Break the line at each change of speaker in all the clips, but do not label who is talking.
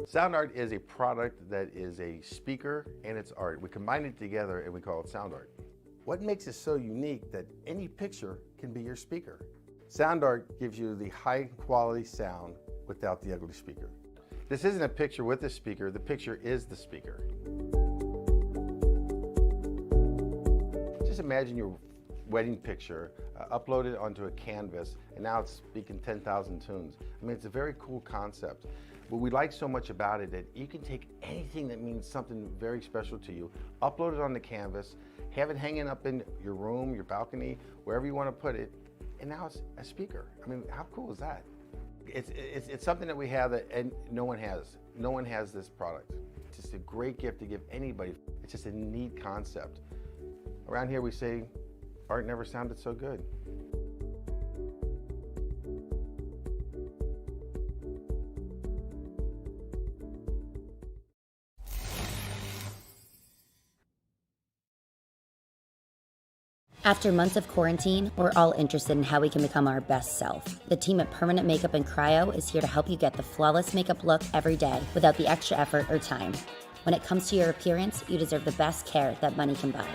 Sound art is a product that is a speaker and it's art. We combine it together and we call it sound art. What makes it so unique that any picture can be your speaker? Sound art gives you the high quality sound without the ugly speaker. This isn't a picture with a speaker, the picture is the speaker. Just imagine your wedding picture uploaded onto a canvas and now it's speaking 10,000 tunes. I mean, it's a very cool concept. What we like so much about it that you can take anything that means something very special to you, upload it on the canvas, have it hanging up in your room, your balcony, wherever you want to put it, and now it's a speaker. I mean, how cool is that? It's something that we have that and no one has. No one has this product. It's just a great gift to give anybody. It's just a neat concept. Around here we say, art never sounded so good.
After months of quarantine, we're all interested in how we can become our best self. The team at Permanent Makeup and Cryo is here to help you get the flawless makeup look every day without the extra effort or time. When it comes to your appearance, you deserve the best care that money can buy.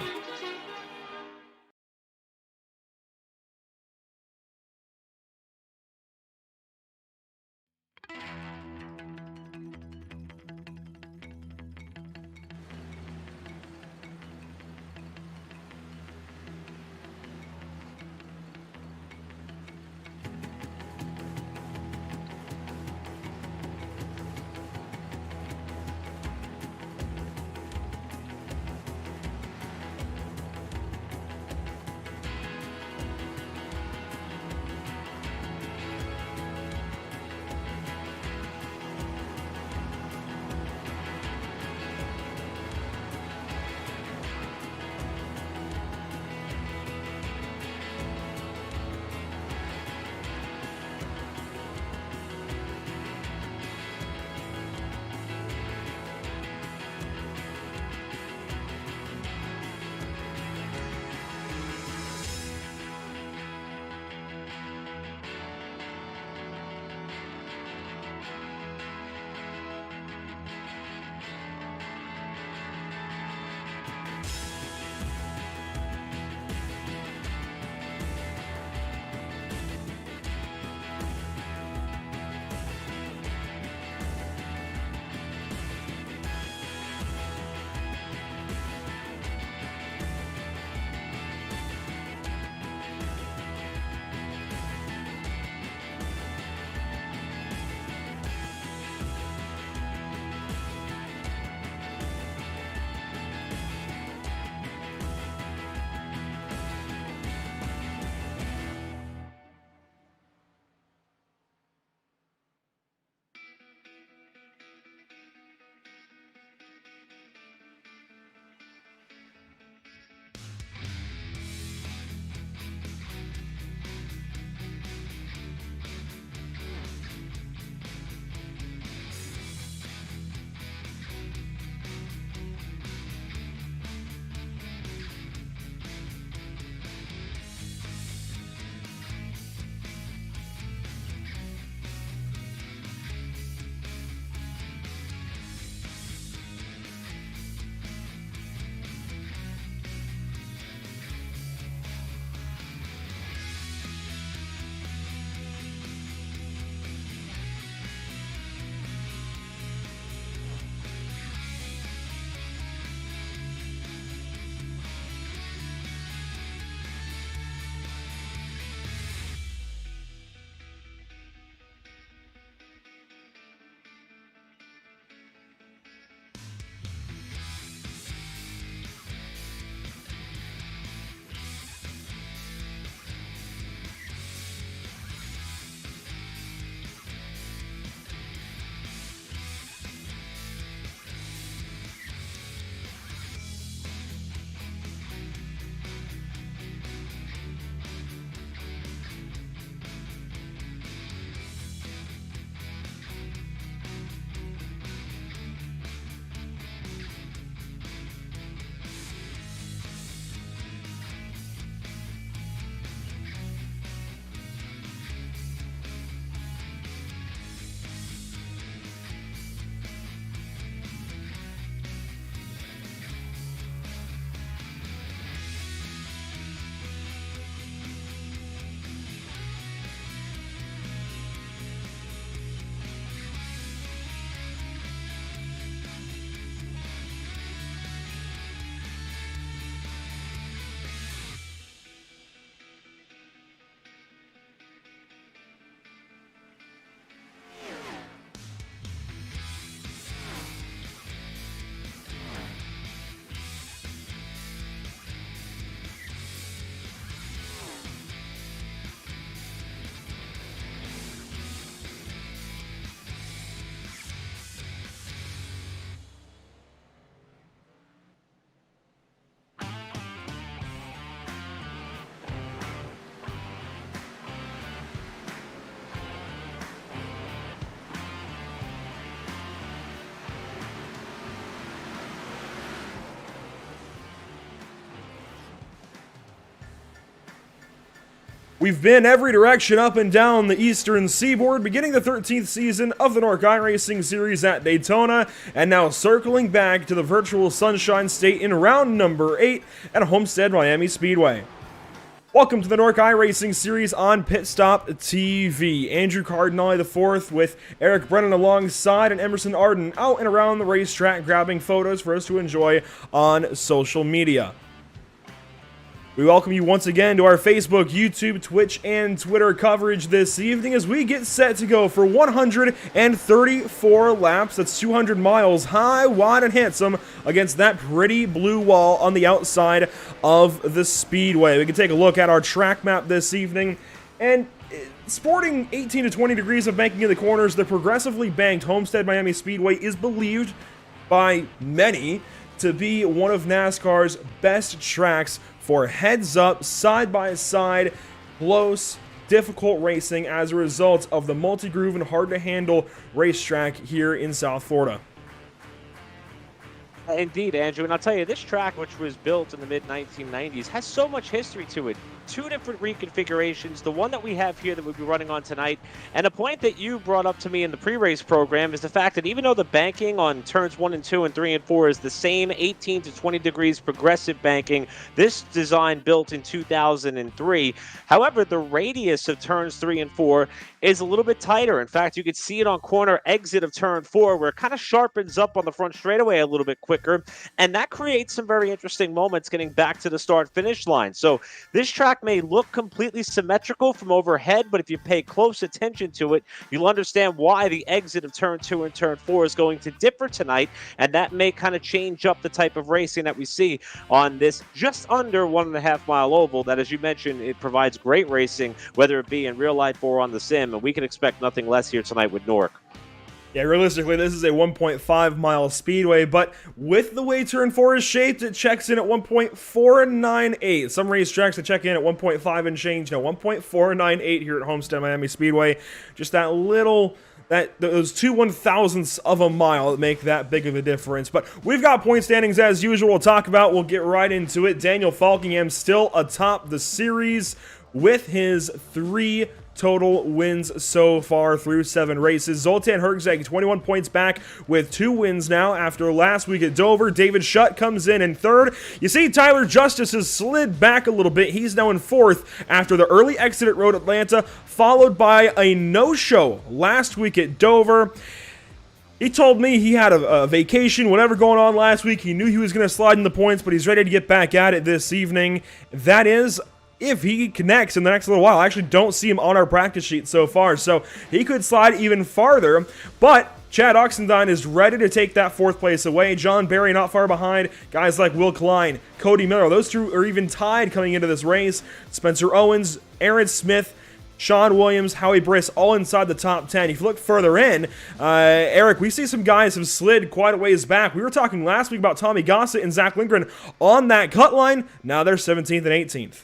We've been every direction up and down the eastern seaboard, beginning the 13th season of the NORC iRacing Series at Daytona, and now circling back to the virtual Sunshine State in round number 8 at Homestead Miami Speedway. Welcome to the NORC iRacing Series on Pit Stop TV. Andrew Cardinale IV with Eric Brennan alongside, and Emerson Arden out and around the racetrack grabbing photos for us to enjoy on social media. We welcome you once again to our Facebook, YouTube, Twitch, and Twitter coverage this evening as we get set to go for 134 laps. That's 200 miles high, wide, and handsome against that pretty blue wall on the outside of the speedway. We can take a look at our track map this evening, and sporting 18 to 20 degrees of banking in the corners, the progressively banked Homestead Miami Speedway is believed by many to be one of NASCAR's best tracks for heads-up, side-by-side, close, difficult racing as a result of the multi-groove and hard-to-handle racetrack here in South Florida.
Indeed, Andrew, and I'll tell you, this track, which was built in the mid-1990s, has so much history to it. 2 different reconfigurations, the one that we have here that we'll be running on tonight. And a point that you brought up to me in the pre-race program is the fact that even though the banking on turns 1 and 2 and 3 and 4 is the same 18 to 20 degrees progressive banking, this design built in 2003. However, the radius of turns 3 and 4 is a little bit tighter. In fact, you could see it on corner exit of turn 4 where it kind of sharpens up on the front straightaway a little bit quicker. And that creates some very interesting moments getting back to the start-finish line. So this track may look completely symmetrical from overhead, but if you pay close attention to it, you'll understand why the exit of turn 2 and turn 4 is going to differ tonight, and that may kind of change up the type of racing that we see on this just under 1.5 mile oval that, as you mentioned, it provides great racing, whether it be in real life or on the sim, and we can expect nothing less here tonight with NORC.
Yeah, realistically, this is a 1.5 mile speedway, but with the way turn 4 is shaped, it checks in at 1.498. Some racetracks that check in at 1.5 and change. No, 1.498 here at Homestead Miami Speedway. Just that little, those 2 1,000ths of a mile that make that big of a difference. But we've got point standings as usual. We'll talk about. We'll get right into it. Daniel Falkingham still atop the series with his 3 total wins so far through 7 races. Zoltan Herzeg, 21 points back with 2 wins now after last week at Dover. David Shutt comes in 3rd. You see Tyler Justice has slid back a little bit. He's now in 4th after the early exit at Road Atlanta, followed by a no-show last week at Dover. He told me he had a vacation, whatever going on last week. He knew he was going to slide in the points, but he's ready to get back at it this evening. That is, if he connects in the next little while. I actually don't see him on our practice sheet so far, so he could slide even farther, but Chad Oxendine is ready to take that 4th place away. John Barry not far behind. Guys like Will Klein, Cody Miller, those 2 are even tied coming into this race. Spencer Owens, Aaron Smith, Sean Williams, Howie Briss, all inside the top 10. If you look further in, Eric, we see some guys have slid quite a ways back. We were talking last week about Tommy Gossett and Zach Lindgren on that cut line. Now they're 17th and 18th.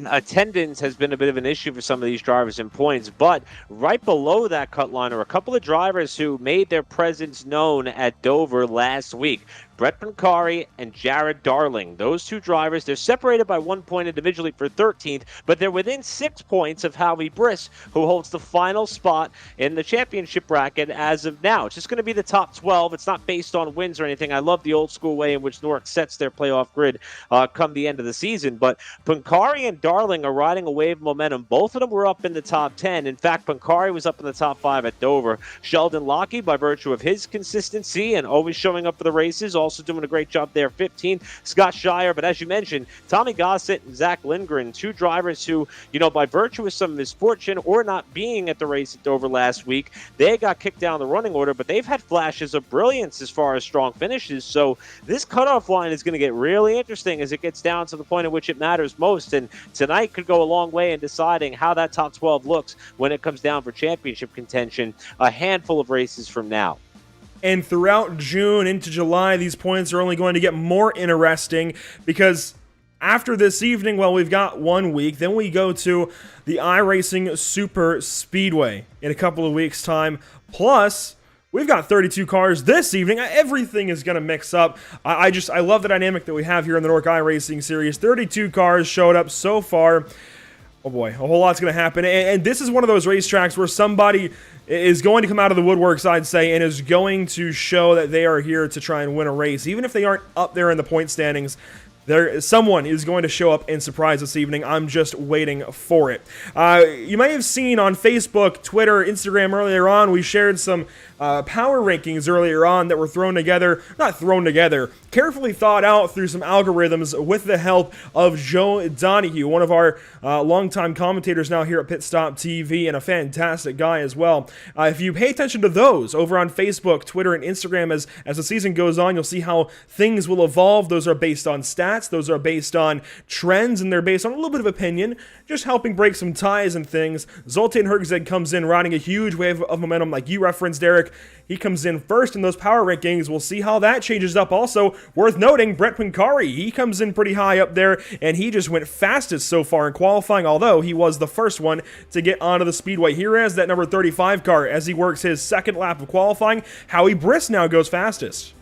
Attendance has been a bit of an issue for some of these drivers in points, but right below that cut line are a couple of drivers who made their presence known at Dover last week. Brett Pancari and Jared Darling. Those 2 drivers, they're separated by 1 point individually for 13th, but they're within 6 points of Howie Briss, who holds the final spot in the championship bracket as of now. It's just going to be the top 12. It's not based on wins or anything. I love the old school way in which NORC sets their playoff grid come the end of the season, but Pancari and Darling are riding a wave of momentum. Both of them were up in the top 10. In fact, Pancari was up in the top 5 at Dover. Sheldon Lockey, by virtue of his consistency and always showing up for the races, also doing a great job there, 15th. Scott Shire, but as you mentioned, Tommy Gossett and Zach Lindgren, 2 drivers who, by virtue of some misfortune or not being at the race at Dover last week, they got kicked down the running order, but they've had flashes of brilliance as far as strong finishes. So this cutoff line is going to get really interesting as it gets down to the point at which it matters most. And tonight could go a long way in deciding how that top 12 looks when it comes down for championship contention a handful of races from now.
And throughout June into July, these points are only going to get more interesting because after this evening, well, we've got 1 week. Then we go to the iRacing Super Speedway in a couple of weeks' time. Plus, we've got 32 cars this evening. Everything is going to mix up. I love the dynamic that we have here in the NORC iRacing Series. 32 cars showed up so far. Oh boy, a whole lot's going to happen. And this is one of those racetracks where somebody is going to come out of the woodworks, I'd say, and is going to show that they are here to try and win a race. Even if they aren't up there in the point standings, someone is going to show up and surprise this evening. I'm just waiting for it. You may have seen on Facebook, Twitter, Instagram earlier on, we shared some power rankings earlier on that were carefully thought out through some algorithms with the help of Joe Donahue, one of our longtime commentators now here at Pit Stop TV, and a fantastic guy as well. If you pay attention to those over on Facebook, Twitter, and Instagram as the season goes on, you'll see how things will evolve. Those are based on stats, those are based on trends, and they're based on a little bit of opinion, just helping break some ties and things. Zoltan Hergzeg comes in riding a huge wave of momentum like you referenced, Derek. He comes in first in those power rankings. We'll see how that changes up. Also, worth noting, Brett Pincari, he comes in pretty high up there, and he just went fastest so far in qualifying, although he was the first one to get onto the speedway. Here is that number 35 car as he works his second lap of qualifying. Howie Briss now goes fastest.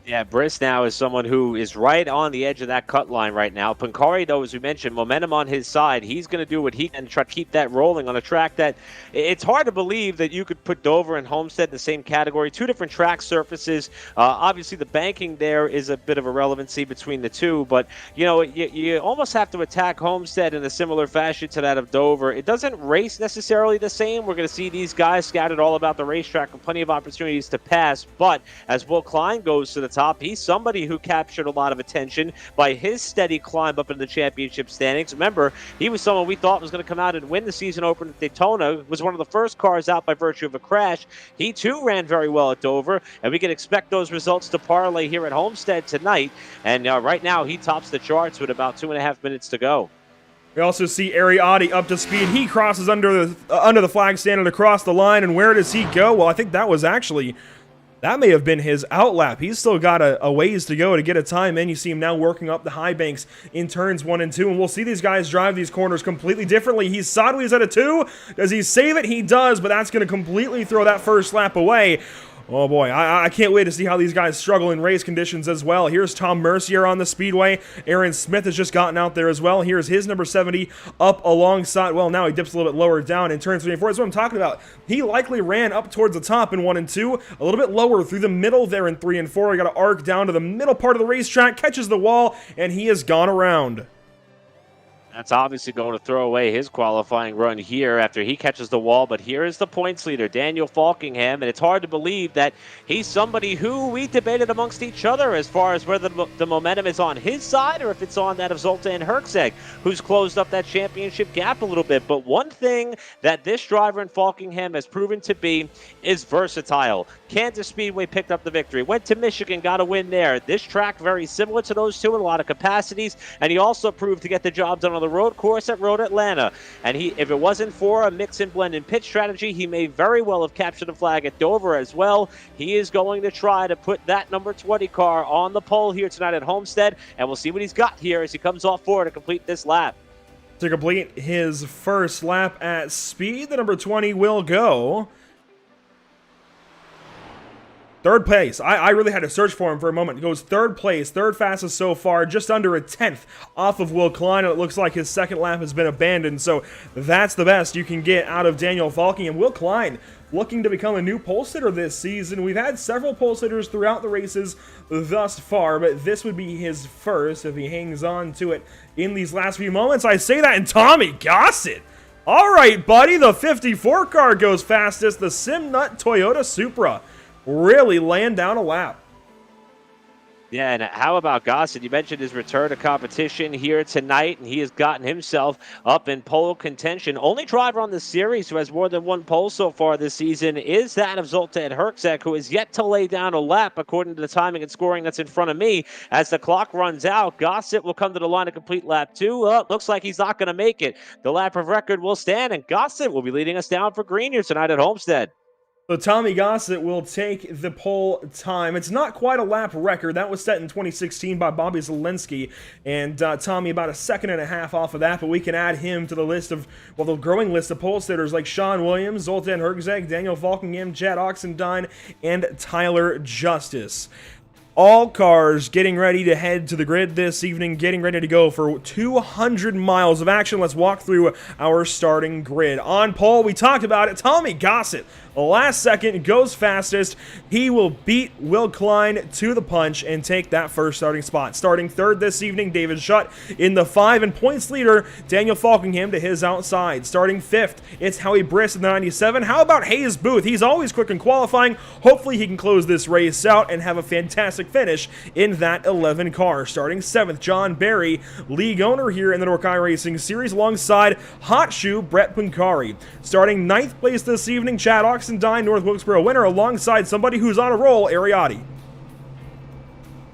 Yeah, Briss now is someone who is right on the edge of that cut line right now. Pincari, though, as we mentioned, momentum on his side. He's going to do what he can to try to keep that rolling on a track that it's hard to believe that you could put Dover and Homestead in the same category. Two different track surfaces. Obviously, the banking there is a bit of a relevancy between the two, but you know, you almost have to attack Homestead in a similar fashion to that of Dover. It doesn't race necessarily the same. We're going to see these guys scattered all about the racetrack and plenty of opportunities to pass, but as Will Klein goes to the top, he's somebody who captured a lot of attention by his steady climb up into the championship standings. Remember, he was someone we thought was going to come out and win the season opener at Daytona, was one of the first cars out by virtue of a crash. He too ran very well at Dover, and we can expect those results to parlay here at Homestead tonight. And right now, he tops the charts with about 2.5 minutes to go.
We also see Ariati up to speed. He crosses under the flag stand and across the line, and where does he go? Well, I think that may have been his outlap. He's still got a ways to go to get a time in. You see him now working up the high banks in turns 1 and 2, and we'll see these guys drive these corners completely differently. He's sideways at a 2. Does he save it? He does, but that's going to completely throw that first lap away. Oh boy, I can't wait to see how these guys struggle in race conditions as well. Here's Tom Mercier on the speedway. Aaron Smith has just gotten out there as well. Here's his number 70 up alongside. Well, now he dips a little bit lower down in turns 3 and 4. That's what I'm talking about. He likely ran up towards the top in 1 and 2, a little bit lower through the middle there in 3 and 4. He got to arc down to the middle part of the racetrack, catches the wall, and he has gone around.
That's obviously going to throw away his qualifying run here after he catches the wall. But here is the points leader, Daniel Falkingham. And it's hard to believe that he's somebody who we debated amongst each other as far as whether the momentum is on his side or if it's on that of Zoltan Hergzeg, who's closed up that championship gap a little bit. But one thing that this driver in Falkingham has proven to be is versatile. Kansas Speedway picked up the victory. Went to Michigan, got a win there. This track very similar to those two in a lot of capacities. And he also proved to get the job done on the road course at Road Atlanta. And if it wasn't for a mix and blend and pit strategy, he may very well have captured the flag at Dover as well. He is going to try to put that number 20 car on the pole here tonight at Homestead, and we'll see what he's got here as he comes off forward to complete this lap.
To complete his first lap at speed, the number 20 will go third place. I really had to search for him for a moment. He goes third place, third fastest so far, just under a 10th off of Will Klein. And it looks like his second lap has been abandoned. So that's the best you can get out of Daniel Falking. And Will Klein looking to become a new pole sitter this season. We've had several pole sitters throughout the races thus far, but this would be his first if he hangs on to it in these last few moments. I say that, and Tommy Gossett. All right, buddy, the 54 car goes fastest. The Simnut Toyota Supra really laying down a lap.
Yeah, and how about Gossett? You mentioned his return to competition here tonight, and he has gotten himself up in pole contention. Only driver on the series who has more than one pole so far this season is that of Zoltan Hergzeg, who is yet to lay down a lap according to the timing and scoring that's in front of me. As the clock runs out, Gossett will come to the line to complete lap 2. Looks like he's not going to make it. The lap of record will stand, and Gossett will be leading us down for green here tonight at Homestead.
So Tommy Gossett will take the pole time. It's not quite a lap record. That was set in 2016 by Bobby Zelensky, and Tommy about a second and a half off of that, but we can add him to the list of, well, the growing list of pole sitters like Sean Williams, Zoltan Hergzeg, Daniel Falkingham, Chad Oxendine, and Tyler Justice. All cars getting ready to head to the grid this evening, getting ready to go for 200 miles of action. Let's walk through our starting grid. On pole, we talked about it, Tommy Gossett. Last second, goes fastest. He will beat Will Klein to the punch and take that first starting spot. Starting third this evening, David Schutt in the 5, and points leader, Daniel Falkingham to his outside. Starting fifth, it's Howie Briss in the 97. How about Hayes Booth? He's always quick in qualifying. Hopefully he can close this race out and have a fantastic finish in that 11 car. Starting 7th, John Barry, league owner here in the NORC iRacing Series, alongside Hot Shoe Brett Puncari. Starting 9th place this evening, Chad Oxendine, North Wilkesboro winner, alongside somebody who's on a roll, Ariati.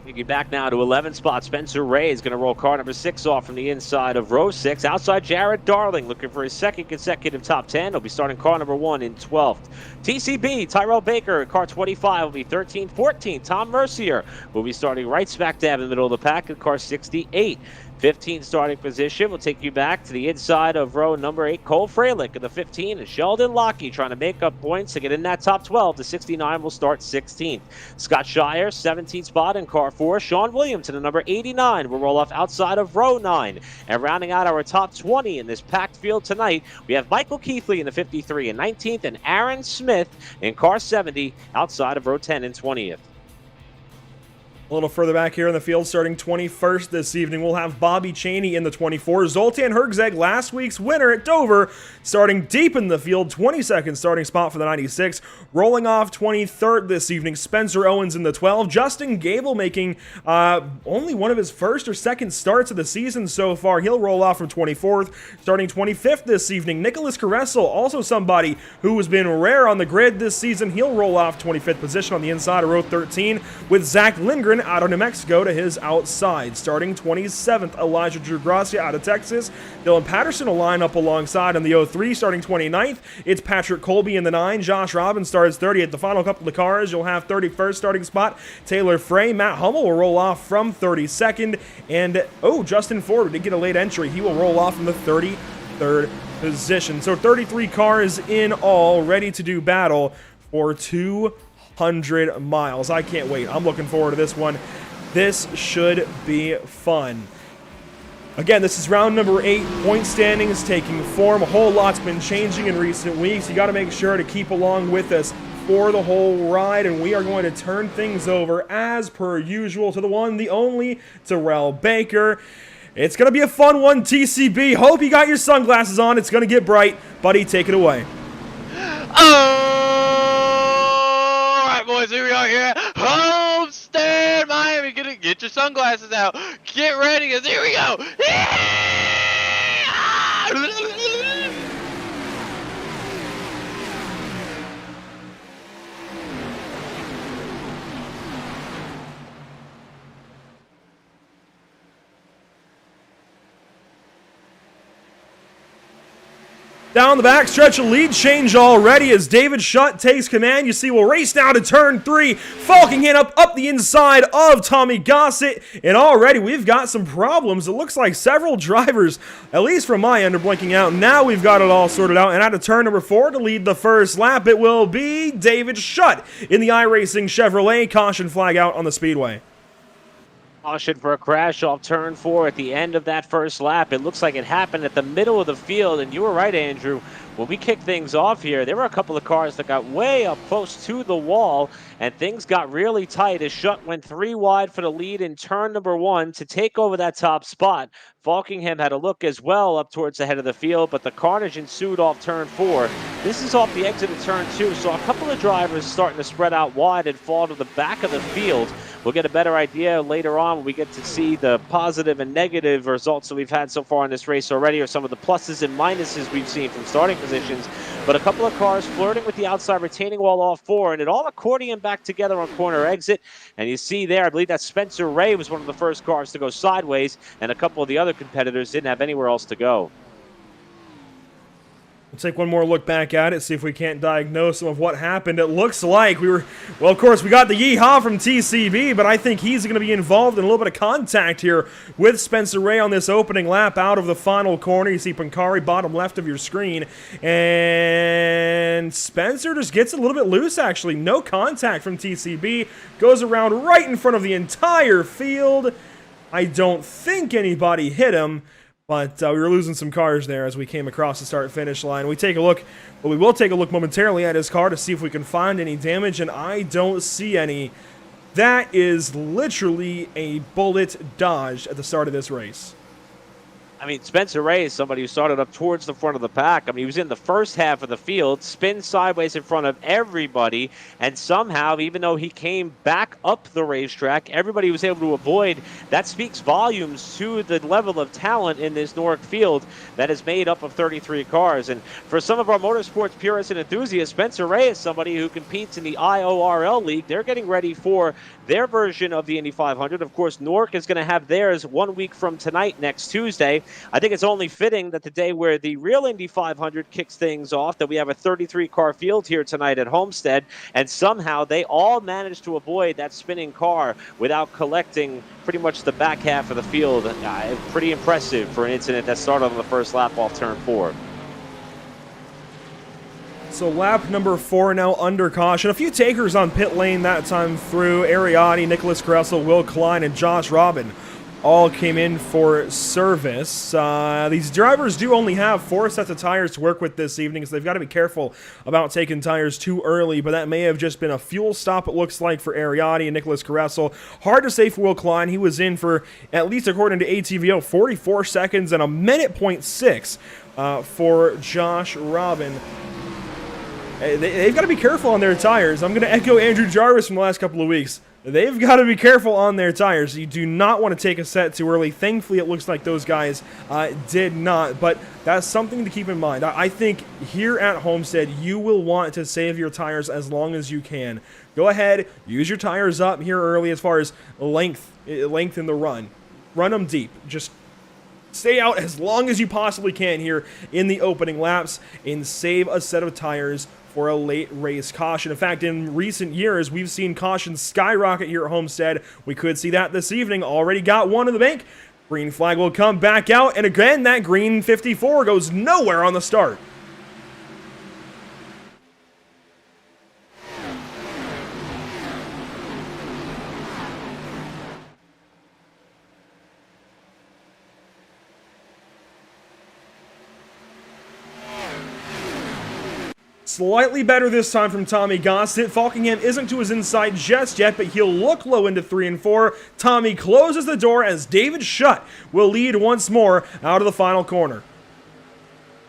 Taking back now to 11th spot, Spencer Ray is going to roll car number 6 off from the inside of row 6. Outside, Jared Darling looking for his second consecutive top 10. He'll be starting car number 1 in 12th. TCB, Tyrell Baker, car 25 will be 13th. 14th, Tom Mercier will be starting right smack dab in the middle of the pack at car 68. 15th starting position will take you back to the inside of row number 8. Cole Freilich in the 15, and Sheldon Lockey trying to make up points to get in that top 12. The 69 will start 16th. Scott Shire, 17th spot in car 4. Sean Williamson, the number 89, will roll off outside of row 9. And rounding out our top 20 in this packed field tonight, we have Michael Keithley in the 53 and 19th, and Aaron Smith in car 70 outside of row 10 and 20th.
A little further back here in the field, starting 21st this evening, we'll have Bobby Cheney in the 24. Zoltan Herzeg, last week's winner at Dover, starting deep in the field, 22nd starting spot for the 96. Rolling off 23rd this evening, Spencer Owens in the 12. Justin Gable making only one of his first or second starts of the season so far. He'll roll off from 24th. Starting 25th this evening, Nicholas Caressel, also somebody who has been rare on the grid this season. He'll roll off 25th position on the inside of row 13, with Zach Lindgren out of New Mexico to his outside. Starting 27th, Elijah Drew Gracia out of Texas. Dylan Patterson will line up alongside in the 03. Starting 29th, it's Patrick Colby in the 9. Josh Robbins starts 30th. The final couple of cars, you'll have 31st starting spot, Taylor Frey. Matt Hummel will roll off from 32nd. And, Justin Ford did get a late entry. He will roll off from the 33rd position. So 33 cars in all, ready to do battle for 200 miles. I can't wait. I'm looking forward to this one. This should be fun. Again, this is round number 8. Point standings taking form. A whole lot's been changing in recent weeks. You got to make sure to keep along with us for the whole ride, and we are going to turn things over as per usual to the one, the only, Terrell Baker. It's going to be a fun one, TCB. Hope you got your sunglasses on. It's going to get bright. Buddy, take it away.
Boys, here we are here at Homestead, Miami. Get your sunglasses out. Get ready, because here we go.
Down the back stretch, a lead change already as David Schutt takes command. You see, we'll race now to turn 3. Falkingham up the inside of Tommy Gossett. And already we've got some problems. It looks like several drivers, at least from my end, are blinking out. Now we've got it all sorted out. And out of turn number 4 to lead the first lap, it will be David Schutt in the iRacing Chevrolet. Caution flag out on the speedway.
Caution for a crash off turn 4 at the end of that first lap. It looks like it happened at the middle of the field, and you were right, Andrew. When we kicked things off here, there were a couple of cars that got way up close to the wall, and things got really tight as Schutt went 3 wide for the lead in turn number 1 to take over that top spot. Falkingham had a look as well up towards the head of the field, but the carnage ensued off turn 4. This is off the exit of turn 2, so a couple of drivers starting to spread out wide and fall to the back of the field. We'll get a better idea later on when we get to see the positive and negative results that we've had so far in this race already, or some of the pluses and minuses we've seen from starting positions. But a couple of cars flirting with the outside retaining wall off 4, and it all accordion back together on corner exit. And you see there, I believe that Spencer Ray was one of the first cars to go sideways, and a couple of the other competitors didn't have anywhere else to go.
Take one more look back at it, see if we can't diagnose some of what happened. It looks like we were, well, of course, we got the yeehaw from TCB, but I think he's going to be involved in a little bit of contact here with Spencer Ray on this opening lap out of the final corner. You see Pancari bottom left of your screen, and Spencer just gets a little bit loose, actually. No contact from TCB, goes around right in front of the entire field. I don't think anybody hit him. But we were losing some cars there as we came across the start-finish line. We will take a look momentarily at his car to see if we can find any damage, and I don't see any. That is literally a bullet dodged at the start of this race.
I mean, Spencer Ray is somebody who started up towards the front of the pack. I mean, he was in the first half of the field, spin sideways in front of everybody, and somehow, even though he came back up the racetrack, everybody was able to avoid. That speaks volumes to the level of talent in this NORC field that is made up of 33 cars. And for some of our motorsports purists and enthusiasts, Spencer Ray is somebody who competes in the IORL League. They're getting ready for their version of the Indy 500. Of course, NORC is going to have theirs 1 week from tonight, next Tuesday. I think it's only fitting that the day where the real Indy 500 kicks things off, that we have a 33-car field here tonight at Homestead, and somehow they all managed to avoid that spinning car without collecting pretty much the back half of the field. Pretty impressive for an incident that started on the first lap off turn 4.
So lap number 4 now under caution. A few takers on pit lane that time through. Ariati, Nicholas Kressel, Will Klein, and Josh Robin all came in for service. These drivers do only have 4 sets of tires to work with this evening, so they've got to be careful about taking tires too early, but that may have just been a fuel stop, it looks like, for Ariati and Nicholas Kressel. Hard to say for Will Klein. He was in for, at least according to ATVO, 44 seconds and a minute 0.6 for Josh Robin. They've got to be careful on their tires. I'm going to echo Andrew Jarvis from the last couple of weeks. They've got to be careful on their tires. You do not want to take a set too early. Thankfully, it looks like those guys did not, but that's something to keep in mind. I think here at Homestead, you will want to save your tires as long as you can. Go ahead, use your tires up here early as far as length in the run. Run them deep. Just stay out as long as you possibly can here in the opening laps and save a set of tires for a late race caution. In fact, in recent years, we've seen cautions skyrocket here at Homestead. We could see that this evening. Already got one in the bank. Green flag will come back out, and again, that green 54 goes nowhere on the start. Slightly better this time from Tommy Gossett. Falkingham isn't to his inside just yet, but he'll look low into 3 and 4. Tommy closes the door as David Schutt will lead once more out of the final corner.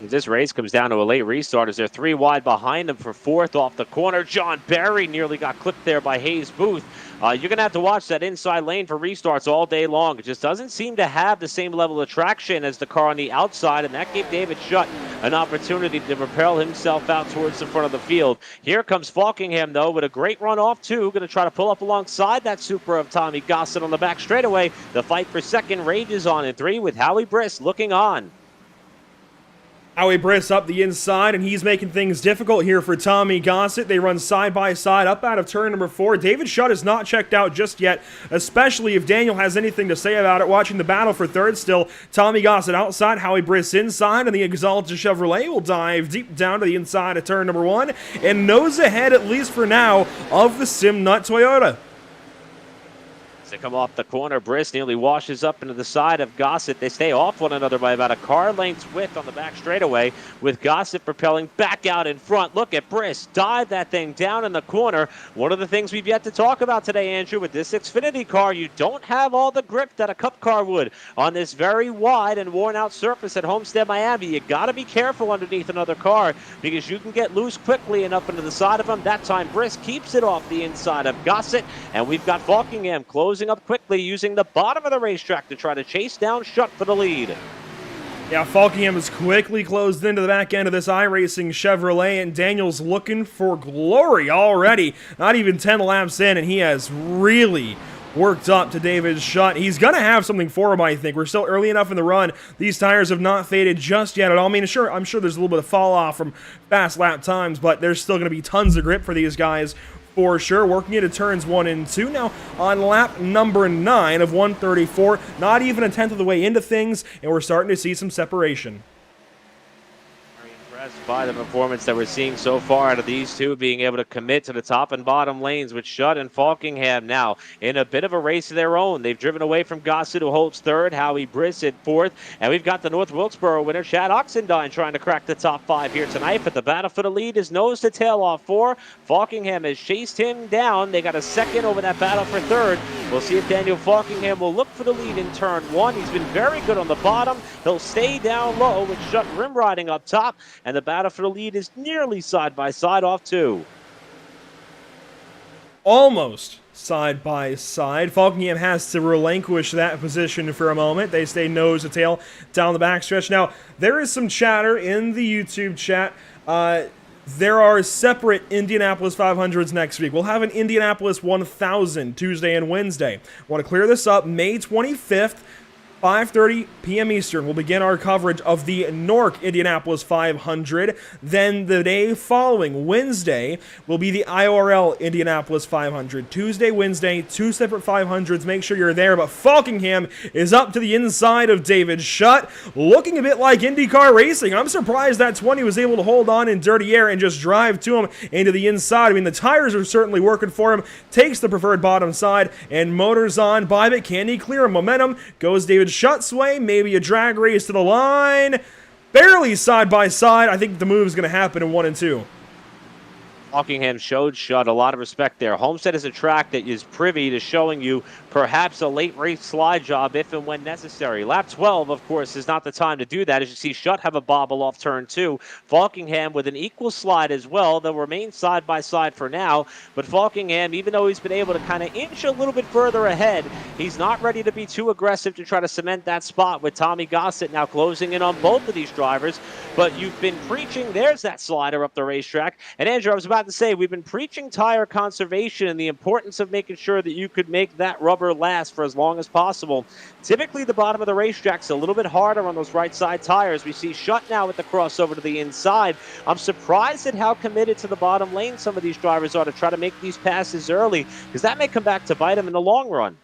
This race comes down to a late restart as they're 3 wide behind him for 4th off the corner. John Barry nearly got clipped there by Hayes Booth. You're going to have to watch that inside lane for restarts all day long. It just doesn't seem to have the same level of traction as the car on the outside, and that gave David Schutt an opportunity to propel himself out towards the front of the field. Here comes Falkingham, though, with a great run off, too. Going to try to pull up alongside that Supra of Tommy Gossett on the back straightaway. The fight for second rages on in 3 with Howie Briss looking on.
Howie Briss up the inside, and he's making things difficult here for Tommy Gossett. They run side by side up out of turn number 4. David Schutt is not checked out just yet, especially if Daniel has anything to say about it. Watching the battle for third still, Tommy Gossett outside, Howie Briss inside, and the Exalted Chevrolet will dive deep down to the inside of turn number 1 and nose ahead, at least for now, of the Simnut Toyota.
As they come off the corner, Briss nearly washes up into the side of Gossett. They stay off one another by about a car length's width on the back straightaway, with Gossett propelling back out in front. Look at Briss dive that thing down in the corner. One of the things we've yet to talk about today, Andrew, with this Xfinity car, you don't have all the grip that a Cup car would on this very wide and worn out surface at Homestead, Miami. You got to be careful underneath another car because you can get loose quickly and up into the side of him. That time, Briss keeps it off the inside of Gossett, and we've got Falkingham closing up quickly, using the bottom of the racetrack to try to chase down Schutt for the lead.
Yeah, Falkingham has quickly closed into the back end of this iRacing Chevrolet, and Daniel's looking for glory already. Not even 10 laps in, and he has really worked up to David Shutt. He's going to have something for him, I think. We're still early enough in the run. These tires have not faded just yet at all. I mean, sure, I'm sure there's a little bit of fall off from fast lap times, but there's still going to be tons of grip for these guys for sure. Working into turns 1 and 2. Now, on lap number 9 of 134, not even a tenth of the way into things, and we're starting to see some separation.
By the performance that we're seeing so far out of these two, being able to commit to the top and bottom lanes with Shutt and Falkingham now in a bit of a race of their own. They've driven away from Gossett, who holds third, Howie Brissett fourth, and we've got the North Wilkesboro winner, Chad Oxendine, trying to crack the top 5 here tonight, but the battle for the lead is nose to tail off 4. Falkingham has chased him down. They got a second over that battle for third. We'll see if Daniel Falkingham will look for the lead in turn 1. He's been very good on the bottom. He'll stay down low with Shutt rim riding up top, and the battle for the lead is nearly side by side off 2.
Almost side by side. Falkingham has to relinquish that position for a moment. They stay nose to tail down the backstretch. Now, there is some chatter in the YouTube chat. There are separate Indianapolis 500s next week. We'll have an Indianapolis 1000 Tuesday and Wednesday. I want to clear this up. May 25th, 5:30 p.m. Eastern, we'll begin our coverage of the NORC Indianapolis 500. Then the day following, Wednesday, will be the IORL Indianapolis 500. Tuesday, Wednesday, 2 separate 500s. Make sure you're there. But Falkingham is up to the inside of David Shutt, looking a bit like IndyCar racing. I'm surprised that 20 was able to hold on in dirty air and just drive to him into the inside. I mean, the tires are certainly working for him. Takes the preferred bottom side and motors on by, but can he clear him? Momentum goes David Shutt's way, maybe a drag race to the line, barely side by side. I think the move is going to happen in 1 and 2.
Falkingham showed Shutt a lot of respect there. Homestead is a track that is privy to showing you perhaps a late race slide job if and when necessary. Lap 12, of course, is not the time to do that. As you see, Shutt have a bobble off turn 2. Falkingham with an equal slide as well. They'll remain side by side for now. But Falkingham, even though he's been able to kind of inch a little bit further ahead, he's not ready to be too aggressive to try to cement that spot with Tommy Gossett now closing in on both of these drivers. But you've been preaching, there's that slider up the racetrack. And Andrew, I was about to say, we've been preaching tire conservation and the importance of making sure that you could make that rubber last for as long as possible. Typically, the bottom of the racetrack's a little bit harder on those right side tires. We see Shutt now with the crossover to the inside. I'm surprised at how committed to the bottom lane some of these drivers are to try to make these passes early, because that may come back to bite them in the long run.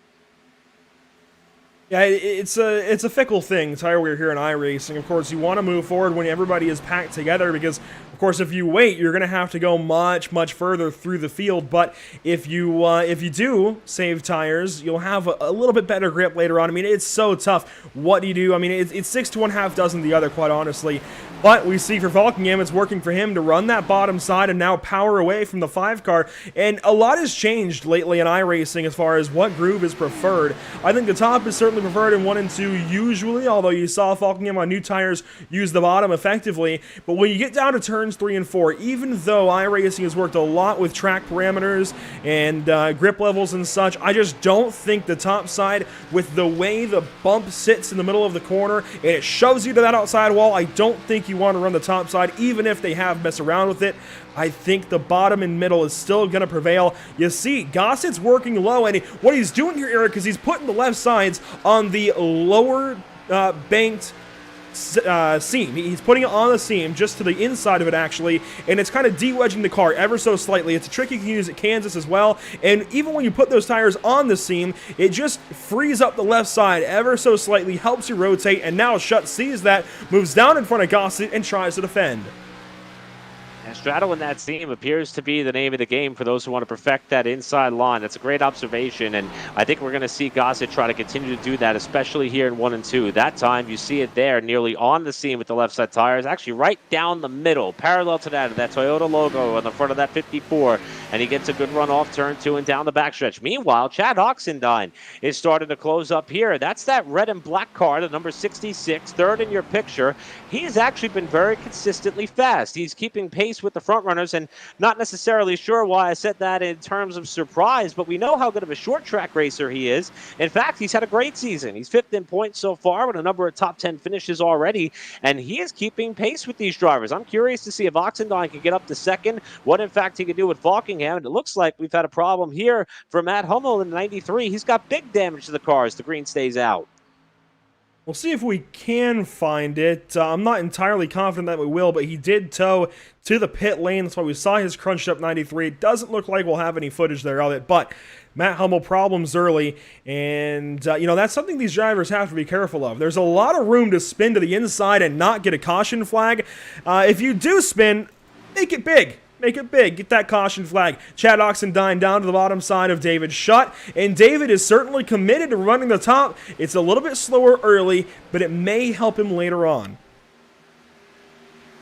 Yeah, it's a fickle thing, tire wear here in iRacing. Of course, you want to move forward when everybody is packed together because, of course, if you wait, you're going to have to go much, much further through the field. But if you do save tires, you'll have a little bit better grip later on. I mean, it's so tough. What do you do? I mean, it's 6 to 1/2 dozen the other, quite honestly. But we see for Falkingham, it's working for him to run that bottom side and now power away from the 5 car. And a lot has changed lately in iRacing as far as what groove is preferred. I think the top is certainly preferred in 1 and 2 usually, although you saw Falkingham on new tires use the bottom effectively. But when you get down to turns 3 and 4, even though iRacing has worked a lot with track parameters and grip levels and such, I just don't think the top side, with the way the bump sits in the middle of the corner and it shoves you to that outside wall, I don't think you want to run the top side, even if they have messed around with it. I think the bottom and middle is still going to prevail. You see, Gossett's working low, and what he's doing here, Eric, is he's putting the left sides on the lower banked seam. He's putting it on the seam, just to the inside of it, actually, and it's kind of de-wedging the car ever so slightly. It's a trick you can use at Kansas as well, and even when you put those tires on the seam, it just frees up the left side ever so slightly, helps you rotate, and now Shutt sees that, moves down in front of Gossett, and tries to defend.
Straddling that seam appears to be the name of the game for those who want to perfect that inside line. That's a great observation, and I think we're going to see Gossett try to continue to do that, especially here in 1 and 2. That time, you see it there, nearly on the seam with the left side tires, actually right down the middle, parallel to that Toyota logo on the front of that 54, and he gets a good run off turn 2 and down the backstretch. Meanwhile, Chad Oxendine is starting to close up here. That's that red and black car, the number 66, third in your picture. He has actually been very consistently fast. He's keeping pace with the front runners, and not necessarily sure why I said that in terms of surprise, but we know how good of a short track racer he is. In fact, he's had a great season. He's 5th in points so far with a number of top 10 finishes already, and he is keeping pace with these drivers. I'm curious to see if Oxendine can get up to second, what in fact he can do with Falkingham, and it looks like we've had a problem here for Matt Hummel in 93. He's got big damage to the car as the green stays out.
We'll see if we can find it. I'm not entirely confident that we will, but he did tow to the pit lane. That's why we saw his crunched up 93. It doesn't look like we'll have any footage there of it, but Matt Hummel problems early, and that's something these drivers have to be careful of. There's a lot of room to spin to the inside and not get a caution flag. If you do spin, make it big. Make it big. Get that caution flag. Chad Oxendine down to the bottom side of David Schutt. And David is certainly committed to running the top. It's a little bit slower early, but it may help him later on.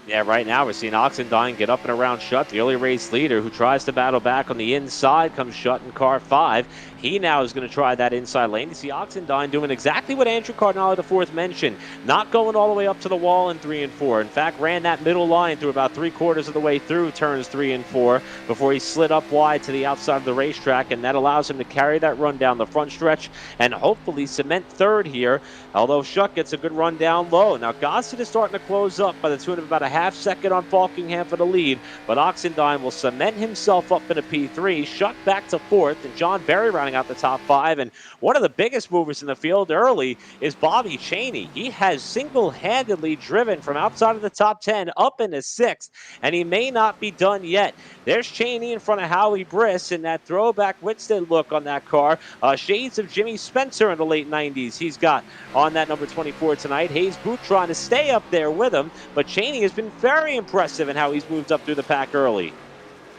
Yeah, right now we're seeing Oxendine get up and around Schutt, the early race leader, who tries to battle back on the inside. Comes Schutt in car 5. He now is going to try that inside lane. You see Oxendine doing exactly what Andrew Cardinale IV mentioned, not going all the way up to the wall in 3 and 4. In fact, ran that middle line through about 3/4 of the way through turns 3 and 4 before he slid up wide to the outside of the racetrack, and that allows him to carry that run down the front stretch and hopefully cement 3rd here, although Schutt gets a good run down low. Now Gossett is starting to close up by the tune of about a half second on Falkingham for the lead, but Oxendine will cement himself up in a P3, Schutt back to 4th, and John Berry rounding out the top 5. And one of the biggest movers in the field early is Bobby Chaney. He has single-handedly driven from outside of the top 10 up into 6th, and he may not be done yet. There's Chaney in front of Howie Briss in that throwback Whitstead look on that car. Shades of Jimmy Spencer in the late 90s he's got on that number 24 tonight. Hayes Booth trying to stay up there with him, but Chaney has been very impressive in how he's moved up through the pack early.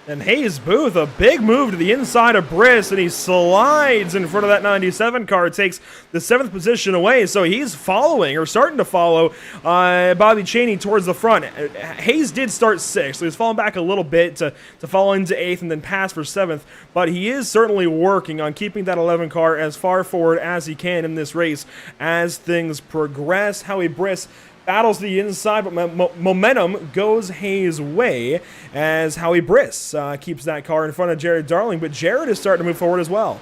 And Hayes Booth, a big move to the inside of Briss, and he slides in front of that 97 car, takes the 7th position away, so he's following, or starting to follow, Bobby Chaney towards the front. Hayes did start 6th, so he's fallen back a little bit to fall into 8th and then pass for 7th, but he is certainly working on keeping that 11 car as far forward as he can in this race as things progress. Howie Briss battles the inside, but momentum goes Hayes' way as Howie Briss keeps that car in front of Jared Darling, but Jared is starting to move forward as well.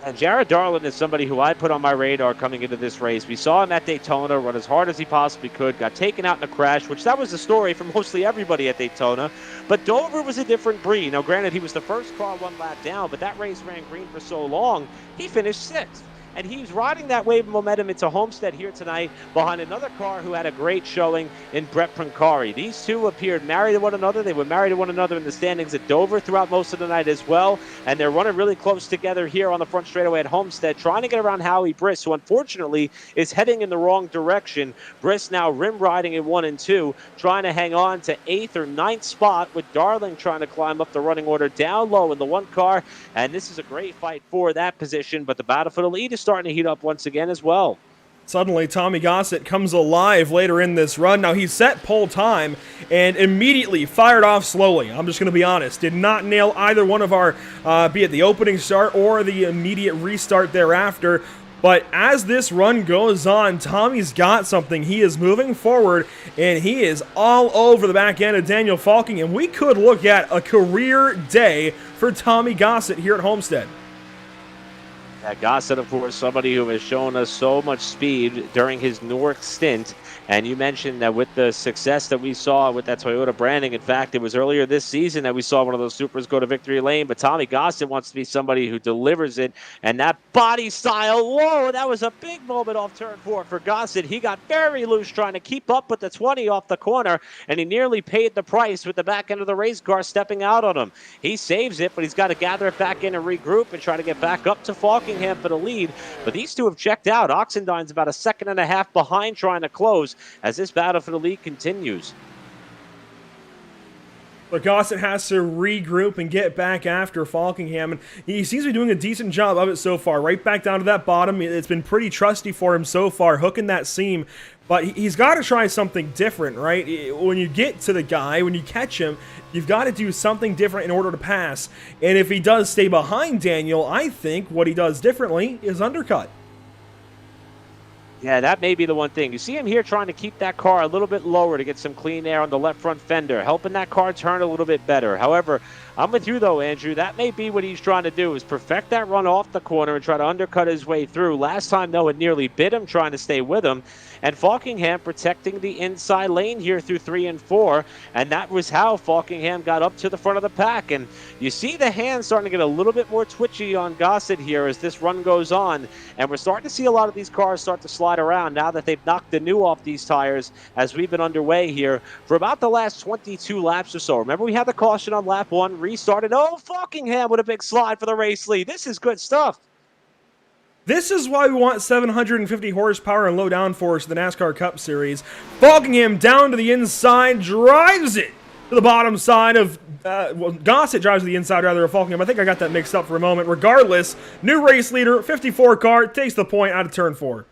And Jared Darling is somebody who I put on my radar coming into this race. We saw him at Daytona run as hard as he possibly could, got taken out in a crash, which that was the story for mostly everybody at Daytona. But Dover was a different breed. Now, granted, he was the first car 1 lap down, but that race ran green for so long, he finished 6th. And he's riding that wave of momentum into Homestead here tonight behind another car who had a great showing in Brett Princari. These two appeared married to one another. They were married to one another in the standings at Dover throughout most of the night as well. And they're running really close together here on the front straightaway at Homestead, trying to get around Howie Briss, who unfortunately is heading in the wrong direction. Briss now rim riding in 1 and 2, trying to hang on to 8th or 9th spot, with Darling trying to climb up the running order down low in the 1 car. And this is a great fight for that position, but the battle for the lead is starting to heat up once again as well.
Suddenly, Tommy Gossett comes alive later in this run. Now, he set pole time and immediately fired off slowly. I'm just going to be honest. Did not nail either one of our, be it the opening start or the immediate restart thereafter. But as this run goes on, Tommy's got something. He is moving forward, and he is all over the back end of Daniel Falking. And we could look at a career day for Tommy Gossett here at Homestead.
Yeah, Gossett, of course, somebody who has shown us so much speed during his NORC stint. And you mentioned that with the success that we saw with that Toyota branding, in fact, it was earlier this season that we saw one of those Supers go to victory lane. But Tommy Gossett wants to be somebody who delivers it. And that body style, whoa, that was a big moment off turn 4 for Gossett. He got very loose trying to keep up with the 20 off the corner, and he nearly paid the price with the back end of the race car stepping out on him. He saves it, but he's got to gather it back in and regroup and try to get back up to Falkingham for the lead. But these two have checked out. Oxendine's about a second and a half behind trying to close as this battle for the lead continues.
But Gossett has to regroup and get back after Falkingham, and he seems to be doing a decent job of it so far. Right back down to that bottom. It's been pretty trusty for him so far, hooking that seam. But he's got to try something different, right? When you get to the guy, when you catch him, you've got to do something different in order to pass. And if he does stay behind Daniel, I think what he does differently is undercut.
Yeah, that may be the one thing. You see him here trying to keep that car a little bit lower to get some clean air on the left front fender, helping that car turn a little bit better. However, I'm with you, though, Andrew. That may be what he's trying to do, is perfect that run off the corner and try to undercut his way through. Last time, though, it nearly bit him trying to stay with him. And Falkingham protecting the inside lane here through 3 and 4. And that was how Falkingham got up to the front of the pack. And you see the hands starting to get a little bit more twitchy on Gossett here as this run goes on. And we're starting to see a lot of these cars start to slide around now that they've knocked the new off these tires as we've been underway here for about the last 22 laps or so. Remember, we had the caution on lap 1, restarted. Oh, Falkingham with a big slide for the race lead. This is good stuff.
This is why we want 750 horsepower and low downforce in the NASCAR Cup Series. Falkingham down to the inside, drives it to the bottom side of, Gossett drives to the inside rather of Falkingham. I think I got that mixed up for a moment. Regardless, new race leader, 54 car, takes the point out of turn 4.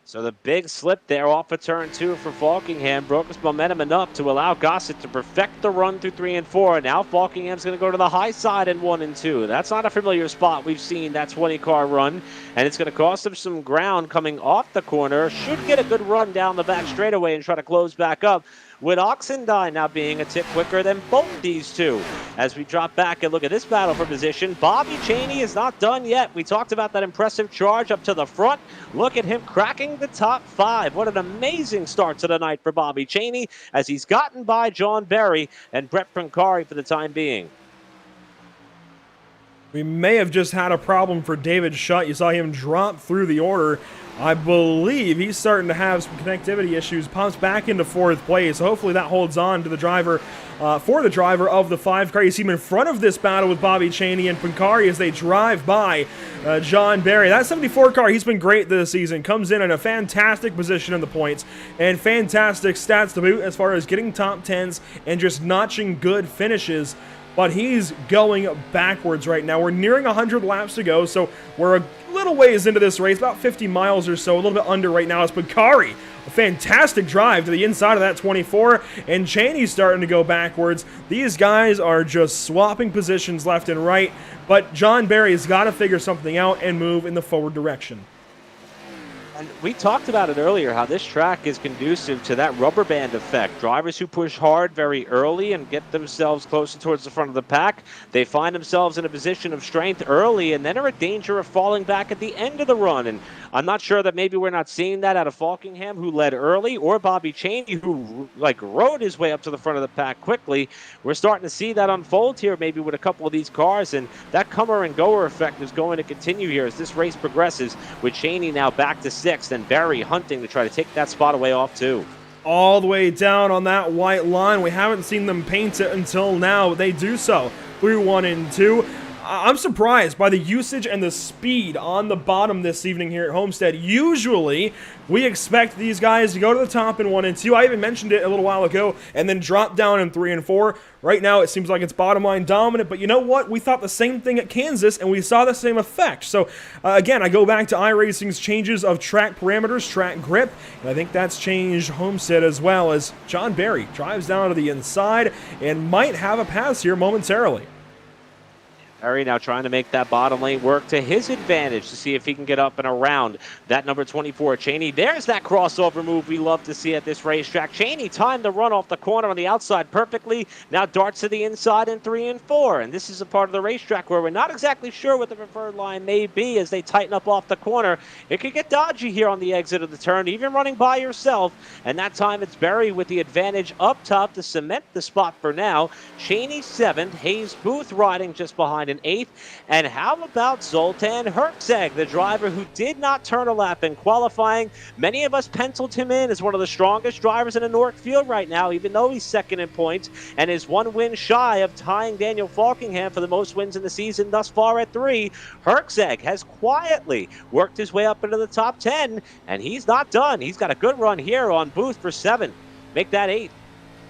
So the big slip there off of turn 2 for Falkingham broke his momentum enough to allow Gossett to perfect the run through 3 and 4. Now Falkingham's going to go to the high side in 1 and 2. That's not a familiar spot. We've seen that 20-car run, and it's going to cost him some ground coming off the corner. Should get a good run down the back straightaway and try to close back up, with Oxendine now being a tick quicker than both these two. As we drop back and look at this battle for position, Bobby Chaney is not done yet. We talked about that impressive charge up to the front. Look at him cracking the top 5. What an amazing start to the night for Bobby Chaney as he's gotten by John Berry and Brett Pancari for the time being.
We may have just had a problem for David Shutt. You saw him drop through the order. I believe he's starting to have some connectivity issues. Pumps back into 4th place. So hopefully that holds on to the driver, for the driver of the 5 car. You see him in front of this battle with Bobby Chaney and Pancari as they drive by John Berry. That 74 car, he's been great this season. Comes in a fantastic position in the points and fantastic stats to boot as far as getting top 10s and just notching good finishes. But he's going backwards right now. We're nearing 100 laps to go, so we're a little ways into this race, about 50 miles or so, a little bit under right now. It's Pancari, a fantastic drive to the inside of that 24, and Chaney's starting to go backwards. These guys are just swapping positions left and right, but John Berry's got to figure something out and move in the forward direction.
And we talked about it earlier, how this track is conducive to that rubber band effect. Drivers who push hard very early and get themselves closer towards the front of the pack, they find themselves in a position of strength early and then are in danger of falling back at the end of the run. And I'm not sure that maybe we're not seeing that out of Falkingham, who led early, or Bobby Chaney, who rode his way up to the front of the pack quickly. We're starting to see that unfold here maybe with a couple of these cars, and that comer and goer effect is going to continue here as this race progresses, with Chaney now back to 6th and Berry hunting to try to take that spot away off too.
All the way down on that white line. We haven't seen them paint it until now. They do so through 1 and 2. I'm surprised by the usage and the speed on the bottom this evening here at Homestead. Usually, we expect these guys to go to the top in 1 and 2. I even mentioned it a little while ago, and then drop down in 3 and 4. Right now, it seems like it's bottom line dominant, but you know what? We thought the same thing at Kansas, and we saw the same effect. So, again, I go back to iRacing's changes of track parameters, track grip, and I think that's changed Homestead as well, as John Berry drives down to the inside and might have a pass here momentarily.
Berry now trying to make that bottom lane work to his advantage to see if he can get up and around that number 24, Chaney. There's that crossover move we love to see at this racetrack. Chaney timed the run off the corner on the outside perfectly. Now darts to the inside in 3 and 4. And this is a part of the racetrack where we're not exactly sure what the preferred line may be as they tighten up off the corner. It could get dodgy here on the exit of the turn, even running by yourself. And that time it's Berry with the advantage up top to cement the spot for now. Chaney 7th, Hayes Booth riding just behind in 8th. And how about Zoltan Herzeg, the driver who did not turn a lap in qualifying? Many of us penciled him in as one of the strongest drivers in the NORC field right now, even though he's 2nd in points and is 1 win shy of tying Daniel Falkingham for the most wins in the season thus far at 3. Herzeg has quietly worked his way up into the top 10, and he's not done. He's got a good run here on Booth for 7th. Make that 8th.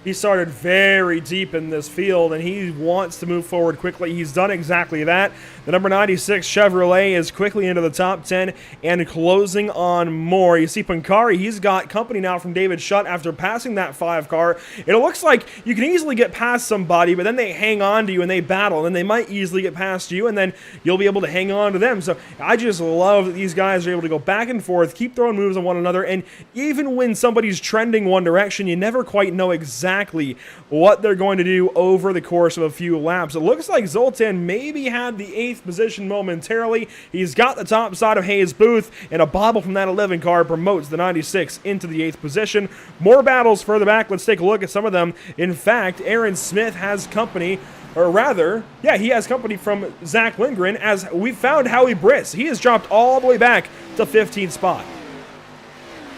He started very deep in this field, and he wants to move forward quickly. He's done exactly that. The number 96 Chevrolet is quickly into the top 10 and closing on more. You see Pancari, he's got company now from David Shutt after passing that 5 car. It looks like you can easily get past somebody, but then they hang on to you and they battle, and then they might easily get past you, and then you'll be able to hang on to them. So I just love that these guys are able to go back and forth, keep throwing moves on one another, and even when somebody's trending one direction, you never quite know exactly what they're going to do over the course of a few laps. It looks like Zoltan maybe had the 8th position momentarily. He's got the top side of Hayes Booth, and a bobble from that 11 car promotes the 96 into the 8th position. More battles further back. Let's take a look at some of them. In fact, Aaron Smith has company, or rather, yeah, he has company from Zach Lindgren, as we found Howie Briss. He has dropped all the way back to 15th spot.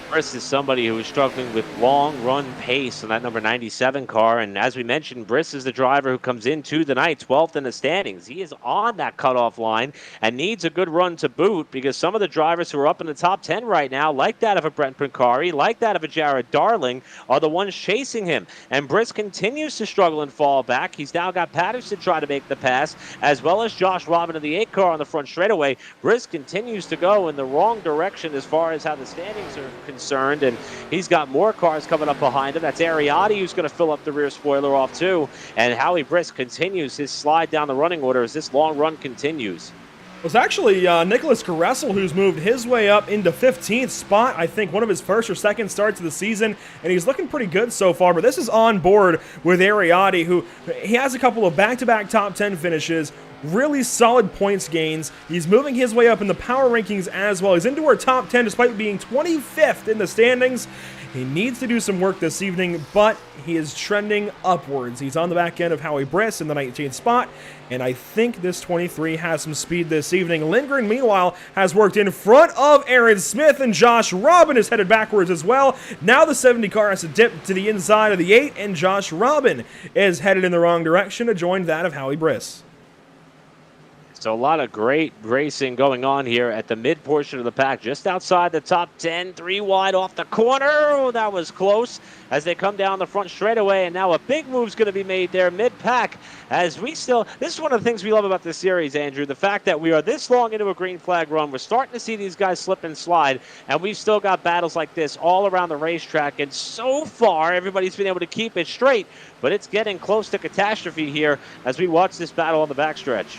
Briss is somebody who is struggling with long run pace on that number 97 car, and as we mentioned, Briss is the driver who comes into the night 12th in the standings. He is on that cutoff line and needs a good run to boot, because some of the drivers who are up in the top 10 right now, like that of a Brent Pancari, like that of a Jared Darling, are the ones chasing him. And Briss continues to struggle and fall back. He's now got Patterson trying to make the pass, as well as Josh Robin in the 8 car on the front straightaway. Briss continues to go in the wrong direction as far as how the standings are concerned, and he's got more cars coming up behind him. That's Ariati, who's going to fill up the rear spoiler off too, and Howie Briss continues his slide down the running order as this long run continues.
It was actually Nicholas Caressel who's moved his way up into 15th spot. I think one of his first or second starts of the season, and he's looking pretty good so far. But this is on board with Ariati, who he has a couple of back-to-back top 10 finishes, really solid points gains. He's moving his way up in the power rankings as well. He's into our top 10 despite being 25th in the standings. He needs to do some work this evening, but he is trending upwards. He's on the back end of Howie Briss in the 19th spot, and I think this 23 has some speed this evening. Lindgren, meanwhile, has worked in front of Aaron Smith, and Josh Robin is headed backwards as well. Now the 70 car has to dip to the inside of the 8, and Josh Robin is headed in the wrong direction to join that of Howie Briss.
So a lot of great racing going on here at the mid portion of the pack, just outside the top 10, 3 wide off the corner. Oh, that was close as they come down the front straightaway, and now a big move's going to be made there mid-pack as we still, this is one of the things we love about this series, Andrew, the fact that we are this long into a green flag run. We're starting to see these guys slip and slide, and we've still got battles like this all around the racetrack, and so far everybody's been able to keep it straight, but it's getting close to catastrophe here as we watch this battle on the backstretch.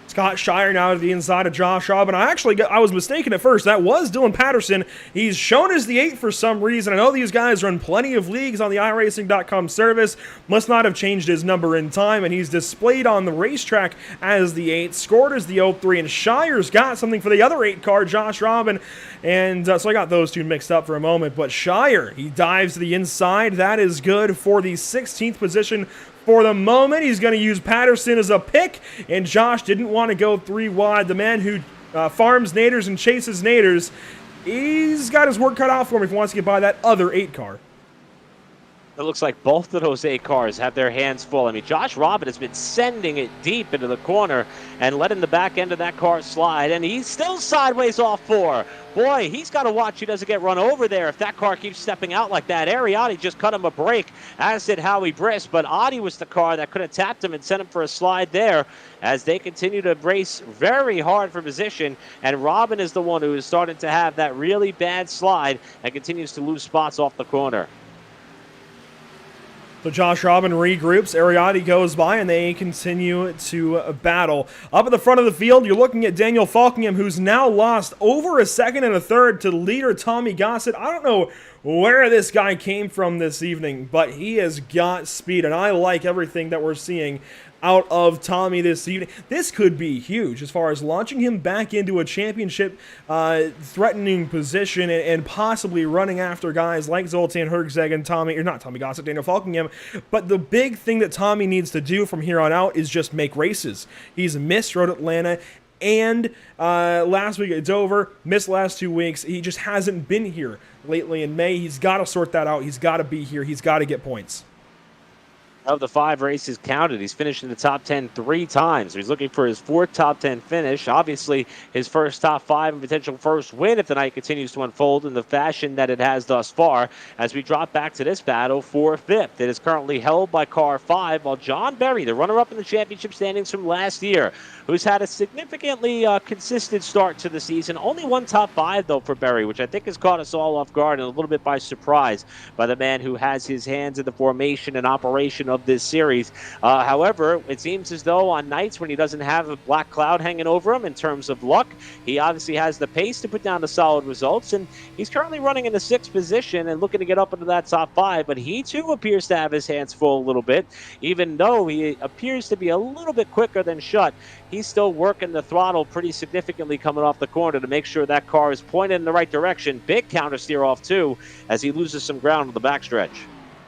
Scott Shire now to the inside of Josh Robin. I was mistaken at first. That was Dylan Patterson. He's shown as the 8 for some reason. I know these guys run plenty of leagues on the iRacing.com service. Must not have changed his number in time, and he's displayed on the racetrack as the 8, scored as the 03, and Shire's got something for the other 8 car, Josh Robin. And so I got those two mixed up for a moment. But Shire, he dives to the inside. That is good for the 16th position. For the moment, he's going to use Patterson as a pick, and Josh didn't want to go 3 wide. The man who farms naders and chases naders, he's got his work cut out for him if he wants to get by that other 8 car.
It looks like both of those 8 cars have their hands full. I mean, Josh Robin has been sending it deep into the corner and letting the back end of that car slide, and he's still sideways off 4. Boy, he's got to watch he doesn't get run over there if that car keeps stepping out like that. Ariati just cut him a break, as did Howie Briss, but Adi was the car that could have tapped him and sent him for a slide there as they continue to race very hard for position, and Robin is the one who is starting to have that really bad slide and continues to lose spots off the corner.
So Josh Robin regroups, Ariati goes by, and they continue to battle. Up at the front of the field, you're looking at Daniel Falkingham, who's now lost over a second and a third to leader Tommy Gossett. I don't know where this guy came from this evening, but he has got speed, and I like everything that we're seeing out of Tommy this evening. This could be huge as far as launching him back into a championship threatening position and possibly running after guys like Zoltan Herzeg and Daniel Falkingham. But the big thing that Tommy needs to do from here on out is just make races. He's missed Road Atlanta and last week at Dover, missed last 2 weeks. He just hasn't been here lately in May. He's got to sort that out. He's got to be here. He's got to get points.
of the 5 races counted. He's finished in the top 10 3 times. He's looking for his 4th top 10 finish. Obviously, his first top 5 and potential first win if the night continues to unfold in the fashion that it has thus far. As we drop back to this battle for 5th, it is currently held by car 5, while John Berry, the runner-up in the championship standings from last year, who's had a significantly consistent start to the season. Only one top 5, though, for Berry, which I think has caught us all off guard and a little bit by surprise by the man who has his hands in the formation and operation of this series. However, it seems as though on nights when he doesn't have a black cloud hanging over him in terms of luck, he obviously has the pace to put down the solid results, and he's currently running in the 6th position and looking to get up into that top 5, but he too appears to have his hands full a little bit. Even though he appears to be a little bit quicker than Schutt, he's still working the throttle pretty significantly coming off the corner to make sure that car is pointed in the right direction. Big counter steer off too as he loses some ground on the backstretch.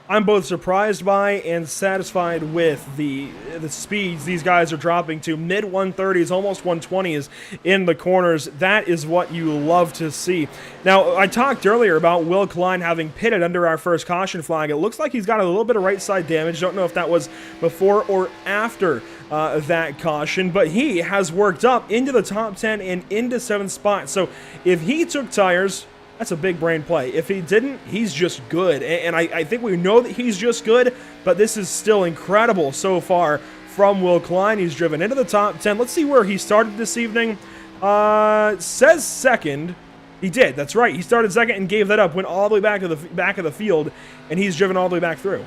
I'm both surprised by and satisfied with the speeds these guys are dropping to. Mid 130s, almost 120s in the corners. That is what you love to see. Now, I talked earlier about Will Klein having pitted under our first caution flag. It looks like he's got a little bit of right side damage. Don't know if that was before or after that caution, but he has worked up into the top 10 and into 7th spot. So if he took tires, that's a big brain play. If he didn't, he's just good. And I think we know that he's just good, but this is still incredible so far from Will Klein. He's driven into the top 10. Let's see where he started this evening. Says 2nd. He did, that's right. He started 2nd and gave that up, went all the way back to the back of the field, and he's driven all the way back through.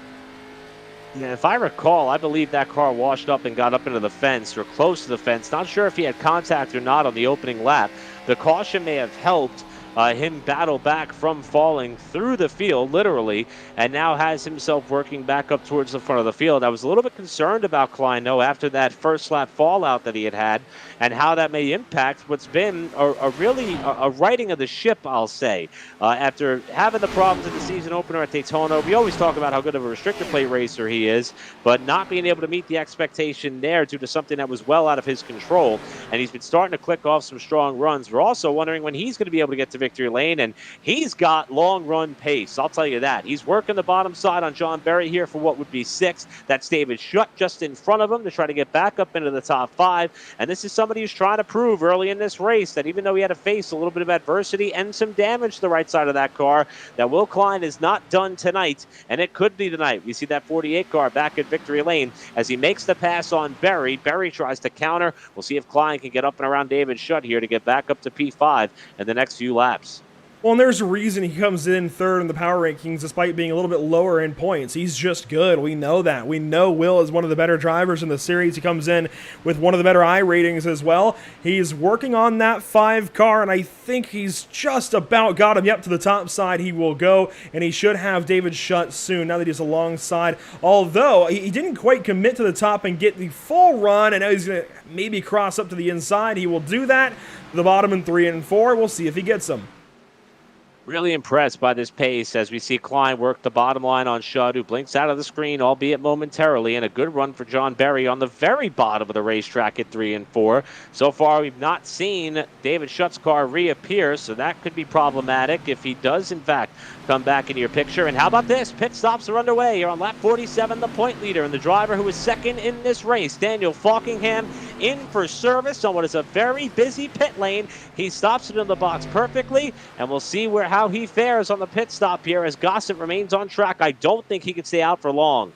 Yeah, if I recall, I believe that car washed up and got up into the fence or close to the fence. Not sure if he had contact or not on the opening lap. The caution may have helped him battle back from falling through the field, literally, and now has himself working back up towards the front of the field. I was a little bit concerned about Klein, though, after that first lap fallout that he had and how that may impact what's been a righting of the ship, I'll say. After having the problems in the season opener at Daytona, we always talk about how good of a restrictor plate racer he is, but not being able to meet the expectation there due to something that was well out of his control, and he's been starting to click off some strong runs. We're also wondering when he's going to be able to get to victory lane, and he's got long run pace, I'll tell you that. He's working the bottom side on John Berry here for what would be 6th. That's David Schutt just in front of him to try to get back up into the top 5, and this is somebody who's trying to prove early in this race that even though he had to face a little bit of adversity and some damage to the right side of that car, that Will Klein is not done tonight, and it could be tonight. We see that 48 car back at victory lane as he makes the pass on Berry. Berry tries to counter. We'll see if Klein can get up and around David Schutt here to get back up to P5 in the next few laps.
Well, and there's a reason he comes in 3rd in the power rankings despite being a little bit lower in points. He's just good. We know that. We know Will is one of the better drivers in the series. He comes in with one of the better I ratings as well. He's working on that 5 car, and I think he's just about got him. Yep, to the top side he will go, and he should have David Schutt soon now that he's alongside. Although, he didn't quite commit to the top and get the full run, and now he's going to maybe cross up to the inside. He will do that. The bottom in 3 and 4. We'll see if he gets them.
Really impressed by this pace as we see Klein work the bottom line on Schutt, who blinks out of the screen, albeit momentarily, and a good run for John Berry on the very bottom of the racetrack at 3 and 4. So far, we've not seen David Schutt's car reappear, so that could be problematic if he does, in fact, come back into your picture. And how about this? Pit stops are underway. You're on lap 47, the point leader, and the driver who is 2nd in this race, Daniel Falkingham, in for service on what is a very busy pit lane. He stops it in the box perfectly, and we'll see how he fares on the pit stop here as Gossett remains on track. I don't think he could stay out for long.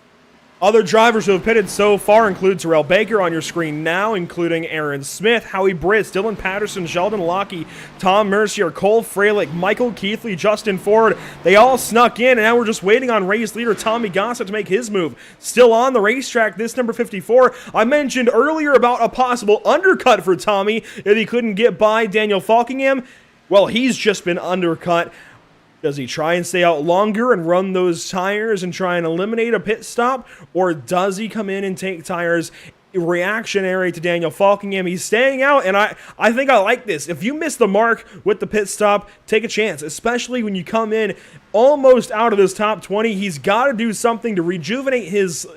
Other drivers who have pitted so far include Terrell Baker on your screen now, including Aaron Smith, Howie Britt, Dylan Patterson, Sheldon Lockie, Tom Mercier, Cole Freilich, Michael Keithley, Justin Ford. They all snuck in, and now we're just waiting on race leader Tommy Gossett to make his move. Still on the racetrack, this number 54. I mentioned earlier about a possible undercut for Tommy if he couldn't get by Daniel Falkingham. Well, he's just been undercut. Does he try and stay out longer and run those tires and try and eliminate a pit stop? Or does he come in and take tires reactionary to Daniel Falkingham? He's staying out, and I think I like this. If you miss the mark with the pit stop, take a chance, especially when you come in almost out of his top 20. He's got to do something to rejuvenate his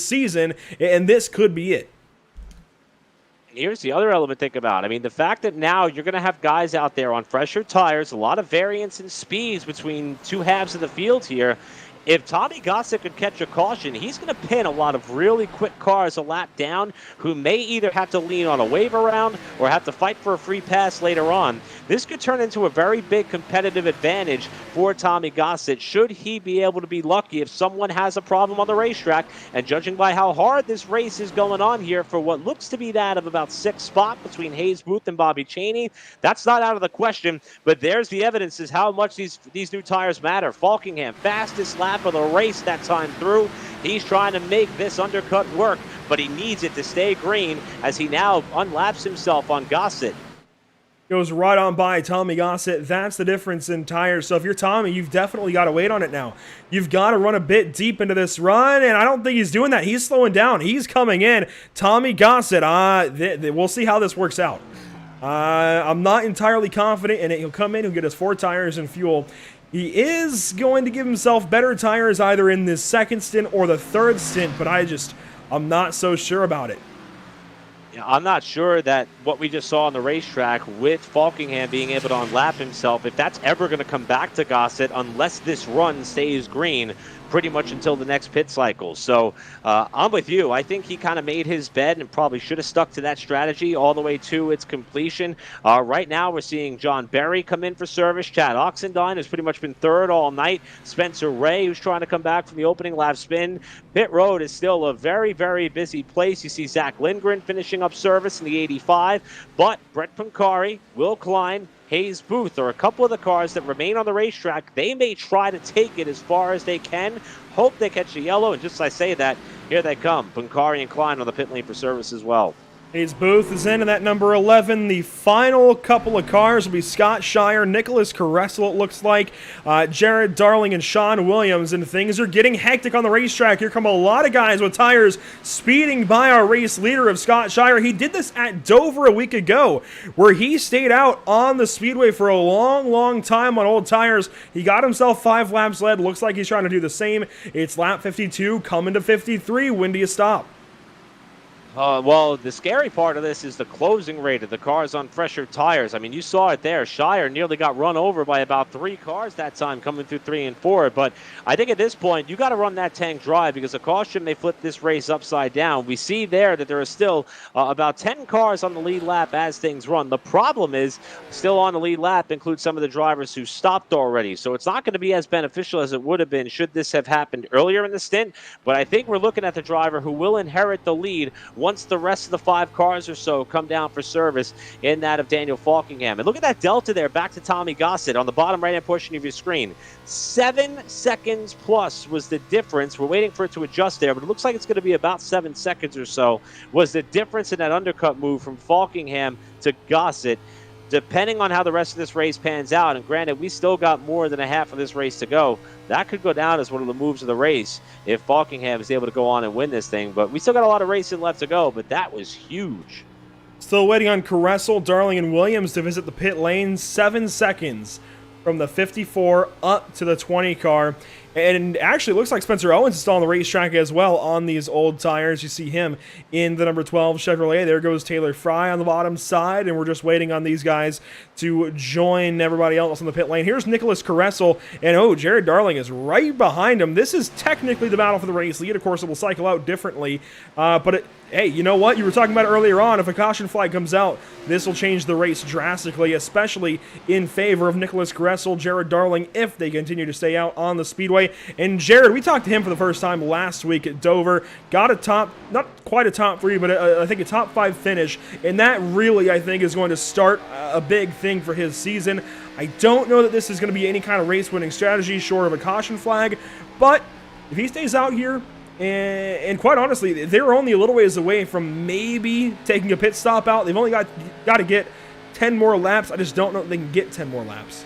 season, and this could be it.
Here's the other element to think about. I mean, the fact that now you're going to have guys out there on fresher tires, a lot of variance in speeds between two halves of the field here. if Tommy Gossett could catch a caution, he's going to pin a lot of really quick cars a lap down who may either have to lean on a wave around or have to fight for a free pass later on. This could turn into a very big competitive advantage for Tommy Gossett should he be able to be lucky if someone has a problem on the racetrack. And judging by how hard this race is going on here for what looks to be that of about 6th spot between Hayes Booth and Bobby Chaney, that's not out of the question. But there's the evidence is how much these new tires matter. Falkingham, fastest lap of the race that time through. He's trying to make this undercut work, but he needs it to stay green as he now unlaps himself on Gossett.
Goes right on by Tommy Gossett. That's the difference in tires. So if you're Tommy, you've definitely got to wait on it now. You've got to run a bit deep into this run, and I don't think he's doing that. He's slowing down. He's coming in. Tommy Gossett, we'll see how this works out. I'm not entirely confident in it. He'll come in, he'll get his 4 tires and fuel. He is going to give himself better tires either in this 2nd stint or the 3rd stint, but I'm not so sure about it.
I'm not sure that what we just saw on the racetrack with Falkingham being able to unlap himself, if that's ever going to come back to Gossett unless this run stays green pretty much until the next pit cycle. So I'm with you. I think he kind of made his bed and probably should have stuck to that strategy all the way to its completion. Right now we're seeing John Berry come in for service. Chad Oxendine has pretty much been 3rd all night. Spencer Ray, who's trying to come back from the opening lap spin. Pit road is still a very, very busy place. You see Zach Lindgren finishing up service in the 85, but Brett Pancari, Will Klein, Hayes Booth are a couple of the cars that remain on the racetrack. They may try to take it as far as they can. Hope they catch the yellow, and just as I say that, here they come. Pancari and Klein on the pit lane for service as well.
Hayes Booth is in that number 11. The final couple of cars will be Scott Shire, Nicholas Caressel, it looks like, Jared Darling, and Sean Williams. And things are getting hectic on the racetrack. Here come a lot of guys with tires speeding by our race leader of Scott Shire. He did this at Dover a week ago, where he stayed out on the speedway for a long, long time on old tires. He got himself 5 laps led. Looks like he's trying to do the same. It's lap 52, coming to 53. When do you stop?
Well, the scary part of this is the closing rate of the cars on fresher tires. I mean, you saw it there. Shire nearly got run over by about 3 cars that time coming through 3 and 4. But I think at this point, you got to run that tank dry because a caution may flip this race upside down. We see there that there are still about 10 cars on the lead lap as things run. The problem is still on the lead lap includes some of the drivers who stopped already. So it's not going to be as beneficial as it would have been should this have happened earlier in the stint. But I think we're looking at the driver who will inherit the lead once the rest of the 5 cars or so come down for service in that of Daniel Falkingham. And look at that delta there back to Tommy Gossett on the bottom right-hand portion of your screen. 7 seconds plus was the difference. We're waiting for it to adjust there, but it looks like it's going to be about 7 seconds or so was the difference in that undercut move from Falkingham to Gossett. Depending on how the rest of this race pans out, and granted, we still got more than a half of this race to go, that could go down as one of the moves of the race if Falkingham is able to go on and win this thing. But we still got a lot of racing left to go, but that was huge.
Still waiting on Caressel, Darling, and Williams to visit the pit lane. 7 seconds from the 54 up to the 20 car. And actually, it looks like Spencer Owens is still on the racetrack as well on these old tires. You see him in the number 12 Chevrolet. There goes Taylor Fry on the bottom side, and we're just waiting on these guys to join everybody else on the pit lane. Here's Nicholas Caressel, and Jared Darling is right behind him. This is technically the battle for the race lead. Of course, it will cycle out differently, hey, you know what? You were talking about it earlier on. If a caution flag comes out, this will change the race drastically, especially in favor of Nicholas Caressel, Jared Darling, if they continue to stay out on the speedway. And Jared, we talked to him for the first time last week at Dover. Got a not quite a top 3, but I think a top 5 finish. And that really, I think, is going to start a big thing for his season. I don't know that this is going to be any kind of race-winning strategy short of a caution flag. But if he stays out here, and quite honestly, they're only a little ways away from maybe taking a pit stop out. They've only got to get 10 more laps. I just don't know if they can get 10 more laps.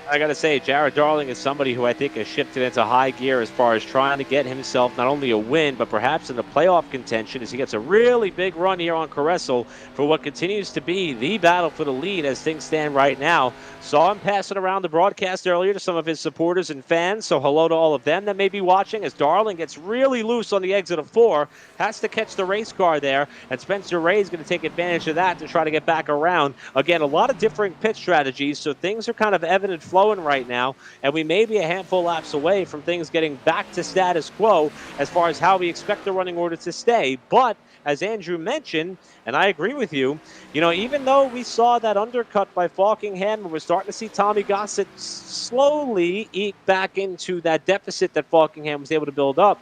I got to say, Jared Darling is somebody who I think has shifted into high gear as far as trying to get himself not only a win, but perhaps in the playoff contention as he gets a really big run here on Caressel for what continues to be the battle for the lead as things stand right now. Saw him passing around the broadcast earlier to some of his supporters and fans, so hello to all of them that may be watching as Darling gets really loose on the exit of 4, has to catch the race car there, and Spencer Ray is going to take advantage of that to try to get back around. Again, a lot of different pit strategies, so things are kind of evident flowing right now, and we may be a handful of laps away from things getting back to status quo as far as how we expect the running order to stay. But as Andrew mentioned, and I agree with you, even though we saw that undercut by Falkingham, and we're starting to see Tommy Gossett slowly eke back into that deficit that Falkingham was able to build up,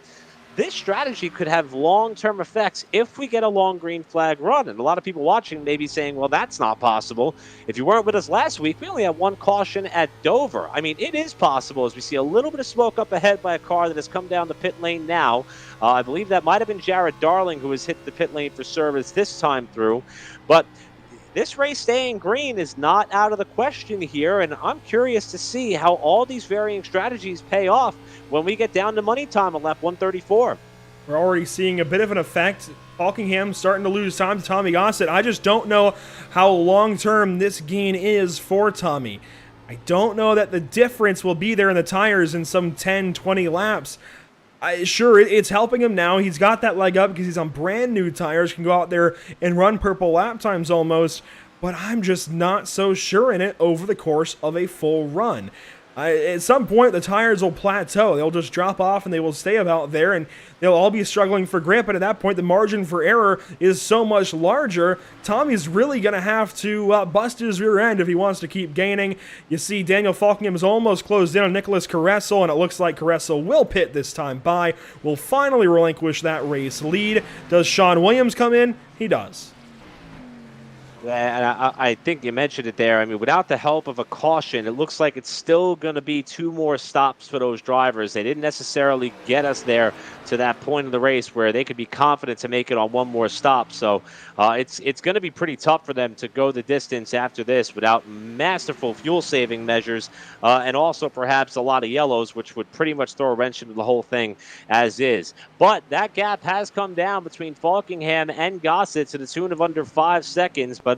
this strategy could have long-term effects if we get a long green flag run. And a lot of people watching may be saying, well, that's not possible. If you weren't with us last week, we only had one caution at Dover. I mean, it is possible as we see a little bit of smoke up ahead by a car that has come down the pit lane now. I believe that might have been Jared Darling who has hit the pit lane for service this time through. But this race staying green is not out of the question here, and I'm curious to see how all these varying strategies pay off when we get down to money time at lap 134.
We're already seeing a bit of an effect. Falkingham starting to lose time to Tommy Gossett. I just don't know how long-term this gain is for Tommy. I don't know that the difference will be there in the tires in some 10, 20 laps. Sure, it's helping him now. He's got that leg up because he's on brand new tires, can go out there and run purple lap times almost, but I'm just not so sure in it over the course of a full run. At some point, the tires will plateau. They'll just drop off and they will stay about there, and they'll all be struggling for grip. And at that point, the margin for error is so much larger. Tommy's really going to have to bust his rear end if he wants to keep gaining. You see Daniel Falkingham is almost closed in on Nicholas Caressel, and it looks like Caressel will pit this time by. Will finally relinquish that race lead. Does Sean Williams come in? He does.
And I think you mentioned it there. I mean, without the help of a caution, it looks like it's still going to be 2 more stops for those drivers. They didn't necessarily get us there to that point of the race where they could be confident to make it on 1 more stop. So it's going to be pretty tough for them to go the distance after this without masterful fuel-saving measures and also perhaps a lot of yellows, which would pretty much throw a wrench into the whole thing as is. But that gap has come down between Falkingham and Gossett to the tune of under 5 seconds. But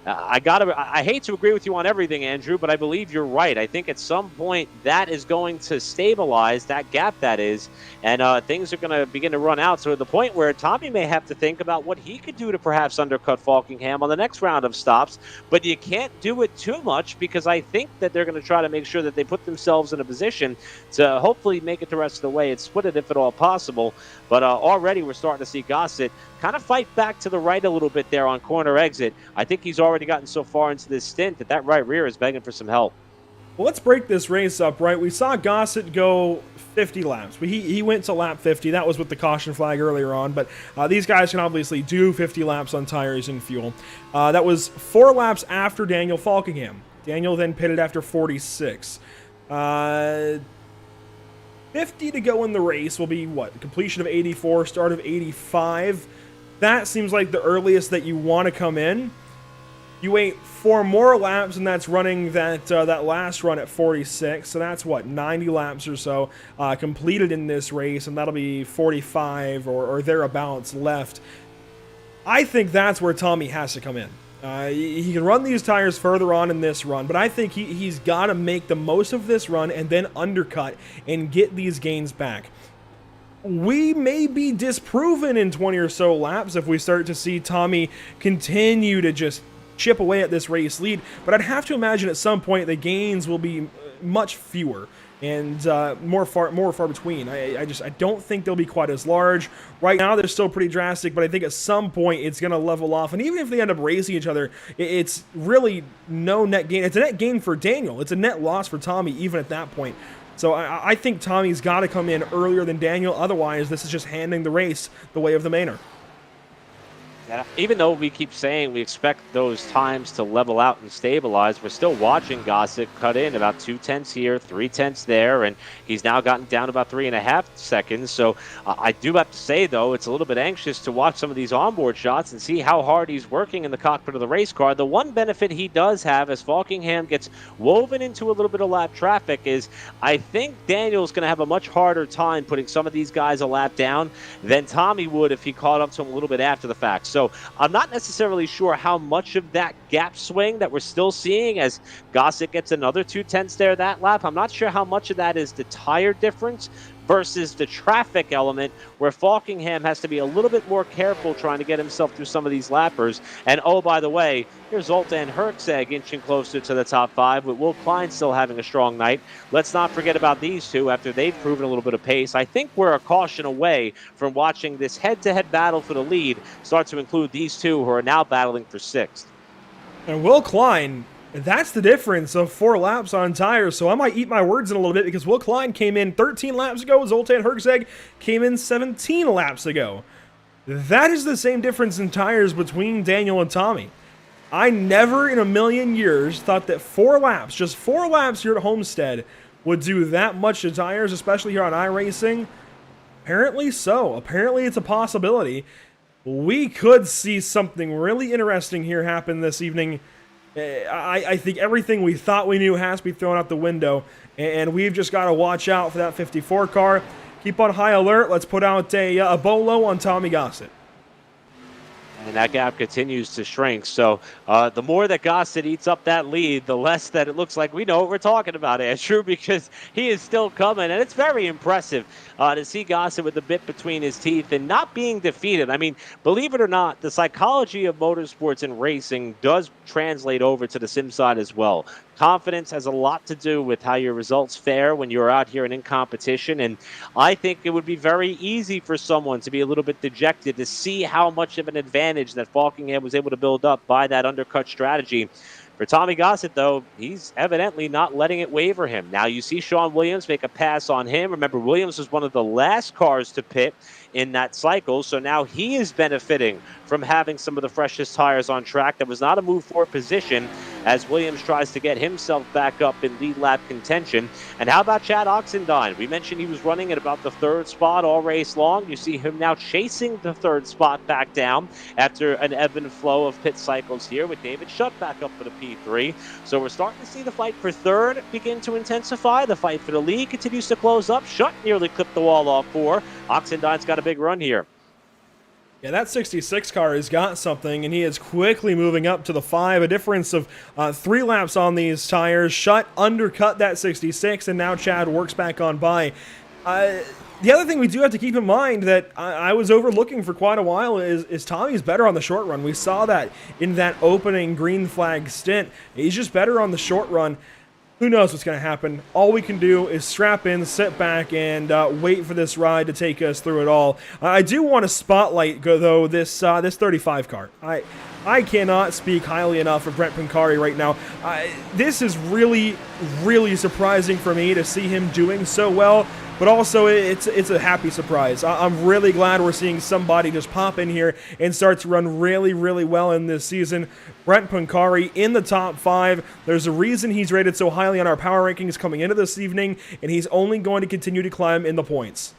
I hate to agree with you on everything, Andrew, but I believe you're right. I think at some point that is going to stabilize, that gap that is, and things are going to begin to run out. So at the point where Tommy may have to think about what he could do to perhaps undercut Falkingham on the next round of stops, but you can't do it too much because I think that they're going to try to make sure that they put themselves in a position to hopefully make it the rest of the way and split it if at all possible. But already we're starting to see Gossett kind of fight back to the right a little bit there on corner exit. I think he's already gotten so far into this stint that right rear is begging for some help.
Well, let's break this race up, right? We saw Gossett go 50 laps. He went to lap 50. That was with the caution flag earlier on, but these guys can obviously do 50 laps on tires and fuel. That was 4 laps after Daniel Falkingham. Daniel then pitted after 46. 50 to go in the race will be, what, completion of 84, start of 85. That seems like the earliest that you want to come in. You wait 4 more laps, and that's running that last run at 46. So that's, what, 90 laps or so completed in this race, and that'll be 45 or thereabouts left. I think that's where Tommy has to come in. He can run these tires further on in this run, but I think he's got to make the most of this run and then undercut and get these gains back. We may be disproven in 20 or so laps if we start to see Tommy continue to just chip away at this race lead, but I'd have to imagine at some point the gains will be much fewer and more far between. I don't think they'll be quite as large. Right now they're still pretty drastic, but I think at some point it's going to level off, and even if they end up racing each other, it's really no net gain. It's a net gain for Daniel. It's a net loss for Tommy even at that point. So I think Tommy's got to come in earlier than Daniel, otherwise this is just handing the race the way of the Mainer.
Even though we keep saying we expect those times to level out and stabilize, we're still watching Gossett cut in about 2/10 here, 3/10 there, and he's now gotten down about 3.5 seconds. So I do have to say, though, it's a little bit anxious to watch some of these onboard shots and see how hard he's working in the cockpit of the race car. The one benefit he does have as Falkingham gets woven into a little bit of lap traffic is I think Daniel's going to have a much harder time putting some of these guys a lap down than Tommy would if he caught up to him a little bit after the fact. So I'm not necessarily sure how much of that gap swing that we're still seeing as Gossett gets another 2/10 there that lap. I'm not sure how much of that is the tire difference versus the traffic element where Falkingham has to be a little bit more careful trying to get himself through some of these lappers. And oh, by the way, here's Zoltan Herczeg inching closer to the top 5, with Will Klein still having a strong night. Let's not forget about these two after they've proven a little bit of pace. I think we're a caution away from watching this head-to-head battle for the lead start to include these two who are now battling for 6th.
And Will Klein, that's the difference of 4 laps on tires, so I might eat my words in a little bit because Will Klein came in 13 laps ago, Zoltan Herczeg came in 17 laps ago. That is the same difference in tires between Daniel and Tommy. I never in a million years thought that 4 laps, just 4 laps here at Homestead, would do that much to tires, especially here on iRacing. Apparently so. Apparently it's a possibility. We could see something really interesting here happen this evening. I think everything we thought we knew has to be thrown out the window, and we've just got to watch out for that 54 car. Keep on high alert. Let's put out a bolo on Tommy Gossett.
And that gap continues to shrink. So the more that Gossett eats up that lead, the less that it looks like we know what we're talking about, Andrew, because he is still coming. And it's very impressive to see Gossett with the bit between his teeth and not being defeated. I mean, believe it or not, the psychology of motorsports and racing does translate over to the sim side as well. Confidence has a lot to do with how your results fare when you're out here and in competition. And I think it would be very easy for someone to be a little bit dejected to see how much of an advantage that Falkingham was able to build up by that undercut strategy. For Tommy Gossett, though, he's evidently not letting it waver him. Now you see Sean Williams make a pass on him. Remember, Williams was one of the last cars to pit in that cycle, so now he is benefiting from having some of the freshest tires on track. That was not a move for position as Williams tries to get himself back up in lead lap contention. And how about Chad Oxendine? We mentioned he was running at about the 3rd spot all race long. You see him now chasing the 3rd spot back down after an ebb and flow of pit cycles here, with David Shutt back up for the P3. So we're starting to see the fight for 3rd begin to intensify. The fight for the lead continues to close up. Shutt nearly clipped the wall off 4. Oxendine's got a big run here.
Yeah, that 66 car has got something, and he is quickly moving up to the 5. A difference of 3 laps on these tires. Shutt undercut that 66, and now Chad works back on by. The other thing we do have to keep in mind that I was overlooking for quite a while is Tommy's better on the short run. We saw that in that opening green flag stint. He's just better on the short run. Who knows what's going to happen? All we can do is strap in, sit back, and wait for this ride to take us through it all. I do want to spotlight, though, this 35 car. I cannot speak highly enough of Brent Pancari right now. This is really, really surprising for me to see him doing so well, but also it's a happy surprise. I'm really glad we're seeing somebody just pop in here and start to run really, really well in this season. Brent Pancari in the top 5. There's a reason he's rated so highly on our power rankings coming into this evening, and he's only going to continue to climb in the points.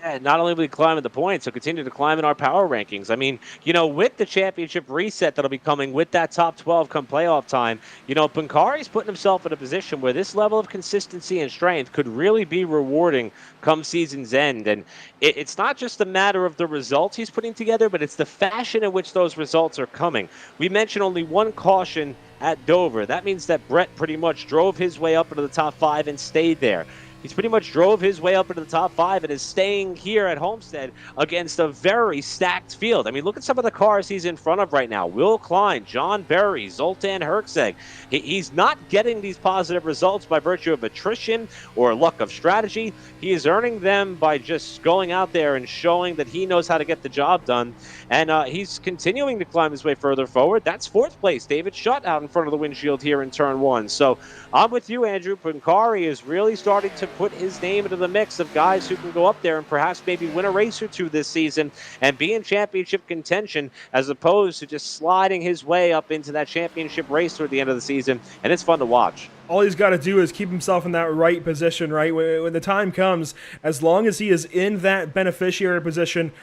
Yeah, not only will he climb in the points, he'll continue to climb in our power rankings. I mean, you know, with the championship reset that'll be coming with that top 12 come playoff time, you know, Pancari's putting himself in a position where this level of consistency and strength could really be rewarding come season's end. And it's not just a matter of the results he's putting together, but it's the fashion in which those results are coming. We mentioned only 1 caution at Dover. That means that Brett pretty much drove his way up into the top 5 and stayed there. He's pretty much drove his way up into the top 5 and is staying here at Homestead against a very stacked field. I mean, look at some of the cars he's in front of right now. Will Klein, John Berry, Zoltan Herczeg. He's not getting these positive results by virtue of attrition or luck of strategy. He is earning them by just going out there and showing that he knows how to get the job done. And he's continuing to climb his way further forward. That's 4th place. David Shutt out in front of the windshield here in turn 1. So I'm with you, Andrew. Pancari is really starting to put his name into the mix of guys who can go up there and perhaps maybe win a race or 2 this season and be in championship contention, as opposed to just sliding his way up into that championship race toward the end of the season. And it's fun to watch.
All he's got to do is keep himself in that right position, right? When the time comes, as long as he is in that beneficiary position,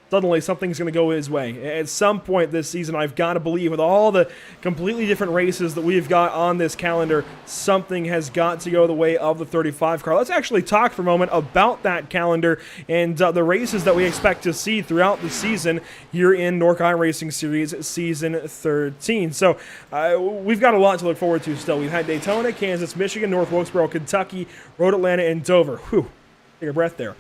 suddenly something's going to go his way. At some point this season, I've got to believe, with all the completely different races that we've got on this calendar, something has got to go the way of the 35 car. Let's actually talk for a moment about that calendar and the races that we expect to see throughout the season here in NORC iRacing Series Season 13. So we've got a lot to look forward to still. We've had Daytona, Kansas, Michigan, North Wilkesboro, Kentucky, Road Atlanta, and Dover. Whew. Take a breath there.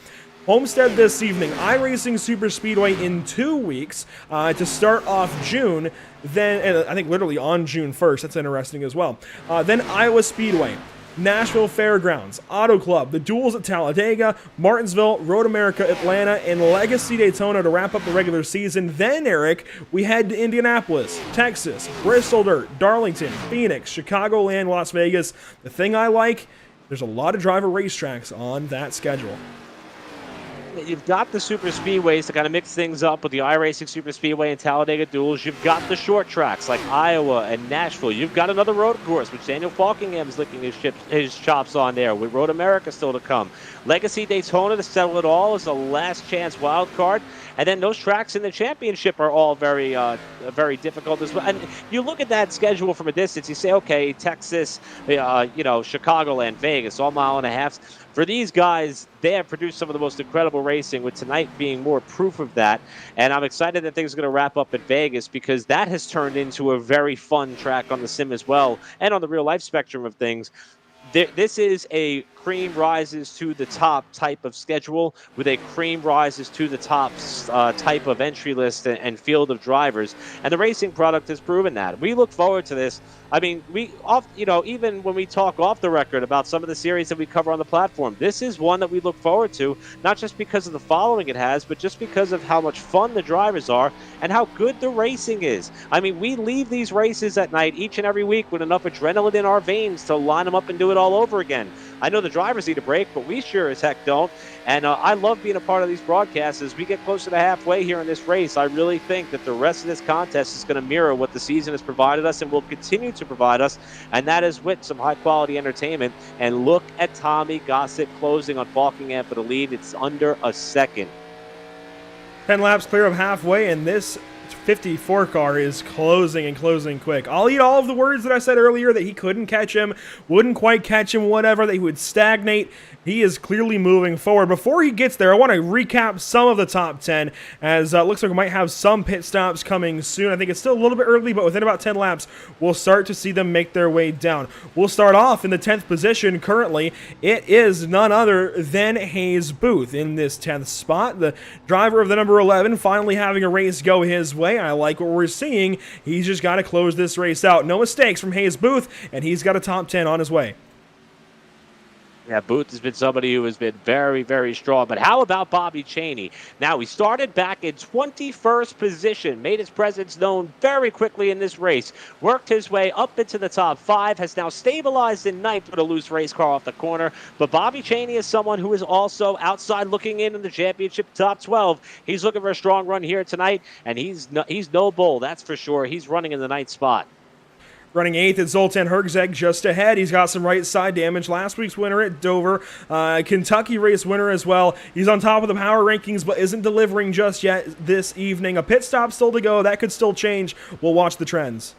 Homestead this evening, iRacing Super Speedway in 2 weeks to start off June, then I think literally on June 1st, that's interesting as well. Then Iowa Speedway, Nashville Fairgrounds, Auto Club, the duels at Talladega, Martinsville, Road America, Atlanta, and Legacy Daytona to wrap up the regular season. Then, Eric, we head to Indianapolis, Texas, Bristol Dirt, Darlington, Phoenix, Chicagoland, Las Vegas. The thing I like, there's a lot of driver racetracks on that schedule.
You've got the super speedways to kind of mix things up with the iRacing Super Speedway and Talladega duels. You've got the short tracks like Iowa and Nashville. You've got another road course, which Daniel Falkingham's licking his chops on there, with Road America still to come. Legacy Daytona to settle it all is a last chance wild card. And then those tracks in the championship are all very difficult as well. And you look at that schedule from a distance, you say, okay, Texas, Chicagoland, Vegas, all mile and a half. For these guys, they have produced some of the most incredible racing, with tonight being more proof of that. And I'm excited that things are going to wrap up at Vegas, because that has turned into a very fun track on the sim as well, and on the real life spectrum of things. This is a cream rises to the top type of schedule, with a cream rises to the top type of entry list and field of drivers. And the racing product has proven that. We look forward to this. I mean, even when we talk off the record about some of the series that we cover on the platform, this is one that we look forward to, not just because of the following it has, but just because of how much fun the drivers are and how good the racing is. I mean, we leave these races at night each and every week with enough adrenaline in our veins to line them up and do it all over again. I know the drivers need a break, but we sure as heck don't. And I love being a part of these broadcasts. As we get closer to halfway here in this race, I really think that the rest of this contest is going to mirror what the season has provided us and will continue to provide us, and that is with some high-quality entertainment. And look at Tommy Gossett closing on Falkingham for the lead. It's under a second.
10 laps clear of halfway, and this 54 car is closing and closing quick. I'll eat all of the words that I said earlier, that he couldn't catch him, wouldn't quite catch him, whatever, that he would stagnate. He is clearly moving forward. Before he gets there, I want to recap some of the top 10, as it looks like we might have some pit stops coming soon. I think it's still a little bit early, but within about 10 laps, we'll start to see them make their way down. We'll start off in the 10th position currently. It is none other than Hayes Booth in this 10th spot. The driver of the number 11 finally having a race go his way. I like what we're seeing. He's just got to close this race out. No mistakes from Hayes Booth, and he's got a top 10 on his way.
Yeah, Booth has been somebody who has been very, very strong. But how about Bobby Chaney? Now, he started back in 21st position, made his presence known very quickly in this race, worked his way up into the top 5, has now stabilized in 9th with a loose race car off the corner. But Bobby Chaney is someone who is also outside looking in the championship top 12. He's looking for a strong run here tonight, and he's no bull, that's for sure. He's running in the 9th spot.
Running 8th is Zoltan Herzeg just ahead. He's got some right side damage. Last week's winner at Dover. Kentucky race winner as well. He's on top of the power rankings, but isn't delivering just yet this evening. A pit stop still to go. That could still change. We'll watch the trends.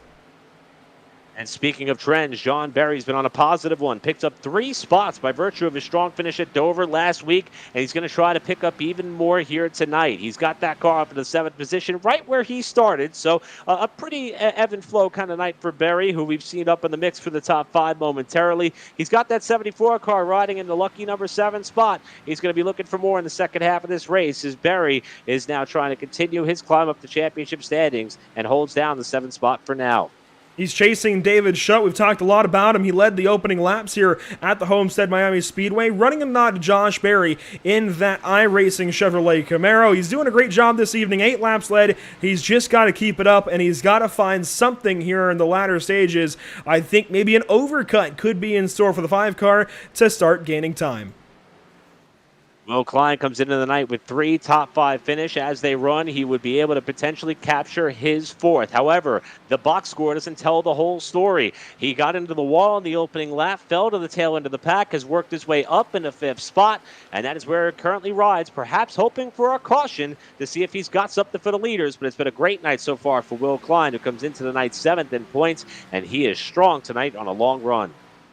And speaking of trends, John Berry's been on a positive one. Picked up 3 spots by virtue of his strong finish at Dover last week, and he's going to try to pick up even more here tonight. He's got that car up in the 7th position, right where he started. So a pretty ebb and flow kind of night for Berry, who we've seen up in the mix for the top 5 momentarily. He's got that 74 car riding in the lucky number 7 spot. He's going to be looking for more in the second half of this race, as Berry is now trying to continue his climb up the championship standings and holds down the 7th spot for now.
He's chasing David Schutt. We've talked a lot about him. He led the opening laps here at the Homestead Miami Speedway, running a nod to Josh Berry in that iRacing Chevrolet Camaro. He's doing a great job this evening. 8 laps led. He's just got to keep it up, and he's got to find something here in the latter stages. I think maybe an overcut could be in store for the 5 car to start gaining time.
Will Klein comes into the night with 3 top 5 finish. As they run, he would be able to potentially capture his 4th. However, the box score doesn't tell the whole story. He got into the wall on the opening lap, fell to the tail end of the pack, has worked his way up in the 5th spot, and that is where it currently rides, perhaps hoping for a caution to see if he's got something for the leaders. But it's been a great night so far for Will Klein, who comes into the night 7th in points, and he is strong tonight on a long run.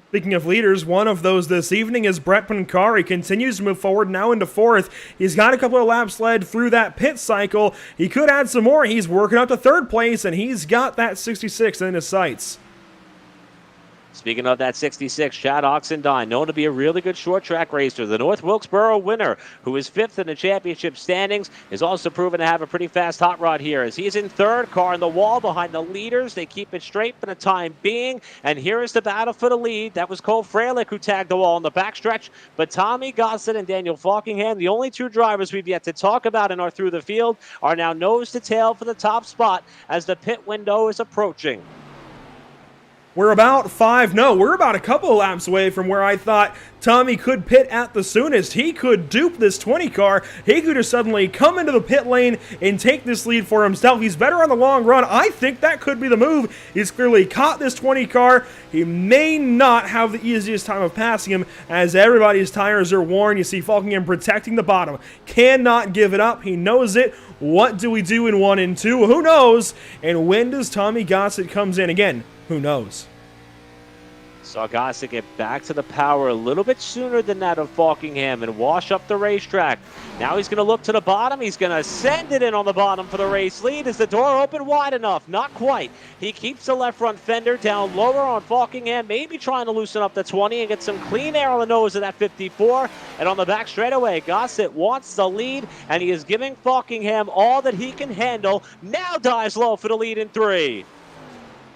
Speaking of leaders, one of those this evening is Brett Pancari. He continues to move forward now into 4th. He's got a couple of laps led through that pit cycle. He could add some more. He's working up to 3rd place, and he's got that 66 in his sights.
Speaking of that 66, Chad Oxendine, known to be a really good short track racer, the North Wilkesboro winner, who is 5th in the championship standings, is also proven to have a pretty fast hot rod here, as he's in 3rd, car on the wall behind the leaders. They keep it straight for the time being, and here is the battle for the lead. That was Cole Freilich who tagged the wall in the backstretch, but Tommy Gossett and Daniel Falkingham, the only 2 drivers we've yet to talk about in our Through the Field, are now nose to tail for the top spot as the pit window is approaching.
We're about we're about a couple of laps away from where I thought Tommy could pit at the soonest. He could dupe this 20 car. He could just suddenly come into the pit lane and take this lead for himself. He's better on the long run. I think that could be the move. He's clearly caught this 20 car. He may not have the easiest time of passing him as everybody's tires are worn. You see Falkingham protecting the bottom. Cannot give it up. He knows it. What do we do in 1 and 2? Who knows? And when does Tommy Gossett comes in again? Who knows?
Saw Gossett get back to the power a little bit sooner than that of Falkingham and wash up the racetrack. Now he's going to look to the bottom. He's going to send it in on the bottom for the race lead. Is the door open wide enough? Not quite. He keeps the left front fender down lower on Falkingham, maybe trying to loosen up the 20 and get some clean air on the nose of that 54. And on the back straightaway, Gossett wants the lead, and he is giving Falkingham all that he can handle. Now dives low for the lead in 3.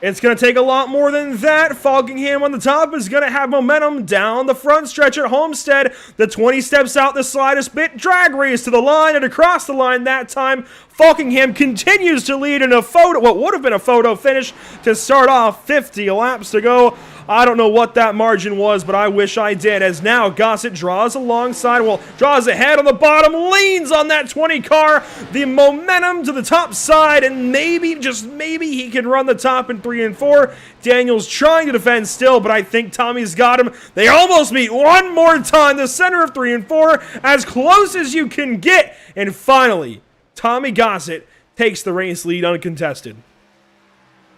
It's going to take a lot more than that. Falkingham on the top is going to have momentum down the front stretch at Homestead. The 20 steps out the slightest bit. Drag race to the line and across the line that time. Falkingham continues to lead in what would have been a photo finish to start off. 50 laps to go. I don't know what that margin was, but I wish I did, as now Gossett draws alongside, draws ahead on the bottom, leans on that 20 car, the momentum to the top side, and maybe, just maybe, he can run the top in 3 and 4. Daniel's trying to defend still, but I think Tommy's got him. They almost meet one more time, the center of 3 and 4, as close as you can get, and finally, Tommy Gossett takes the race lead uncontested.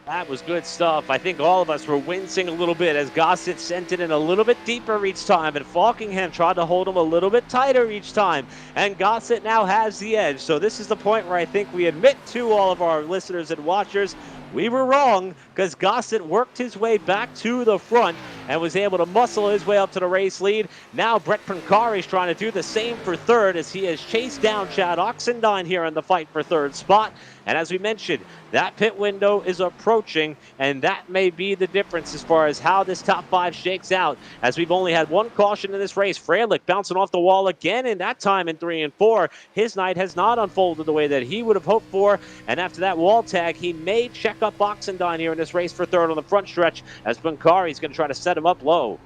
That was good stuff. I think all of us were wincing a little bit as Gossett sent it in a little bit deeper each time, and Falkingham tried to hold him a little bit tighter each time, and Gossett now has the edge. So this is the point where I think we admit to all of our listeners and watchers, we were wrong, because Gossett worked his way back to the front and was able to muscle his way up to the race lead. Now Brett Pancari is trying to do the same for 3rd as he has chased down Chad Oxendine here in the fight for 3rd spot. And as we mentioned, that pit window is approaching, and that may be the difference as far as how this top 5 shakes out, as we've only had 1 caution in this race. Freilich bouncing off the wall again, and that time in 3 and 4. His night has not unfolded the way that he would have hoped for, and after that wall tag, he may check up Oxendine here in this race for 3rd on the front stretch, as Pancari is going to try to set him up low.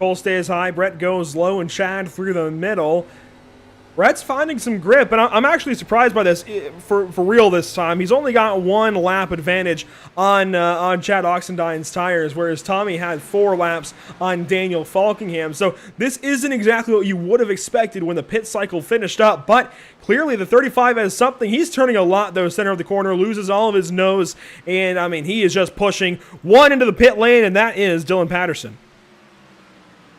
Cole stays high, Brett goes low, and Chad through the middle. Brett's finding some grip, and I'm actually surprised by this for real this time. He's only got 1 lap advantage on Chad Oxendine's tires, whereas Tommy had 4 laps on Daniel Falkingham. So this isn't exactly what you would have expected when the pit cycle finished up, but clearly the 35 has something. He's turning a lot, though, center of the corner, loses all of his nose, and, I mean, he is just pushing 1 into the pit lane, and that is Dylan Patterson.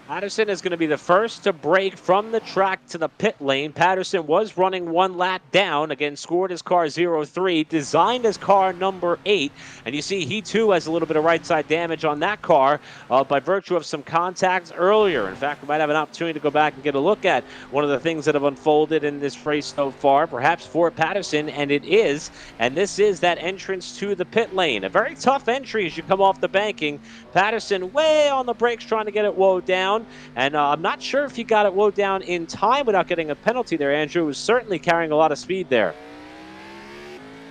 Patterson is going to be the first to break from the track to the pit lane. Patterson was running 1 lap down. Again, scored his car 0-3, designed his car number 8. And you see he too has a little bit of right side damage on that car by virtue of some contacts earlier. In fact, we might have an opportunity to go back and get a look at one of the things that have unfolded in this race so far, perhaps for Patterson, and it is. And this is that entrance to the pit lane. A very tough entry as you come off the banking. Patterson way on the brakes trying to get it woe down. And I'm not sure if he got it woe down in time without getting a penalty there. Andrew was certainly carrying a lot of speed there.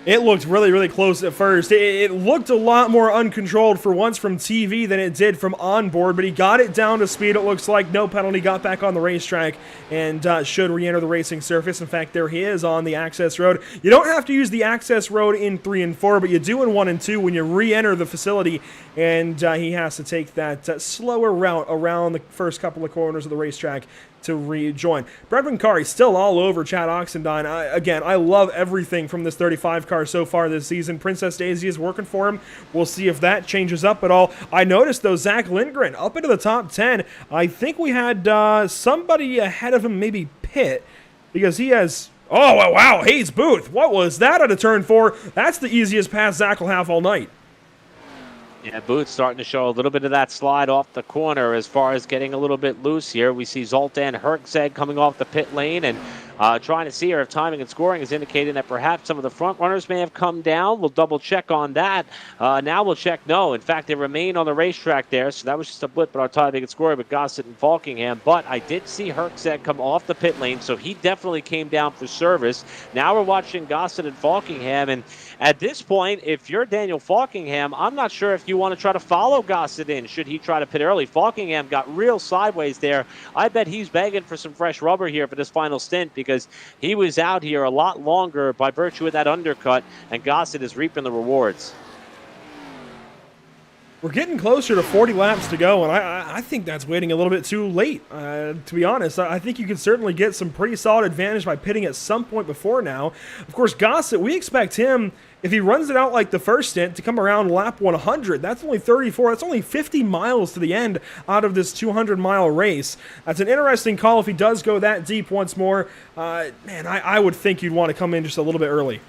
It looked really, really close at first. It looked a lot more uncontrolled for once from TV than it did from onboard, but he got it down to speed. It looks like no penalty, got back on the racetrack, and should re-enter the racing surface. In fact, there he is on the access road. You don't have to use the access road in 3 and 4, but you do in 1 and 2 when you re-enter the facility, and he has to take that slower route around the first couple of corners of the racetrack to rejoin. Brett Pancari still all over Chad Oxendine. Again, I love everything from this 35 car so far this season. Princess Daisy is working for him. We'll see if that changes up at all. I noticed, though, Zach Lindgren up into the top 10. I think we had somebody ahead of him, maybe Pitt, because he has... Oh, wow, Hayes Booth. What was that out of turn 4? That's the easiest pass Zach will have all night.
Yeah, Booth's starting to show a little bit of that slide off the corner as far as getting a little bit loose here. We see Zoltan Herczeg coming off the pit lane and trying to see if timing and scoring is indicating that perhaps some of the front runners may have come down. We'll double check on that. Now we'll check no. In fact, they remain on the racetrack there, so that was just a blip in our timing and scoring with Gossett and Falkingham. But I did see Herczeg come off the pit lane, so he definitely came down for service. Now we're watching Gossett and Falkingham, and at this point, if you're Daniel Falkingham, I'm not sure if you want to try to follow Gossett in should he try to pit early. Falkingham got real sideways there. I bet he's begging for some fresh rubber here for this final stint because he was out here a lot longer by virtue of that undercut, and Gossett is reaping the rewards.
We're getting closer to 40 laps to go, and I think that's waiting a little bit too late, to be honest. I think you could certainly get some pretty solid advantage by pitting at some point before now. Of course, Gossett, we expect him, if he runs it out like the first stint, to come around lap 100. That's only 34. That's only 50 miles to the end out of this 200-mile race. That's an interesting call if he does go that deep once more. Man, I would think you'd want to come in just a little bit early.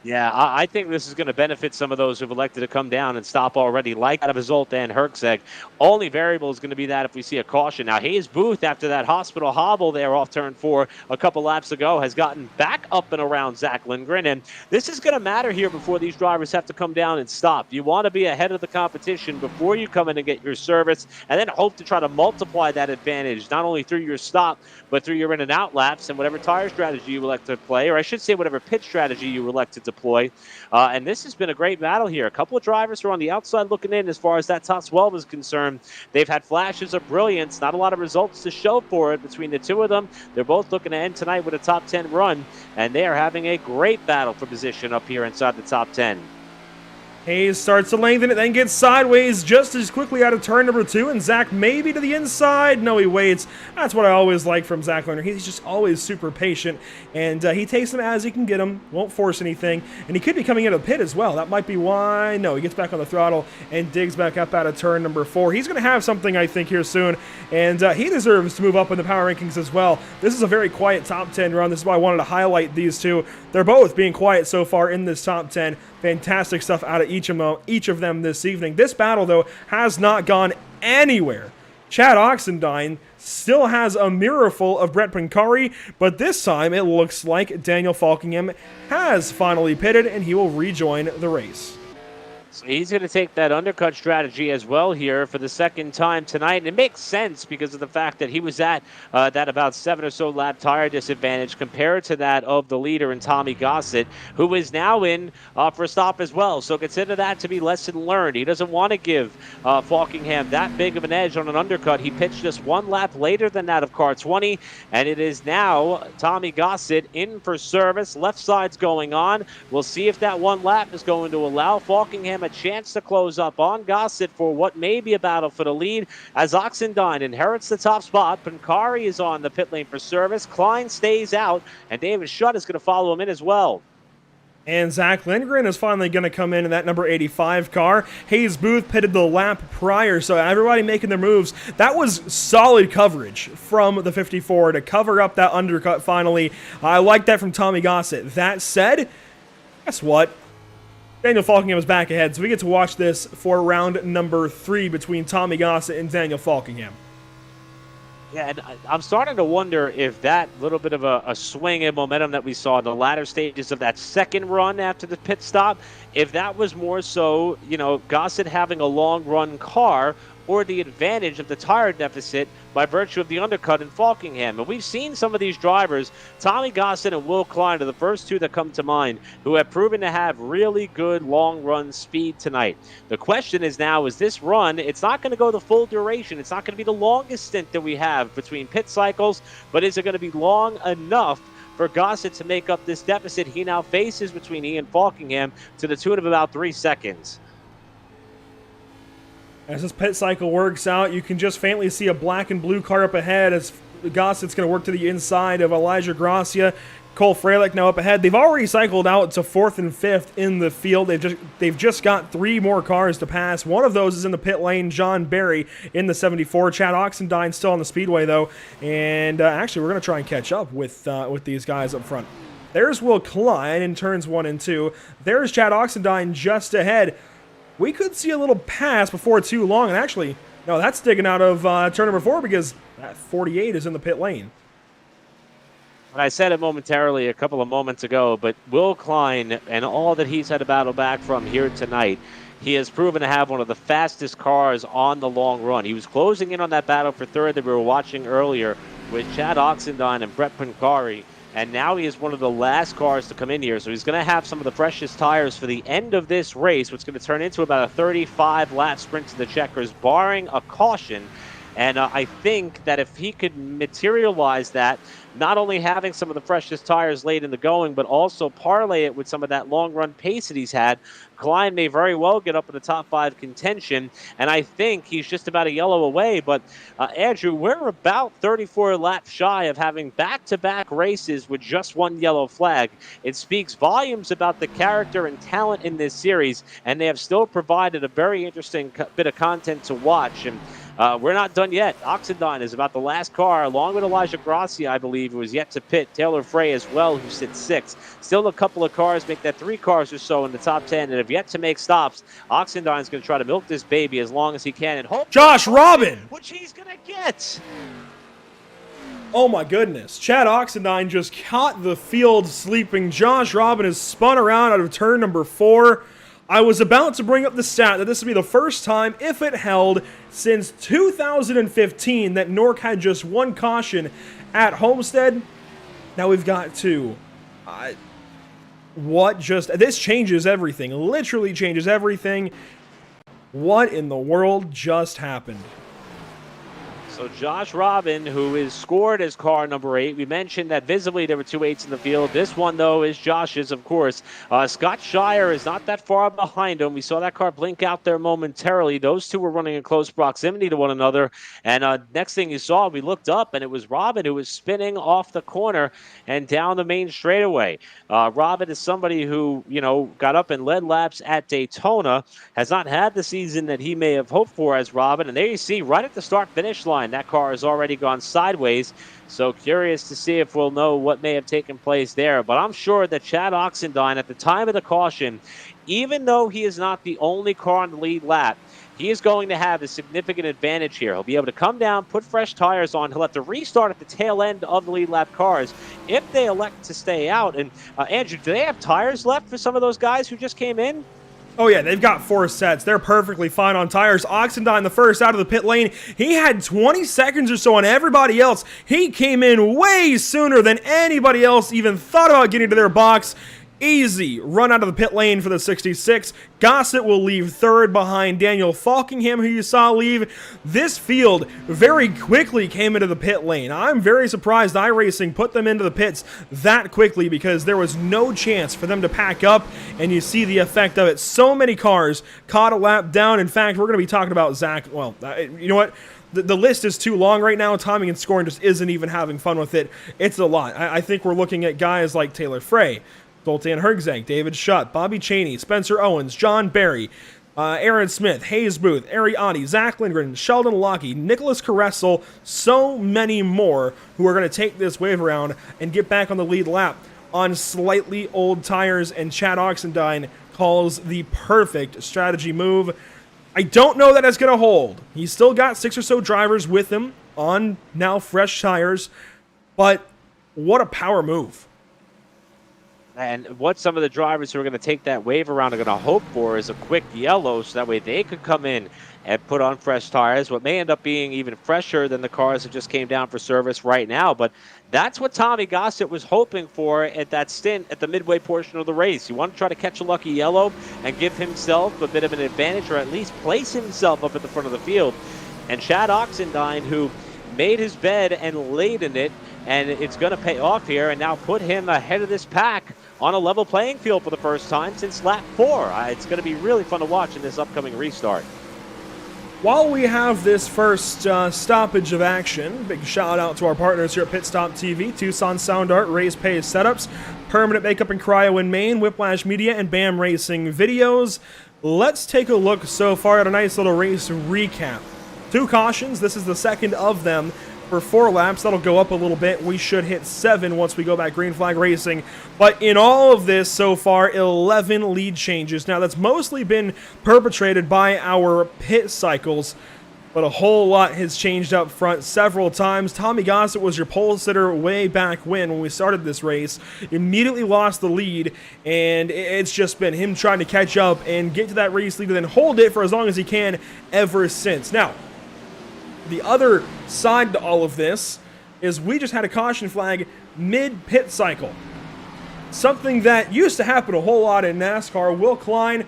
Yeah, I think this is going to benefit some of those who've elected to come down and stop already, like out of Zoltan Herczeg. Only variable is going to be that if we see a caution. Now, Hayes Booth, after that hospital hobble there off turn 4 a couple laps ago, has gotten back up and around Zach Lindgren. And this is going to matter here before these drivers have to come down and stop. You want to be ahead of the competition before you come in and get your service, and then hope to try to multiply that advantage, not only through your stop, but through your in and out laps and whatever tire strategy you elect to play, or I should say whatever pit strategy you elect to deploy. And this has been a great battle here. A couple of drivers are on the outside looking in as far as that top 12 is concerned. They've had flashes of brilliance, not a lot of results to show for it between the two of them. They're both looking to end tonight with a top 10 run, and they are having a great battle for position up here inside the top 10.
Hayes starts to lengthen it, then gets sideways just as quickly out of turn number 2, and Zach maybe to the inside. No, he waits. That's what I always like from Zach Lerner. He's just always super patient, and he takes them as he can get them, won't force anything, and he could be coming into the pit as well. That might be why. No, he gets back on the throttle and digs back up out of turn number 4. He's going to have something, I think, here soon, and he deserves to move up in the power rankings as well. This is a very quiet top 10 run. This is why I wanted to highlight these two. They're both being quiet so far in this top 10. Fantastic stuff out of each of them this evening. This battle, though, has not gone anywhere. Chad Oxendine still has a mirror full of Brett Pancari, but this time it looks like Daniel Falkingham has finally pitted, and he will rejoin the race.
So he's going to take that undercut strategy as well here for the second time tonight. And it makes sense because of the fact that he was at that about 7 or so lap tire disadvantage compared to that of the leader in Tommy Gossett, who is now in for a stop as well. So consider that to be lesson learned. He doesn't want to give Falkingham that big of an edge on an undercut. He pitched just 1 lap later than that of car 20, and it is now Tommy Gossett in for service. Left side's going on. We'll see if that 1 lap is going to allow Falkingham a chance to close up on Gossett for what may be a battle for the lead as Oxendine inherits the top spot. Pancari is on the pit lane for service. Klein stays out, and David Shutt is going to follow him in as well.
And Zach Lindgren is finally going to come in that number 85 car. Hayes Booth pitted the lap prior, so everybody making their moves. That was solid coverage from the 54 to cover up that undercut finally. I like that from Tommy Gossett. That said, guess what? Daniel Falkingham is back ahead, so we get to watch this for round number 3 between Tommy Gossett and Daniel Falkingham.
Yeah, and I'm starting to wonder if that little bit of a swing in momentum that we saw in the latter stages of that second run after the pit stop, if that was more so, Gossett having a long run car or the advantage of the tire deficit by virtue of the undercut in Falkingham. And we've seen some of these drivers, Tommy Gossett and Will Klein are the first two that come to mind, who have proven to have really good long-run speed tonight. The question is now, is this run, it's not going to go the full duration. It's not going to be the longest stint that we have between pit cycles, but is it going to be long enough for Gossett to make up this deficit he now faces between he and Falkingham to the tune of about 3 seconds?
As this pit cycle works out, you can just faintly see a black and blue car up ahead as Gossett's going to work to the inside of Elijah Gracia. Cole Freilich now up ahead. They've already cycled out to 4th and 5th in the field. They've just got 3 more cars to pass. One of those is in the pit lane, John Barry in the 74. Chad Oxendine still on the speedway, though. And actually, we're going to try and catch up with these guys up front. There's Will Klein in turns 1 and 2. There's Chad Oxendine just ahead. we could see a little pass before too long. And actually, no, that's digging out of turn number 4 because that 48 is in the pit lane.
And I said it momentarily a couple of moments ago, but Will Klein and all that he's had to battle back from here tonight, he has proven to have one of the fastest cars on the long run. He was closing in on that battle for third that we were watching earlier with Chad Oxendine and Brett Pancari, and now he is one of the last cars to come in here, so he's going to have some of the freshest tires for the end of this race, which is going to turn into about a 35-lap sprint to the checkers, barring a caution. And I think that if he could materialize that, not only having some of the freshest tires late in the going, but also parlay it with some of that long-run pace that he's had, Klein may very well get up in the top 5 contention, and I think he's just about a yellow away. But, Andrew, we're about 34 laps shy of having back-to-back races with just one yellow flag. It speaks volumes about the character and talent in this series, and they have still provided a very interesting bit of content to watch. And we're not done yet. Oxendine is about the last car, along with Elijah Grassi, I believe, who is yet to pit. Taylor Frey as well, who sits 6th. Still a couple of cars make that 3 cars or so in the top 10 and have yet to make stops. Oxendine is going to try to milk this baby as long as he can and hope.
Josh Robin!
Which he's going to get.
Oh my goodness. Chad Oxendine just caught the field sleeping. Josh Robin has spun around out of turn number 4. I was about to bring up the stat that this would be the first time, if it held, since 2015 that NORC had just one caution at Homestead. Now we've got 2. This changes everything. Literally changes everything. What in the world just happened?
So Josh Robin, who is scored as car number 8. We mentioned that visibly there were 2 8s in the field. This one, though, is Josh's, of course. Scott Shire is not that far behind him. We saw that car blink out there momentarily. Those 2 were running in close proximity to one another. And next thing you saw, we looked up, and it was Robin who was spinning off the corner and down the main straightaway. Robin is somebody who, got up and led laps at Daytona, has not had the season that he may have hoped for as Robin. And there you see, right at the start-finish line, that car has already gone sideways. So curious to see if we'll know what may have taken place there. But I'm sure that Chad Oxendine, at the time of the caution, even though he is not the only car on the lead lap, he is going to have a significant advantage here. He'll be able to come down, put fresh tires on. He'll have to restart at the tail end of the lead lap cars if they elect to stay out. And Andrew, do they have tires left for some of those guys who just came in?
Oh yeah, they've got 4 sets. They're perfectly fine on tires. Oxendine, the first out of the pit lane, he had 20 seconds or so on everybody else. He came in way sooner than anybody else even thought about getting to their box. Easy run out of the pit lane for the 66. Gossett will leave 3rd behind Daniel Falkingham, who you saw leave. This field very quickly came into the pit lane. I'm very surprised iRacing put them into the pits that quickly because there was no chance for them to pack up, and you see the effect of it. So many cars caught a lap down. In fact, we're going to be talking about Zach. Well, you know what? The list is too long right now. Timing and scoring just isn't even having fun with it. It's a lot. I think we're looking at guys like Taylor Frey, Zoltan Hergzank, David Schutt, Bobby Chaney, Spencer Owens, John Barry, Aaron Smith, Hayes Booth, Ariani, Zach Lindgren, Sheldon Lockey, Nicholas Caressel, so many more who are going to take this wave around and get back on the lead lap on slightly old tires, and Chad Oxendine calls the perfect strategy move. I don't know that it's going to hold. He's still got 6 or so drivers with him on now fresh tires, but what a power move.
And what some of the drivers who are going to take that wave around are going to hope for is a quick yellow so that way they could come in and put on fresh tires, what may end up being even fresher than the cars that just came down for service right now. But that's what Tommy Gossett was hoping for at that stint at the midway portion of the race. He wanted to try to catch a lucky yellow and give himself a bit of an advantage, or at least place himself up at the front of the field. And Chad Oxendine, who made his bed and laid in it, and it's going to pay off here and now put him ahead of this pack on a level playing field for the first time since lap 4. It's going to be really fun to watch in this upcoming restart.
While we have this first stoppage of action, big shout out to our partners here at Pit Stop TV, Tucson Sound Art, Raise Pace Setups, Permanent Makeup and Cryo in Maine, Whiplash Media, and BAM Racing Videos. Let's take a look so far at a nice little race recap. 2 cautions, this is the second of them for 4 laps. That'll go up a little bit. We should hit 7 once we go back green flag racing. But in all of this so far, 11 lead changes. Now, that's mostly been perpetrated by our pit cycles, but a whole lot has changed up front several times. Tommy Gossett was your pole sitter way back when we started this race. Immediately lost the lead, and it's just been him trying to catch up and get to that race lead and then hold it for as long as he can ever since. Now, the other side to all of this is we just had a caution flag mid-pit cycle. Something that used to happen a whole lot in NASCAR. Will Klein,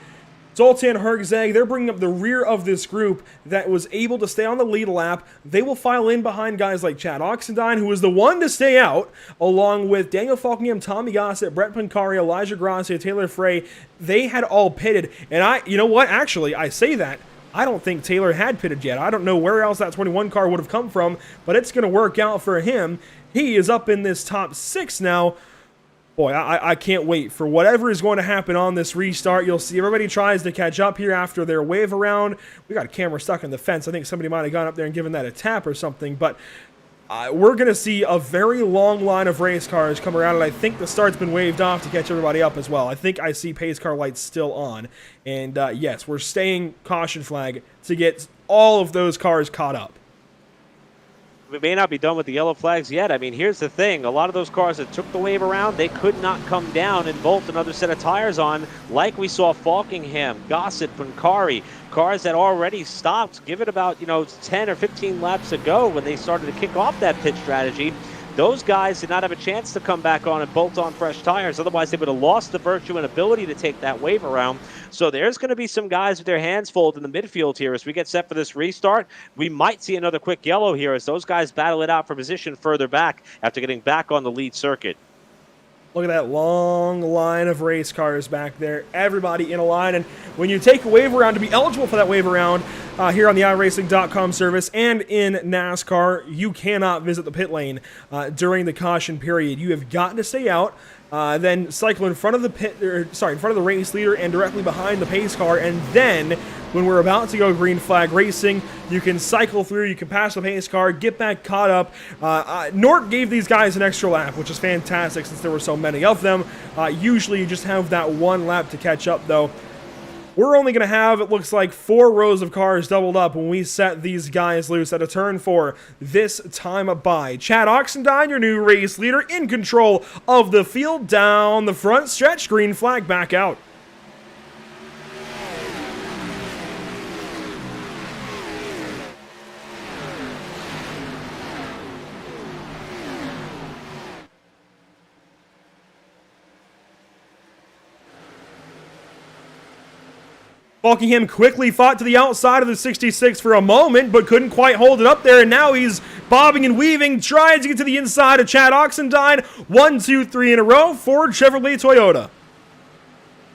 Zoltan Hergzeg, they're bringing up the rear of this group that was able to stay on the lead lap. They will file in behind guys like Chad Oxendine, who was the one to stay out, along with Daniel Falkingham, Tommy Gossett, Brett Pancari, Elijah Gracia, Taylor Frey. They had all pitted. And you know what? Actually, I say that. I don't think Taylor had pitted yet. I don't know where else that 21 car would have come from, but it's going to work out for him. He is up in this top 6 now. Boy, I can't wait for whatever is going to happen on this restart. You'll see everybody tries to catch up here after their wave around. We got a camera stuck in the fence. I think somebody might have gone up there and given that a tap or something, but we're going to see a very long line of race cars come around, and I think the start's been waved off to catch everybody up as well. I think I see pace car lights still on, and yes, we're staying caution flag to get all of those cars caught up.
We may not be done with the yellow flags yet. I mean, here's the thing. A lot of those cars that took the wave around, they could not come down and bolt another set of tires on, like we saw Falkingham, Gossett, Pancari, cars that already stopped. Give it about, 10 or 15 laps ago when they started to kick off that pit strategy. Those guys did not have a chance to come back on and bolt on fresh tires. Otherwise, they would have lost the virtue and ability to take that wave around. So there's going to be some guys with their hands full in the midfield here as we get set for this restart. We might see another quick yellow here as those guys battle it out for position further back after getting back on the lead circuit.
Look at that long line of race cars back there. Everybody in a line. And when you take a wave around, to be eligible for that wave around here on the iRacing.com service and in NASCAR, you cannot visit the pit lane during the caution period. You have got to stay out. Then cycle in front of the in front of the race leader and directly behind the pace car, and then when we're about to go green flag racing, you can cycle through, you can pass the pace car, get back caught up. NORC gave these guys an extra lap, which is fantastic since there were so many of them. Usually you just have that 1 lap to catch up, though. We're only going to have, it looks like, 4 rows of cars doubled up when we set these guys loose at a turn 4 this time by. Chad Oxendine, your new race leader, in control of the field down the front stretch. Green flag back out. Falkingham quickly fought to the outside of the 66 for a moment, but couldn't quite hold it up there, and now he's bobbing and weaving, trying to get to the inside of Chad Oxendine. 1, 2, 3 in a row, Ford, Chevrolet, Toyota.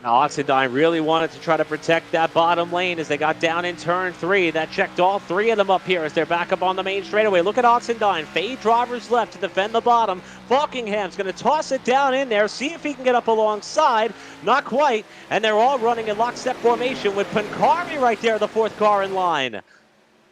Now, Oxendine really wanted to try to protect that bottom lane as they got down in turn 3. That checked all 3 of them up here as they're back up on the main straightaway. Look at Oxendine. Fade drivers left to defend the bottom. Falkingham's going to toss it down in there, see if he can get up alongside. Not quite. And they're all running in lockstep formation with Pancari right there, the 4th car in line.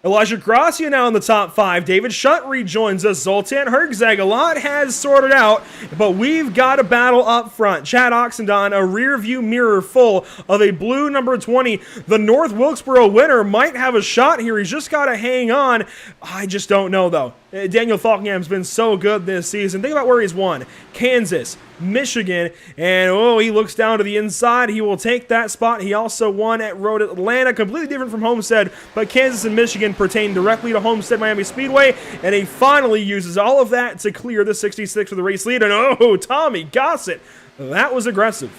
Elijah Gracia now in the top 5. David Shutt rejoins us. Zoltan Hergzeg. A lot has sorted out, but we've got a battle up front. Chad Oxendine, a rear view mirror full of a blue number 20. The North Wilkesboro winner might have a shot here. He's just got to hang on. I just don't know, though. Daniel Falkingham's been so good this season. Think about where he's won. Kansas, Michigan, and he looks down to the inside. He will take that spot. He also won at Road Atlanta, completely different from Homestead, but Kansas and Michigan pertain directly to Homestead Miami Speedway, and he finally uses all of that to clear the 66 for the race lead, and Tommy Gossett, that was aggressive.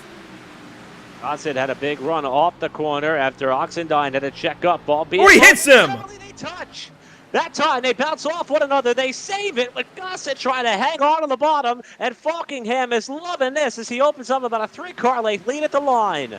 Gossett had a big run off the corner after Oxendine had a check up, ball being
he hits him!
They touch. That time, they bounce off one another. They save it, but Gossett trying to hang on the bottom, and Falkingham is loving this as he opens up about a 3-car length lead at the line.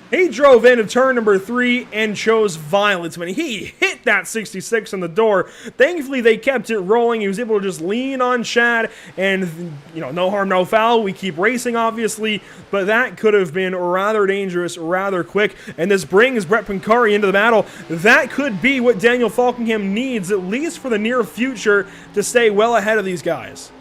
He drove into turn number 3 and chose violence when he hit kick that 66 in the door. Thankfully, they kept it rolling. He was able to just lean on Chad, and, you know, no harm, no foul. We keep racing, obviously, but that could have been rather dangerous, rather quick, and this brings Brett Pancari into the battle. That could be what Daniel Falkingham needs, at least for the near future, to stay well ahead of these guys.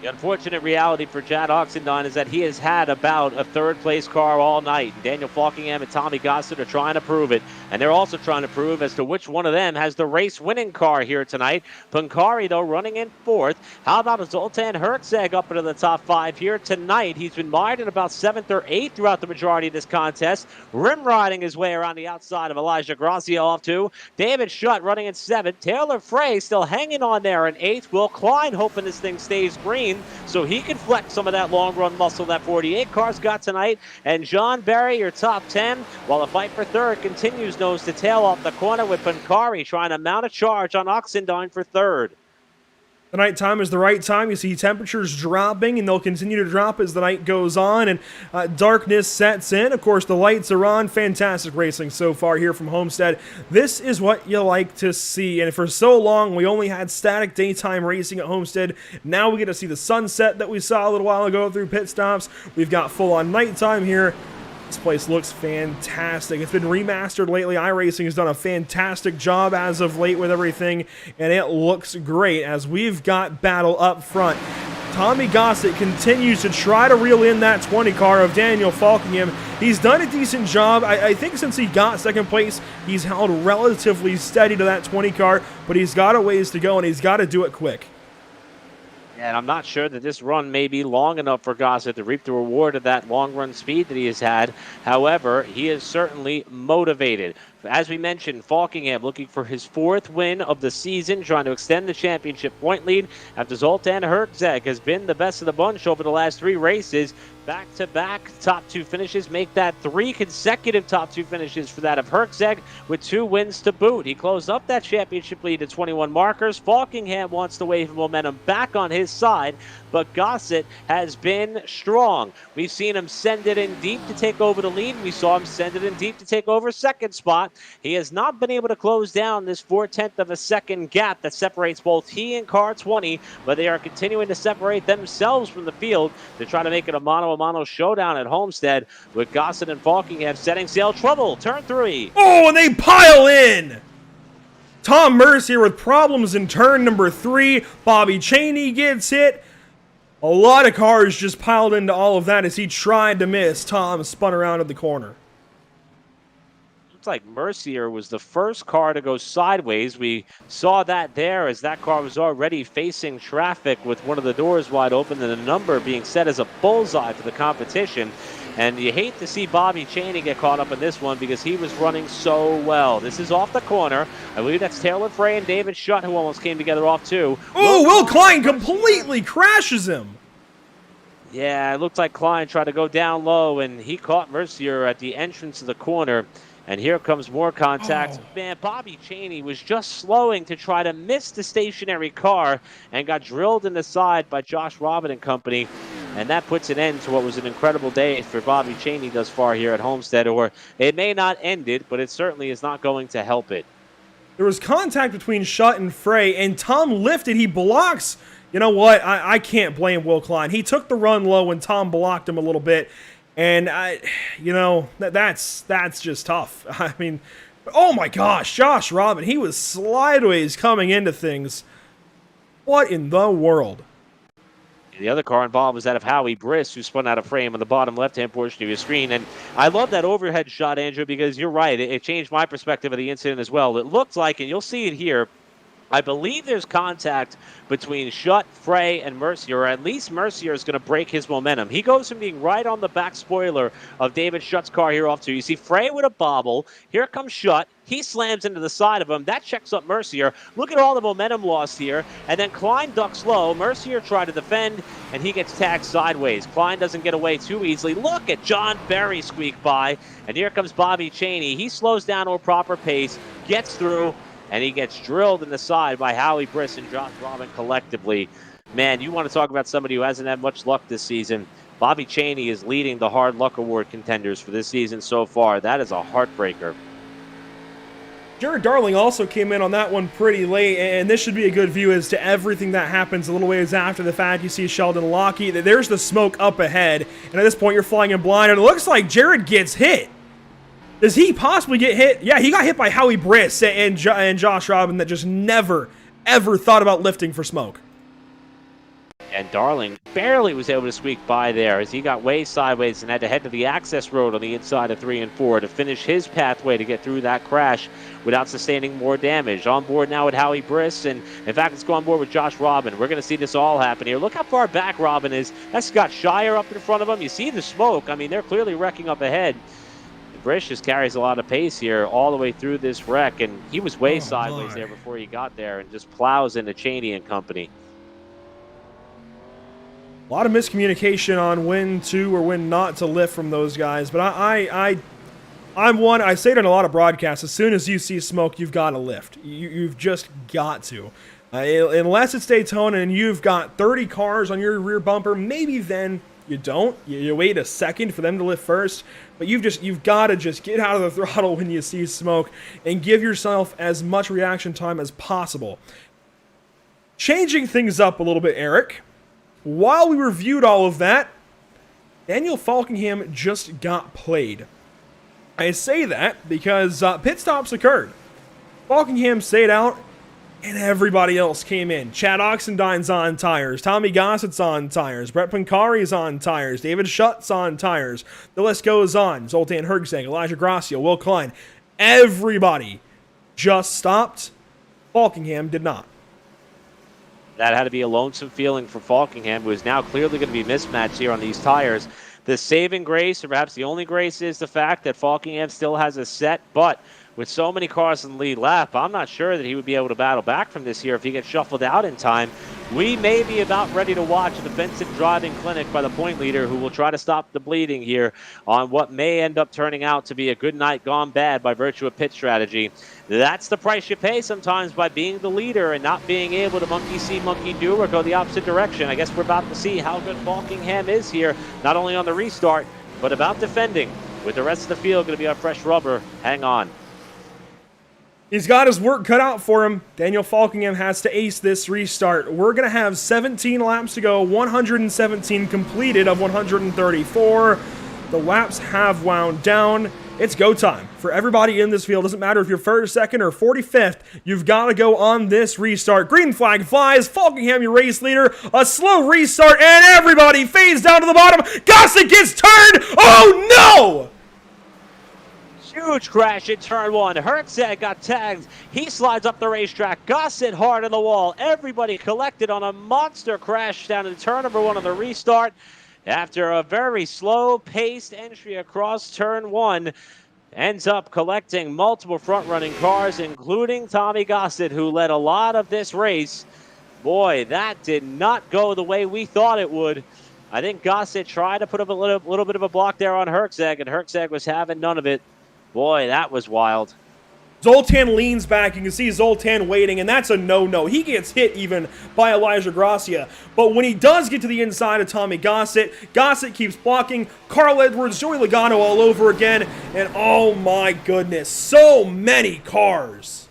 The unfortunate reality for Chad Oxendine is that he has had about a third-place car all night. Daniel Falkingham and Tommy Gossett are trying to prove it, and they're also trying to prove as to which one of them has the race-winning car here tonight. Pancari, though, running in fourth. How about Zoltan Herzeg up into the top 5 here tonight? He's been mired in about 7th or 8th throughout the majority of this contest, rim-riding his way around the outside of Elijah Gracia off to David Schutt running in 7th. Taylor Frey still hanging on there in 8th. Will Klein hoping this thing stays green, so he can flex some of that long run muscle that 48 car's got tonight. And John Barry, your top 10, while the fight for third continues nose to tail off the corner with Pancari trying to mount a charge on Oxendine for third.
The nighttime is the right time. You see temperatures dropping, and they'll continue to drop as the night goes on, and darkness sets in. Of course, the lights are on. Fantastic racing so far here from Homestead. This is what you like to see, and for so long, we only had static daytime racing at Homestead. Now we get to see the sunset that we saw a little while ago through pit stops. We've got full-on nighttime here. This place looks fantastic. It's been remastered lately. iRacing has done a fantastic job as of late with everything, and it looks great as we've got battle up front. Tommy Gossett continues to try to reel in that 20 car of Daniel Falkingham. He's done a decent job. I think since he got second place, he's held relatively steady to that 20 car, but he's got a ways to go, and he's got to do it quick.
And I'm not sure that this run may be long enough for Gossett to reap the reward of that long run speed that he has had. However, he is certainly motivated. As we mentioned, Falkingham looking for his 4th win of the season, trying to extend the championship point lead after Zoltan Herzeg has been the best of the bunch over the last 3 races. Back-to-back top 2 finishes make that 3 consecutive top 2 finishes for that of Herzeg with 2 wins to boot. He closed up that championship lead to 21 markers. Falkingham wants the wave of momentum back on his side, but Gossett has been strong. We've seen him send it in deep to take over the lead. We saw him send it in deep to take over second spot. He has not been able to close down this 4/10 of a second gap that separates both he and car 20, but they are continuing to separate themselves from the field to try to make it a mano-a-mano showdown at Homestead with Gossett and Falkingham setting sail. Trouble, turn 3.
Oh, and they pile in! Tom Mercier with problems in turn number 3. Bobby Cheney gets hit. A lot of cars just piled into all of that as he tried to miss. Tom spun around at the corner.
Looks like Mercier was the first car to go sideways. We saw that there as that car was already facing traffic with one of the doors wide open and the number being set as a bullseye for the competition. And you hate to see Bobby Cheney get caught up in this one because he was running so well. This is off the corner. I believe that's Taylor Frey and David Schutt who almost came together off too.
Oh, Will Klein completely crashes him.
Yeah, it looked like Klein tried to go down low, and he caught Mercier at the entrance of the corner. And here comes more contact.
Oh.
Man, Bobby Cheney was just slowing to try to miss the stationary car and got drilled in the side by Josh Robin and company. And that puts an end to what was an incredible day for Bobby Cheney thus far here at Homestead. Or it may not end it, but it certainly is not going to help it.
There was contact between Schutt and Frey, and Tom lifted. He blocks. You know what? I can't blame Will Klein. He took the run low when Tom blocked him a little bit. And, that's just tough. I mean, oh my gosh, Josh Robin, he was slideways coming into things. What in the world?
The other car involved was that of Howie Briss, who spun out of frame on the bottom left-hand portion of your screen. And I love that overhead shot, Andrew, because you're right. It changed my perspective of the incident as well. It looked like, and you'll see it here, I believe there's contact between Schutt, Frey, and Mercier, or at least Mercier is going to break his momentum. He goes from being right on the back spoiler of David Schutt's car here off 2. You see Frey with a bobble. Here comes Schutt. He slams into the side of him. That checks up Mercier. Look at all the momentum lost here. And then Klein ducks low. Mercier tried to defend, and he gets tagged sideways. Klein doesn't get away too easily. Look at John Berry squeak by. And here comes Bobby Cheney. He slows down to a proper pace, gets through, and he gets drilled in the side by Howie Briss and Josh Robin collectively. Man, you want to talk about somebody who hasn't had much luck this season. Bobby Cheney is leading the Hard Luck Award contenders for this season so far. That is a heartbreaker.
Jared Darling also came in on that one pretty late, and this should be a good view as to everything that happens a little ways after the fact. You see Sheldon Lockey, there's the smoke up ahead, and at this point you're flying in blind, and it looks like Jared gets hit. Does he possibly get hit? Yeah, he got hit by Howie Briss and Josh Robin that just never, ever thought about lifting for smoke.
And Darling barely was able to squeak by there as he got way sideways and had to head to the access road on the inside of 3 and 4 to finish his pathway to get through that crash without sustaining more damage. On board now with Howie Briss, and in fact, let's go on board with Josh Robin. We're going to see this all happen here. Look how far back Robin is. That's Scott Shire up in front of him. You see the smoke. I mean, they're clearly wrecking up ahead. Briss just carries a lot of pace here all the way through this wreck, and he was way sideways there before he got there and just plows into Cheney and company.
A lot of miscommunication on when to or when not to lift from those guys, but I'm one, I say it in a lot of broadcasts, as soon as you see smoke, you've got to lift. You've just got to. Unless it's Daytona and you've got 30 cars on your rear bumper, maybe then you don't. You wait a second for them to lift first, but you've got to just get out of the throttle when you see smoke and give yourself as much reaction time as possible. Changing things up a little bit, Eric. While we reviewed all of that, Daniel Falkingham just got played. I say that because pit stops occurred. Falkingham stayed out, and everybody else came in. Chad Oxendine's on tires. Tommy Gossett's on tires. Brett Pancari's on tires. David Schutt's on tires. The list goes on. Zoltan Hergzeg, Elijah Gracia, Will Klein. Everybody just stopped. Falkingham did not.
That had to be a lonesome feeling for Falkingham, who is now clearly going to be mismatched here on these tires. The saving grace, or perhaps the only grace, is the fact that Falkingham still has a set, but with so many cars in the lead lap, I'm not sure that he would be able to battle back from this here if he gets shuffled out in time. We may be about ready to watch a defensive driving clinic by the point leader, who will try to stop the bleeding here on what may end up turning out to be a good night gone bad by virtue of pit strategy. That's the price you pay sometimes by being the leader and not being able to monkey see, monkey do, or go the opposite direction. I guess we're about to see how good Falkingham is here, not only on the restart, but about defending. With the rest of the field going to be on fresh rubber. Hang on.
He's got his work cut out for him. Daniel Falkingham has to ace this restart. We're going to have 17 laps to go, 117 completed of 134. The laps have wound down. It's go time for everybody in this field. Doesn't matter if you're first, second, or 45th. You've got to go on this restart. Green flag flies. Falkingham, your race leader. A slow restart, and everybody fades down to the bottom. Gossett gets turned. Oh, no!
Huge crash in turn one. Hergzeg got tagged. He slides up the racetrack. Gossett hard on the wall. Everybody collected on a monster crash down in turn number one on the restart. After a very slow-paced entry across turn one, ends up collecting multiple front-running cars, including Tommy Gossett, who led a lot of this race. Boy, that did not go the way we thought it would. I think Gossett tried to put up a little bit of a block there on Hergzeg, and Hergzeg was having none of it. Boy, that was wild.
Zoltan leans back. You can see Zoltan waiting, and that's a no-no. He gets hit even by Elijah Gracia. But when he does get to the inside of Tommy Gossett, Gossett keeps blocking. Carl Edwards, Joey Logano all over again. And oh my goodness, so many cars.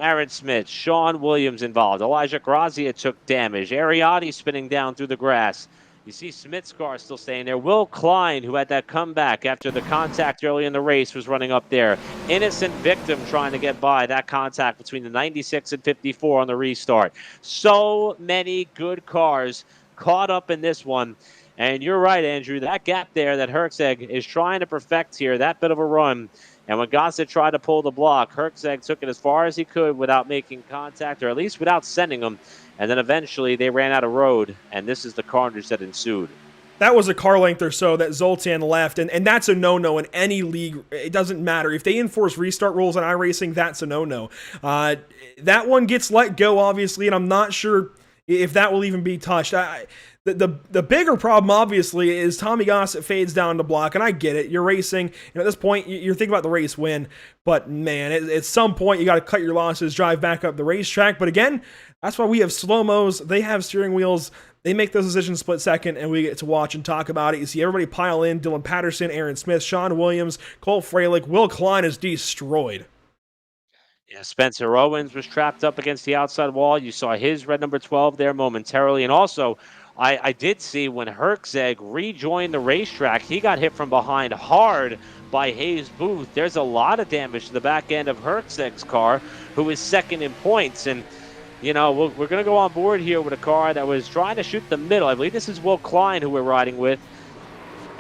Aaron Smith, Sean Williams involved. Elijah Gracia took damage. Ariati spinning down through the grass. You see Smith's car still staying there. Will Klein, who had that comeback after the contact early in the race, was running up there. Innocent victim trying to get by that contact between the 96 and 54 on the restart. So many good cars caught up in this one. And you're right, Andrew, that gap there that Hergzeg is trying to perfect here, that bit of a run. And when Gossett tried to pull the block, Hergzeg took it as far as he could without making contact, or at least without sending him. And then eventually they ran out of road, and this is the carnage that ensued.
That was a car length or so that Zoltan left, and that's a no-no in any league. It doesn't matter. If they enforce restart rules on iRacing, that's a no-no. That one gets let go, obviously, and I'm not sure if that will even be touched. The bigger problem, obviously, is Tommy Gossett fades down the block, and I get it. You're racing, and at this point, you're thinking about the race win. But, man, at some point, you got to cut your losses, drive back up the racetrack. But, again, that's why we have slow-mos. They have steering wheels. They make those decisions split second, and we get to watch and talk about it. You see everybody pile in. Dylan Patterson, Aaron Smith, Sean Williams, Cole Freilich. Will Klein is destroyed.
Yeah, Spencer Owens was trapped up against the outside wall. You saw his red number 12 there momentarily. And also, I did see when Herczeg rejoined the racetrack, he got hit from behind hard by Hayes Booth. There's a lot of damage to the back end of Herczeg's car, who is second in points. And, you know, we're going to go on board here with a car that was trying to shoot the middle. I believe this is Will Klein who we're riding with.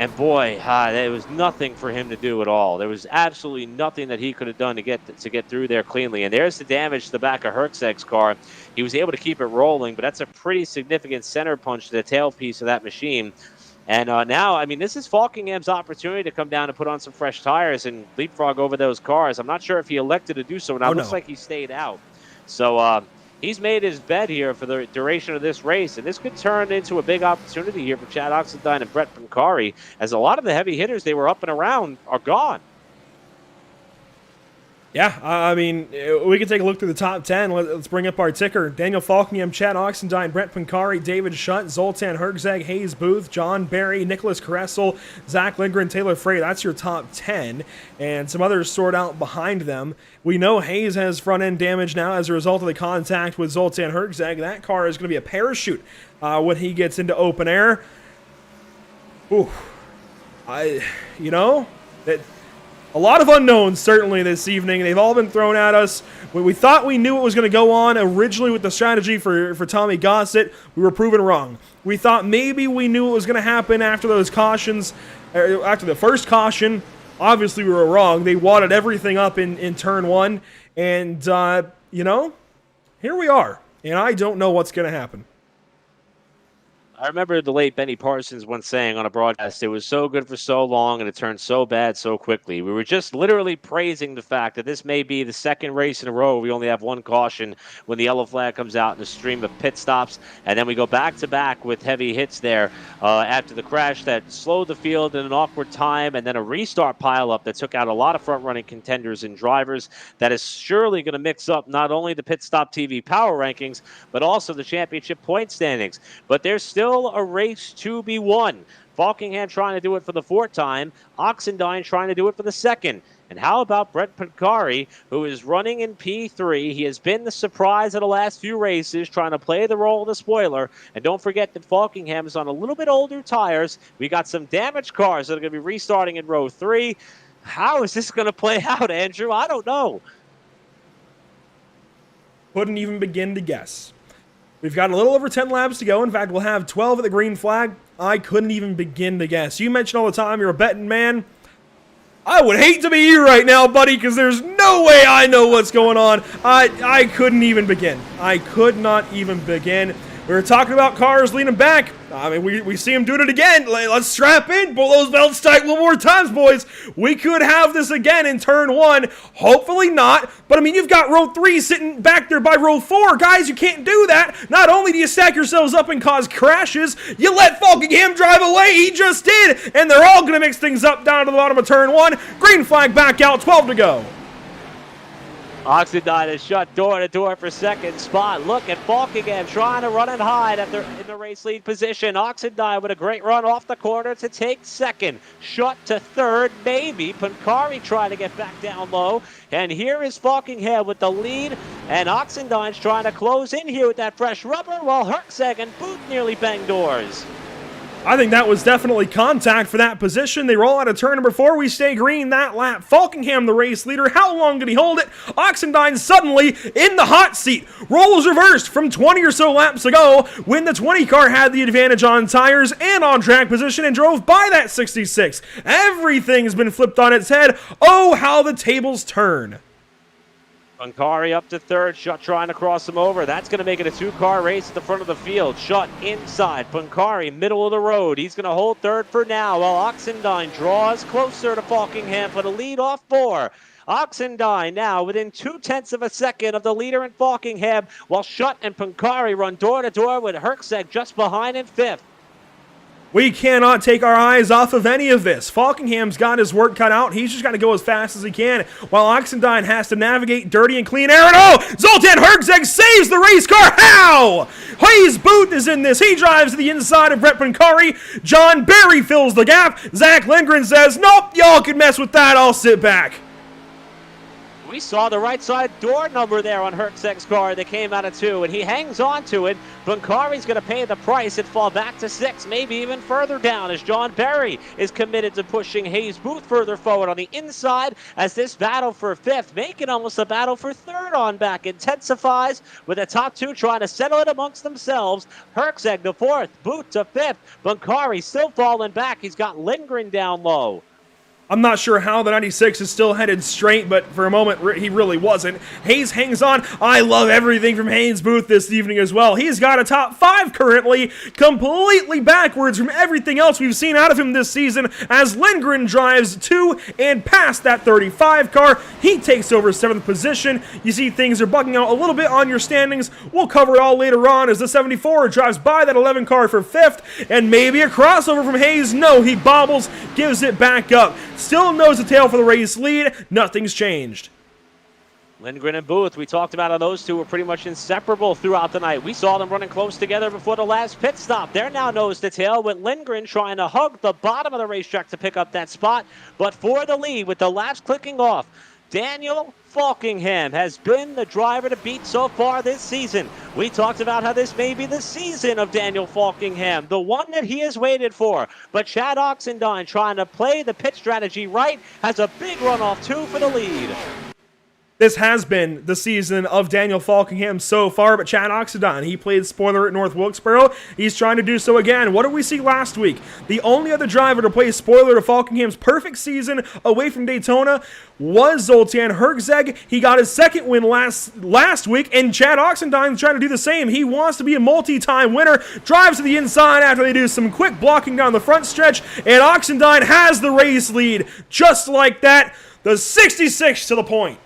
And boy, there was nothing for him to do at all. There was absolutely nothing that he could have done to get through there cleanly. And there's the damage to the back of Herczeg's car. He was able to keep it rolling, but that's a pretty significant center punch to the tailpiece of that machine. And now, I mean, this is Falkingham's opportunity to come down and put on some fresh tires and leapfrog over those cars. I'm not sure if he elected to do so. Now, it looks like he stayed out. So, he's made his bet here for the duration of this race, and this could turn into a big opportunity here for Chad Oxendine and Brett Pancari, as a lot of the heavy hitters they were up and around are gone.
Yeah, I mean, we can take a look through the top 10. Let's bring up our ticker. Daniel Falkingham, Chad Oxendine, Brett Pancari, David Shutt, Zoltan Herczeg, Hayes Booth, John Barry, Nicholas Kressel, Zach Lindgren, Taylor Frey. That's your top 10. And some others sort out behind them. We know Hayes has front-end damage now as a result of the contact with Zoltan Herczeg. That car is going to be a parachute when he gets into open air. Ooh. A lot of unknowns, certainly, this evening. They've all been thrown at us. When we thought we knew what was going to go on originally with the strategy for Tommy Gossett, we were proven wrong. We thought maybe we knew what was going to happen after those cautions, after the first caution. Obviously, we were wrong. They wadded everything up in turn one. And, here we are. And I don't know what's going to happen.
I remember the late Benny Parsons once saying on a broadcast, it was so good for so long and it turned so bad so quickly. We were just literally praising the fact that this may be the second race in a row we only have one caution when the yellow flag comes out in a stream of pit stops. And then we go back-to-back with heavy hits there after the crash that slowed the field in an awkward time, and then a restart pileup that took out a lot of front-running contenders and drivers. That is surely going to mix up not only the Pit Stop TV power rankings, but also the championship point standings. But there's still a race to be won. Falkingham trying to do it for the fourth time. Oxendine trying to do it for the second. And how about Brett Pancari, who is running in P3? He has been the surprise of the last few races, trying to play the role of the spoiler. And don't forget that Falkingham is on a little bit older tires. We got some damaged cars that are going to be restarting in row 3. How is this going to play out, Andrew? I don't know.
Couldn't even begin to guess. We've got a little over 10 laps to go. In fact, we'll have 12 at the green flag. I couldn't even begin to guess. You mentioned all the time you're a betting man. I would hate to be you right now, buddy, because there's no way I know what's going on. I couldn't even begin. I could not even begin. We were talking about cars leaning back. I mean, we see him doing it again. Let's strap in, pull those belts tight one more times, boys. We could have this again in turn 1. Hopefully not. But, I mean, you've got row 3 sitting back there by row 4. Guys, you can't do that. Not only do you stack yourselves up and cause crashes, you let Falkingham drive away. He just did. And they're all going to mix things up down to the bottom of turn 1. Green flag back out, 12 to go.
Oxendine is shut door-to-door for second spot. Look at Falkingham trying to run and hide in the race lead position. Oxendine with a great run off the corner to take second. Shut to third, maybe. Pancari trying to get back down low. And here is Falkingham with the lead. And Oxendine's trying to close in here with that fresh rubber, while Herczeg and Booth nearly bang doors.
I think that was definitely contact for that position. They roll out of turn number 4. We stay green that lap. Falkingham, the race leader. How long did he hold it? Oxendine suddenly in the hot seat. Roles reversed from 20 or so laps ago when the 20 car had the advantage on tires and on track position and drove by that 66. Everything has been flipped on its head. Oh, how the tables turn.
Pancari up to third. Shutt trying to cross him over. That's going to make it a 2-car race at the front of the field. Shutt inside. Pancari middle of the road. He's going to hold third for now, while Oxendine draws closer to Falkingham for the lead off 4. Oxendine now within 0.2 of a second of the leader in Falkingham, while Shutt and Pancari run door-to-door with Herczeg just behind in 5th.
We cannot take our eyes off of any of this. Falkingham's got his work cut out. He's just got to go as fast as he can, while Oxendine has to navigate dirty and clean air. And oh, Zoltan Herczeg saves the race car. How? Hayes Booth is in this. He drives to the inside of Brett Pancari. John Barry fills the gap. Zach Lindgren says, nope, y'all can mess with that. I'll sit back.
We saw the right side door number there on Herczeg's car that came out of 2, and he hangs on to it. Bunkari's going to pay the price and fall back to 6, maybe even further down, as John Berry is committed to pushing Hayes Booth further forward on the inside, as this battle for 5th, making almost a battle for 3rd on back, intensifies with the top 2 trying to settle it amongst themselves. Herczeg to 4th, Booth to 5th. Bunkari still falling back. He's got Lindgren down low.
I'm not sure how the 96 is still headed straight, but for a moment, he really wasn't. Hayes hangs on. I love everything from Hayes Booth this evening as well. He's got a top 5 currently, completely backwards from everything else we've seen out of him this season, as Lindgren drives to and past that 35 car. He takes over 7th position. You see things are bugging out a little bit on your standings. We'll cover it all later on as the 74 drives by that 11 car for 5th, and maybe a crossover from Hayes. No, he bobbles, gives it back up. Still nose to tail for the race lead. Nothing's changed.
Lindgren and Booth, we talked about how those two were pretty much inseparable throughout the night. We saw them running close together before the last pit stop. They're now nose to tail with Lindgren trying to hug the bottom of the racetrack to pick up that spot. But for the lead, with the laps clicking off, Daniel Falkingham has been the driver to beat so far this season. We talked about how this may be the season of Daniel Falkingham, the one that he has waited for. But Chad Oxendine, trying to play the pit strategy right, has a big run off 2 for the lead.
This has been the season of Daniel Falkingham so far, but Chad Oxendine, he played spoiler at North Wilkesboro. He's trying to do so again. What did we see last week? The only other driver to play spoiler to Falkingham's perfect season away from Daytona was Zoltan Herczeg. He got his 2nd win last week, and Chad Oxendine's trying to do the same. He wants to be a multi-time winner, drives to the inside after they do some quick blocking down the front stretch, and Oxendine has the race lead. Just like that, the 66 to the point.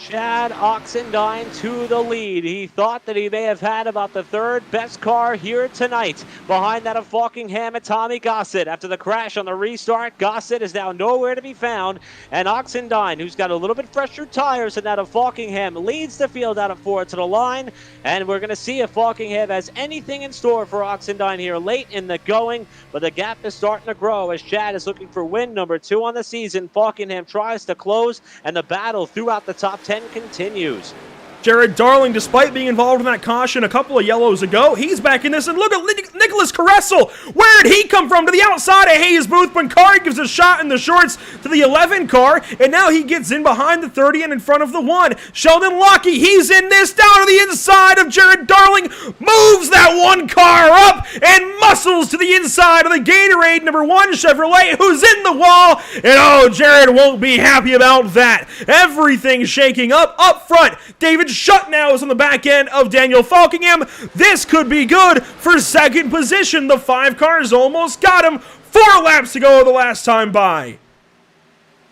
Chad Oxendine to the lead. He thought that he may have had about the 3rd best car here tonight. Behind that of Falkingham and Tommy Gossett. After the crash on the restart, Gossett is now nowhere to be found. And Oxendine, who's got a little bit fresher tires than that of Falkingham, leads the field out of 4 to the line. And we're going to see if Falkingham has anything in store for Oxendine here late in the going. But the gap is starting to grow as Chad is looking for win number 2 on the season. Falkingham tries to close, and the battle throughout the top 10 continues.
Jared Darling, despite being involved in that caution a couple of yellows ago, he's back in this, and look at Nicholas Caressel. Where did he come from? To the outside of Hayes Booth. Bunkari gives a shot in the shorts to the 11 car, and now he gets in behind the 30 and in front of the 1. Sheldon Lockie, he's in this, down to the inside of Jared Darling, moves that 1 car up, and muscles to the inside of the Gatorade number 1 Chevrolet, who's in the wall, and oh, Jared won't be happy about that. Everything's shaking up front. David Shutt now is on the back end of Daniel Falkingham. This could be good for 2nd position. The 5 cars almost got him. 4 laps to go the last time by.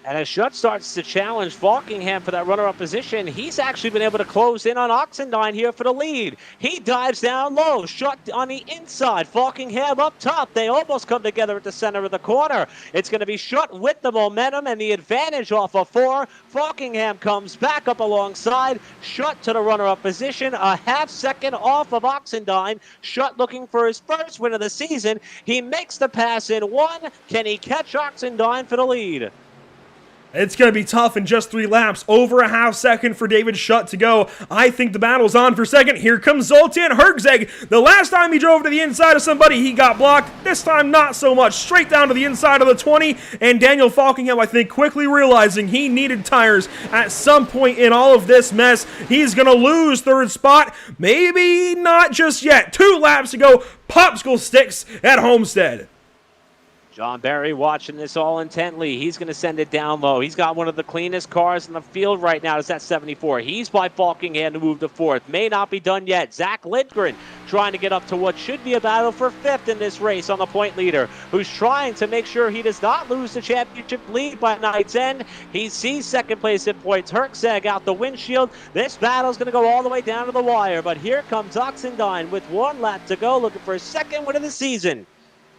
And as Shutt starts to challenge Falkingham for that runner-up position, he's actually been able to close in on Oxendine here for the lead. He dives down low, Shutt on the inside, Falkingham up top. They almost come together at the center of the corner. It's going to be Shutt with the momentum and the advantage off of 4. Falkingham comes back up alongside. Shutt to the runner-up position, a half second off of Oxendine. Shutt looking for his 1st win of the season. He makes the pass in 1. Can he catch Oxendine for the lead?
It's going to be tough in just 3 laps. Over a half second for David Shutt to go. I think the battle's on for 2nd. Here comes Zoltan Herczeg. The last time he drove to the inside of somebody, he got blocked. This time, not so much. Straight down to the inside of the 20. And Daniel Falkingham, I think, quickly realizing he needed tires at some point in all of this mess. He's going to lose 3rd spot. Maybe not just yet. 2 laps to go. Popsicle sticks at Homestead.
John Berry watching this all intently. He's going to send it down low. He's got one of the cleanest cars in the field right now. It's that 74. He's by Falkingham to move to 4th. May not be done yet. Zach Lindgren trying to get up to what should be a battle for 5th in this race on the point leader, who's trying to make sure he does not lose the championship lead by night's end. He sees 2nd place at points. Herczeg out the windshield. This battle's going to go all the way down to the wire, but here comes Oxendine with 1 lap to go, looking for his 2nd win of the season.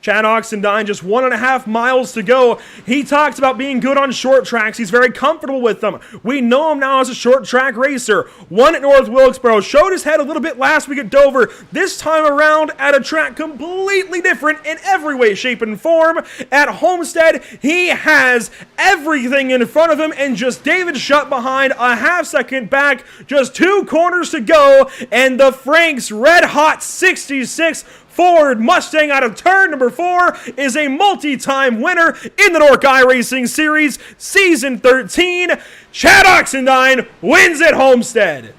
Chad Oxendine, just 1.5 miles to go. He talks about being good on short tracks. He's very comfortable with them. We know him now as a short track racer. Won at North Wilkesboro, showed his head a little bit last week at Dover. This time around at a track completely different in every way, shape, and form. At Homestead, he has everything in front of him and just David Shutt behind, a half second back, just 2 corners to go, and the Franks Red Hot 66 Ford Mustang out of turn number 4 is a multi-time winner in the NORC iRacing Series Season 13. Chad Oxendine wins at Homestead.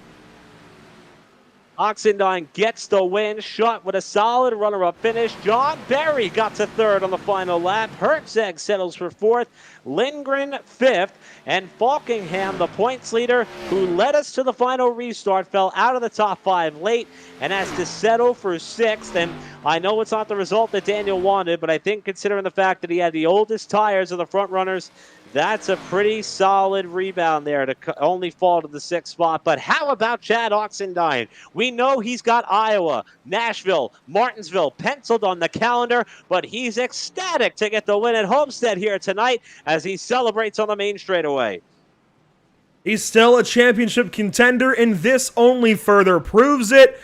Oxendine gets the win. Shutt with a solid runner-up finish. John Berry got to 3rd on the final lap. Hertzeg settles for 4th. Lindgren 5th. And Falkingham, the points leader, who led us to the final restart, fell out of the top 5 late and has to settle for 6th. And I know it's not the result that Daniel wanted, but I think considering the fact that he had the oldest tires of the front runners, that's a pretty solid rebound there to only fall to the 6th spot. But how about Chad Oxendine? We know he's got Iowa, Nashville, Martinsville penciled on the calendar, but he's ecstatic to get the win at Homestead here tonight as he celebrates on the main straightaway.
He's still a championship contender, and this only further proves it.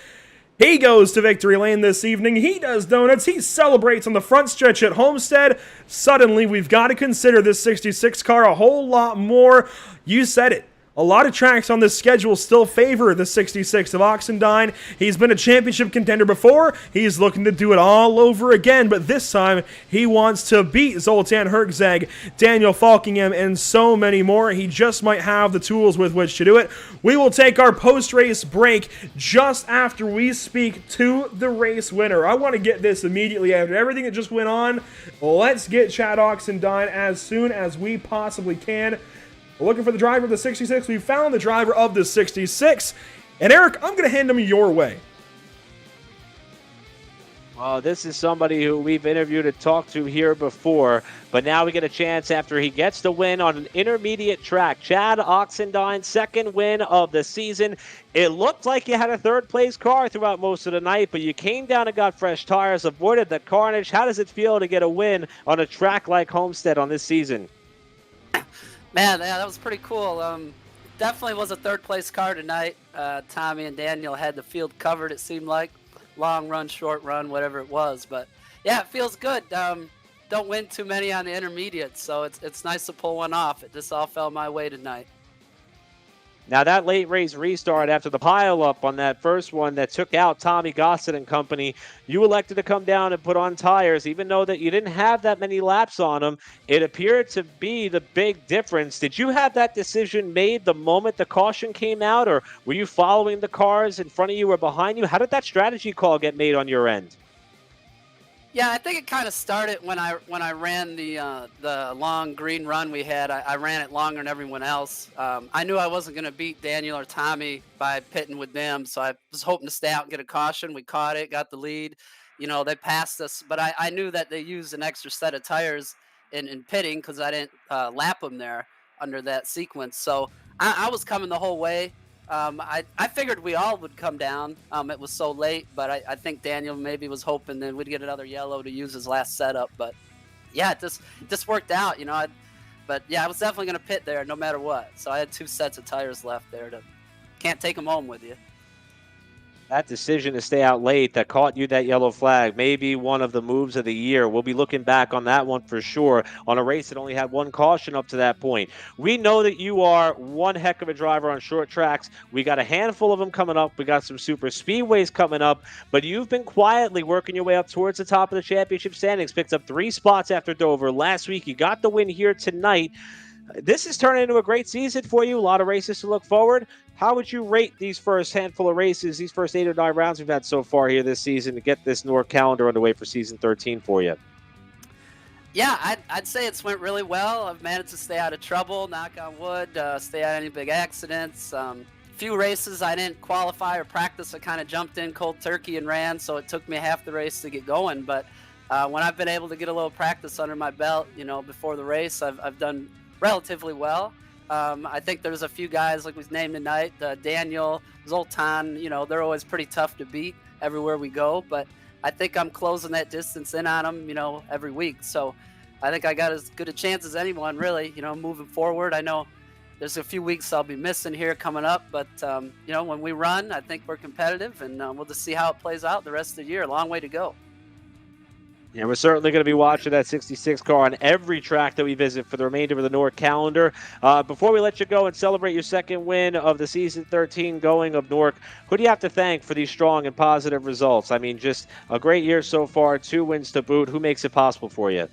He goes to victory lane this evening. He does donuts. He celebrates on the front stretch at Homestead. Suddenly, we've got to consider this 66 car a whole lot more. You said it. A lot of tracks on this schedule still favor the 66 of Oxendine. He's been a championship contender before. He's looking to do it all over again, but this time he wants to beat Zoltan Hertzeg, Daniel Falkingham, and so many more. He just might have the tools with which to do it. We will take our post-race break just after we speak to the race winner. I want to get this immediately after everything that just went on. Let's get Chad Oxendine as soon as we possibly can. We're looking for the driver of the 66. We found the driver of the 66. And Eric, I'm going to hand him your way.
Well, this is somebody who we've interviewed and talked to here before, but now we get a chance after he gets the win on an intermediate track. Chad Oxendine, 2nd win of the season. It looked like you had a 3rd-place car throughout most of the night, but you came down and got fresh tires, avoided the carnage. How does it feel to get a win on a track like Homestead on this season?
Man, yeah, that was pretty cool. Definitely was a 3rd-place car tonight. Tommy and Daniel had the field covered, it seemed like. Long run, short run, whatever it was. But, yeah, it feels good. Don't win too many on the intermediates, so it's nice to pull one off. It just all fell my way tonight.
Now, that late race restart after the pileup on that first one that took out Tommy Gossett and company, you elected to come down and put on tires, even though that you didn't have that many laps on them. It appeared to be the big difference. Did you have that decision made the moment the caution came out, or were you following the cars in front of you or behind you? How did that strategy call get made on your end?
Yeah, I think it kind of started when I ran the long green run we had. I ran it longer than everyone else. I knew I wasn't going to beat Daniel or Tommy by pitting with them, so I was hoping to stay out and get a caution. We caught it, got the lead. You know, they passed us, but I knew that they used an extra set of tires in pitting because I didn't lap them there under that sequence. So I was coming the whole way. I figured we all would come down. It was so late, but I think Daniel maybe was hoping that we'd get another yellow to use his last setup. But yeah, it just worked out, you know. But yeah, I was definitely going to pit there no matter what. So I had 2 sets of tires left there. Can't take them home with you.
That decision to stay out late that caught you that yellow flag, maybe one of the moves of the year. We'll be looking back on that one for sure, on a race that only had 1 caution up to that point. We know that you are one heck of a driver on short tracks. We got a handful of them coming up. We got some super speedways coming up, but you've been quietly working your way up towards the top of the championship standings. Picked up 3 spots after Dover last week. You got the win here tonight. This is turning into a great season for you. A lot of races to look forward. How would you rate these first handful of races, these first 8 or 9 rounds we've had so far here this season to get this NORC calendar underway for season 13 for you?
Yeah, I'd say it's went really well. I've managed to stay out of trouble, knock on wood, stay out of any big accidents. Few races I didn't qualify or practice. I kind of jumped in cold turkey and ran, so it took me half the race to get going. But when I've been able to get a little practice under my belt, you know, before the race, I've done relatively well. I think there's a few guys like we've named tonight, Daniel, Zoltan, you know, they're always pretty tough to beat everywhere we go. But I think I'm closing that distance in on them, every week. So I think I got as good a chance as anyone, really, moving forward. I know there's a few weeks I'll be missing here coming up, but, when we run, I think we're competitive, and we'll just see how it plays out the rest of the year. A long way to go.
Yeah, we're certainly going to be watching that 66 car on every track that we visit for the remainder of the NORC calendar. Before we let you go and celebrate your second win of the season 13 going of NORC, who do you have to thank for these strong and positive results? I mean, just a great year so far, 2 wins to boot. Who makes it possible for you?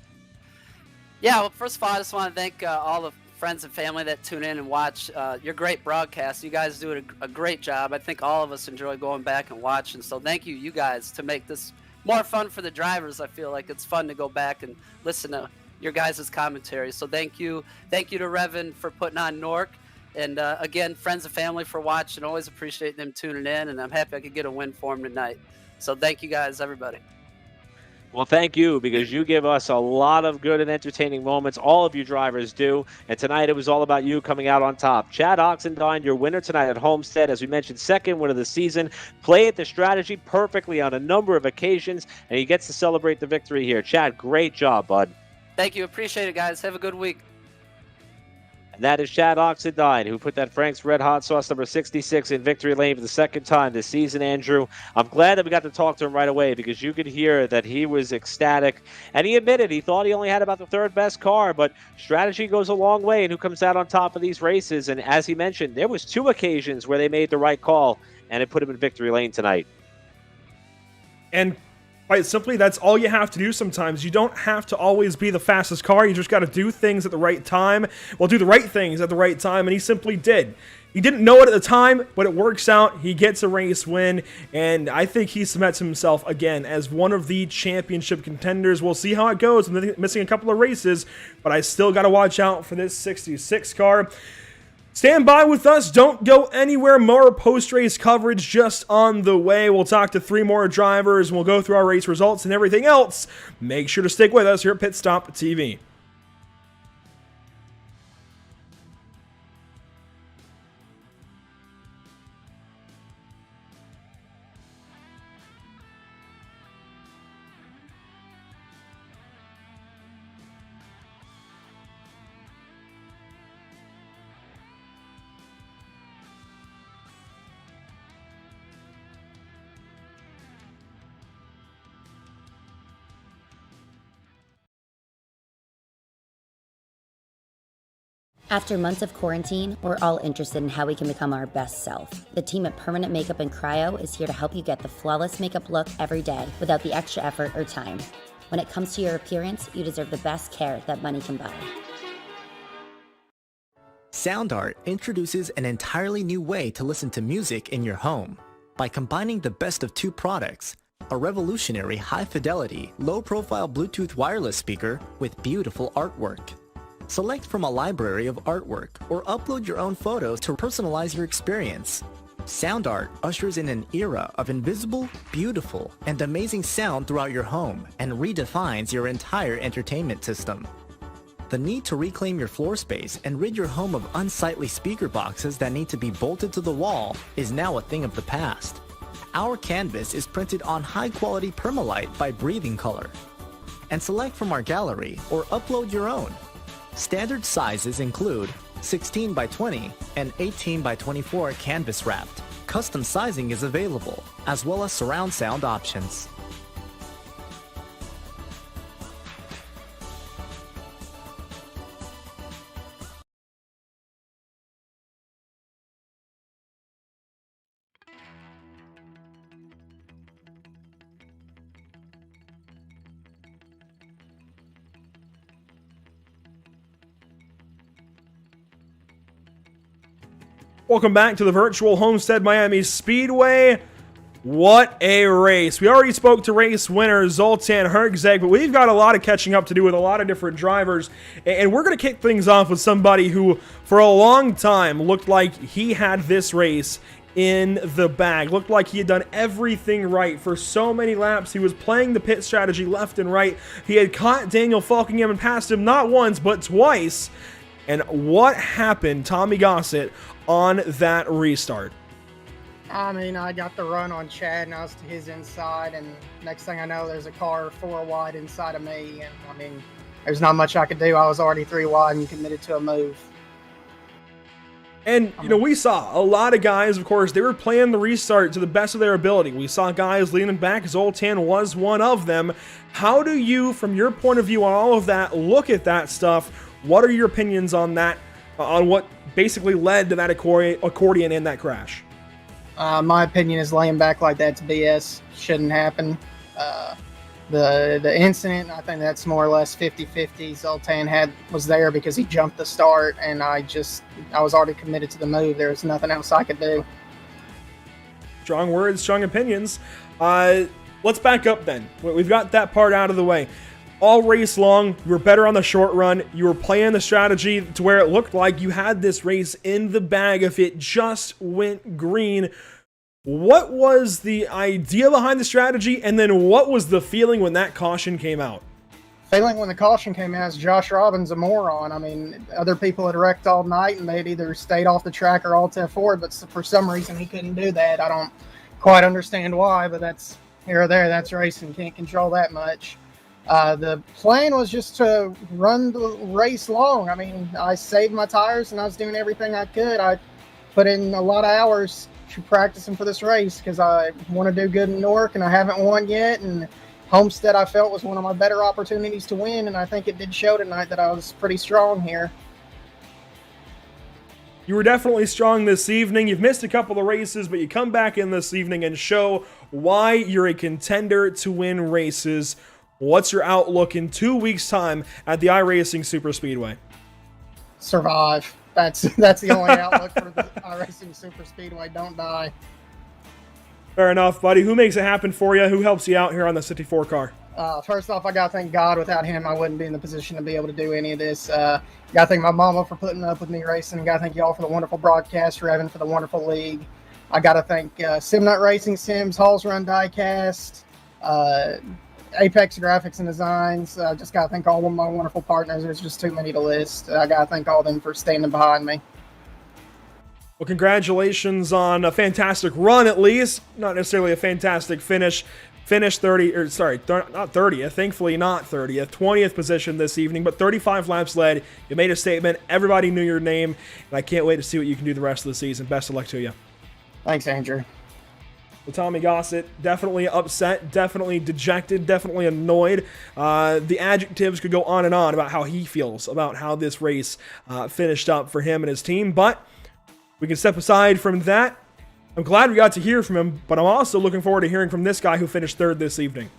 Yeah, well, first of all, I just want to thank all the friends and family that tune in and watch your great broadcast. You guys do a great job. I think all of us enjoy going back and watching. So thank you guys, to make this more fun for the drivers. I feel like it's fun to go back and listen to your guys' commentary. So thank you to Revan for putting on NORC. And again, friends and family for watching. Always appreciate them tuning in, and I'm happy I could get a win for them tonight. So thank you guys, everybody.
Well, thank you, because you give us a lot of good and entertaining moments. All of you drivers do. And tonight it was all about you coming out on top. Chad Oxendine, your winner tonight at Homestead. As we mentioned, second win of the season. Played the strategy perfectly on a number of occasions, and he gets to celebrate the victory here. Chad, great job, bud.
Thank you. Appreciate it, guys. Have a good week.
And that is Chad Oxendine, who put that Frank's Red Hot Sauce number 66 in victory lane for the second time this season, Andrew. I'm glad that we got to talk to him right away, because you could hear that he was ecstatic. And he admitted he thought he only had about the third best car, but strategy goes a long way in who comes out on top of these races. And as he mentioned, there was 2 occasions where they made the right call, and it put him in victory lane tonight.
And quite simply, that's all you have to do sometimes. You don't have to always be the fastest car. You just got to do things at the right time. Well, do the right things at the right time, and he simply did. He didn't know it at the time, but it works out. He gets a race win, and I think he cements himself again as one of the championship contenders. We'll see how it goes. I'm missing a couple of races, but I still got to watch out for this 66 car. Stand by with us. Don't go anywhere. More post-race coverage just on the way. We'll talk to 3 more drivers, and we'll go through our race results and everything else. Make sure to stick with us here at Pit Stop TV.
After months of quarantine, we're all interested in how we can become our best self. The team at Permanent Makeup and Cryo is here to help you get the flawless makeup look every day without the extra effort or time. When it comes to your appearance, you deserve the best care that money can buy.
SoundArt introduces an entirely new way to listen to music in your home. By combining the best of 2 products, a revolutionary high-fidelity, low-profile Bluetooth wireless speaker with beautiful artwork. Select from a library of artwork or upload your own photos to personalize your experience. SoundArt ushers in an era of invisible, beautiful, and amazing sound throughout your home and redefines your entire entertainment system. The need to reclaim your floor space and rid your home of unsightly speaker boxes that need to be bolted to the wall is now a thing of the past. Our canvas is printed on high-quality permalite by Breathing Color. And select from our gallery or upload your own. Standard sizes include 16 by 20 and 18 by 24 canvas wrapped. Custom sizing is available, as well as surround sound options.
Welcome back to the virtual Homestead Miami Speedway. What a race. We already spoke to race winner Zoltan Hergzeg, but we've got a lot of catching up to do with a lot of different drivers. And we're going to kick things off with somebody who, for a long time, looked like he had this race in the bag. Looked like he had done everything right for so many laps. He was playing the pit strategy left and right. He had caught Daniel Falkingham and passed him not once, but twice. And what happened, Tommy Gossett, on that restart?
I mean, I got the run on Chad, and I was to his inside, and next thing I know, there's a car 4 wide inside of me, and I mean, there's not much I could do. I was already 3 wide and committed to a move.
And, you know, we saw a lot of guys, of course, they were playing the restart to the best of their ability. We saw guys leaning back. Zoltan was one of them. How do you, from your point of view on all of that, look at that stuff? What are your opinions on that, on what basically led to that accordion in that crash?
My opinion is laying back like that's BS. Shouldn't happen. The incident, I think that's more or less 50-50. Zoltan was there because he jumped the start, and I was already committed to the move. There was nothing else I could do.
Strong words, strong opinions. Let's back up then. We've got that part out of the way. All race long, you were better on the short run. You were playing the strategy to where it looked like you had this race in the bag if it just went green. What was the idea behind the strategy, and then what was the feeling when that caution came out?
Feeling when the caution came out is Josh Robbins a moron. I mean, other people had wrecked all night, and they'd either stayed off the track or all to forward, but for some reason he couldn't do that. I don't quite understand why, but that's here or there. That's racing. Can't control that much. The plan was just to run the race long. I mean, I saved my tires, and I was doing everything I could. I put in a lot of hours practicing for this race because I want to do good in NORC, and I haven't won yet, and Homestead I felt was one of my better opportunities to win, and I think it did show tonight that I was pretty strong here.
You were definitely strong this evening. You've missed a couple of races, but you come back in this evening and show why you're a contender to win races. What's your outlook in 2 weeks' time at the iRacing Superspeedway?
Survive. That's the only outlook for the iRacing Superspeedway. Don't die.
Fair enough, buddy. Who makes it happen for you? Who helps you out here on the 64 car?
First off, I got to thank God. Without him, I wouldn't be in the position to be able to do any of this. Got to thank my mama for putting up with me racing. Got to thank y'all for the wonderful broadcast, Revan for the wonderful league. I got to thank Simnut Racing Sims, Halls Run Diecast, Apex Graphics and Designs. Just got to thank all of my wonderful partners. There's just too many to list. I got to thank all of them for standing behind me.
Well, congratulations on a fantastic run, at least. Not necessarily a fantastic finish. Finished 30th. Thankfully not 30th. 20th position this evening, but 35 laps led. You made a statement. Everybody knew your name, and I can't wait to see what you can do the rest of the season. Best of luck to you.
Thanks, Andrew.
Well, Tommy Gossett, definitely upset, definitely dejected, definitely annoyed. The adjectives could go on and on about how he feels about how this race finished up for him and his team, but we can step aside from that. I'm glad we got to hear from him, but I'm also looking forward to hearing from this guy who finished third this evening.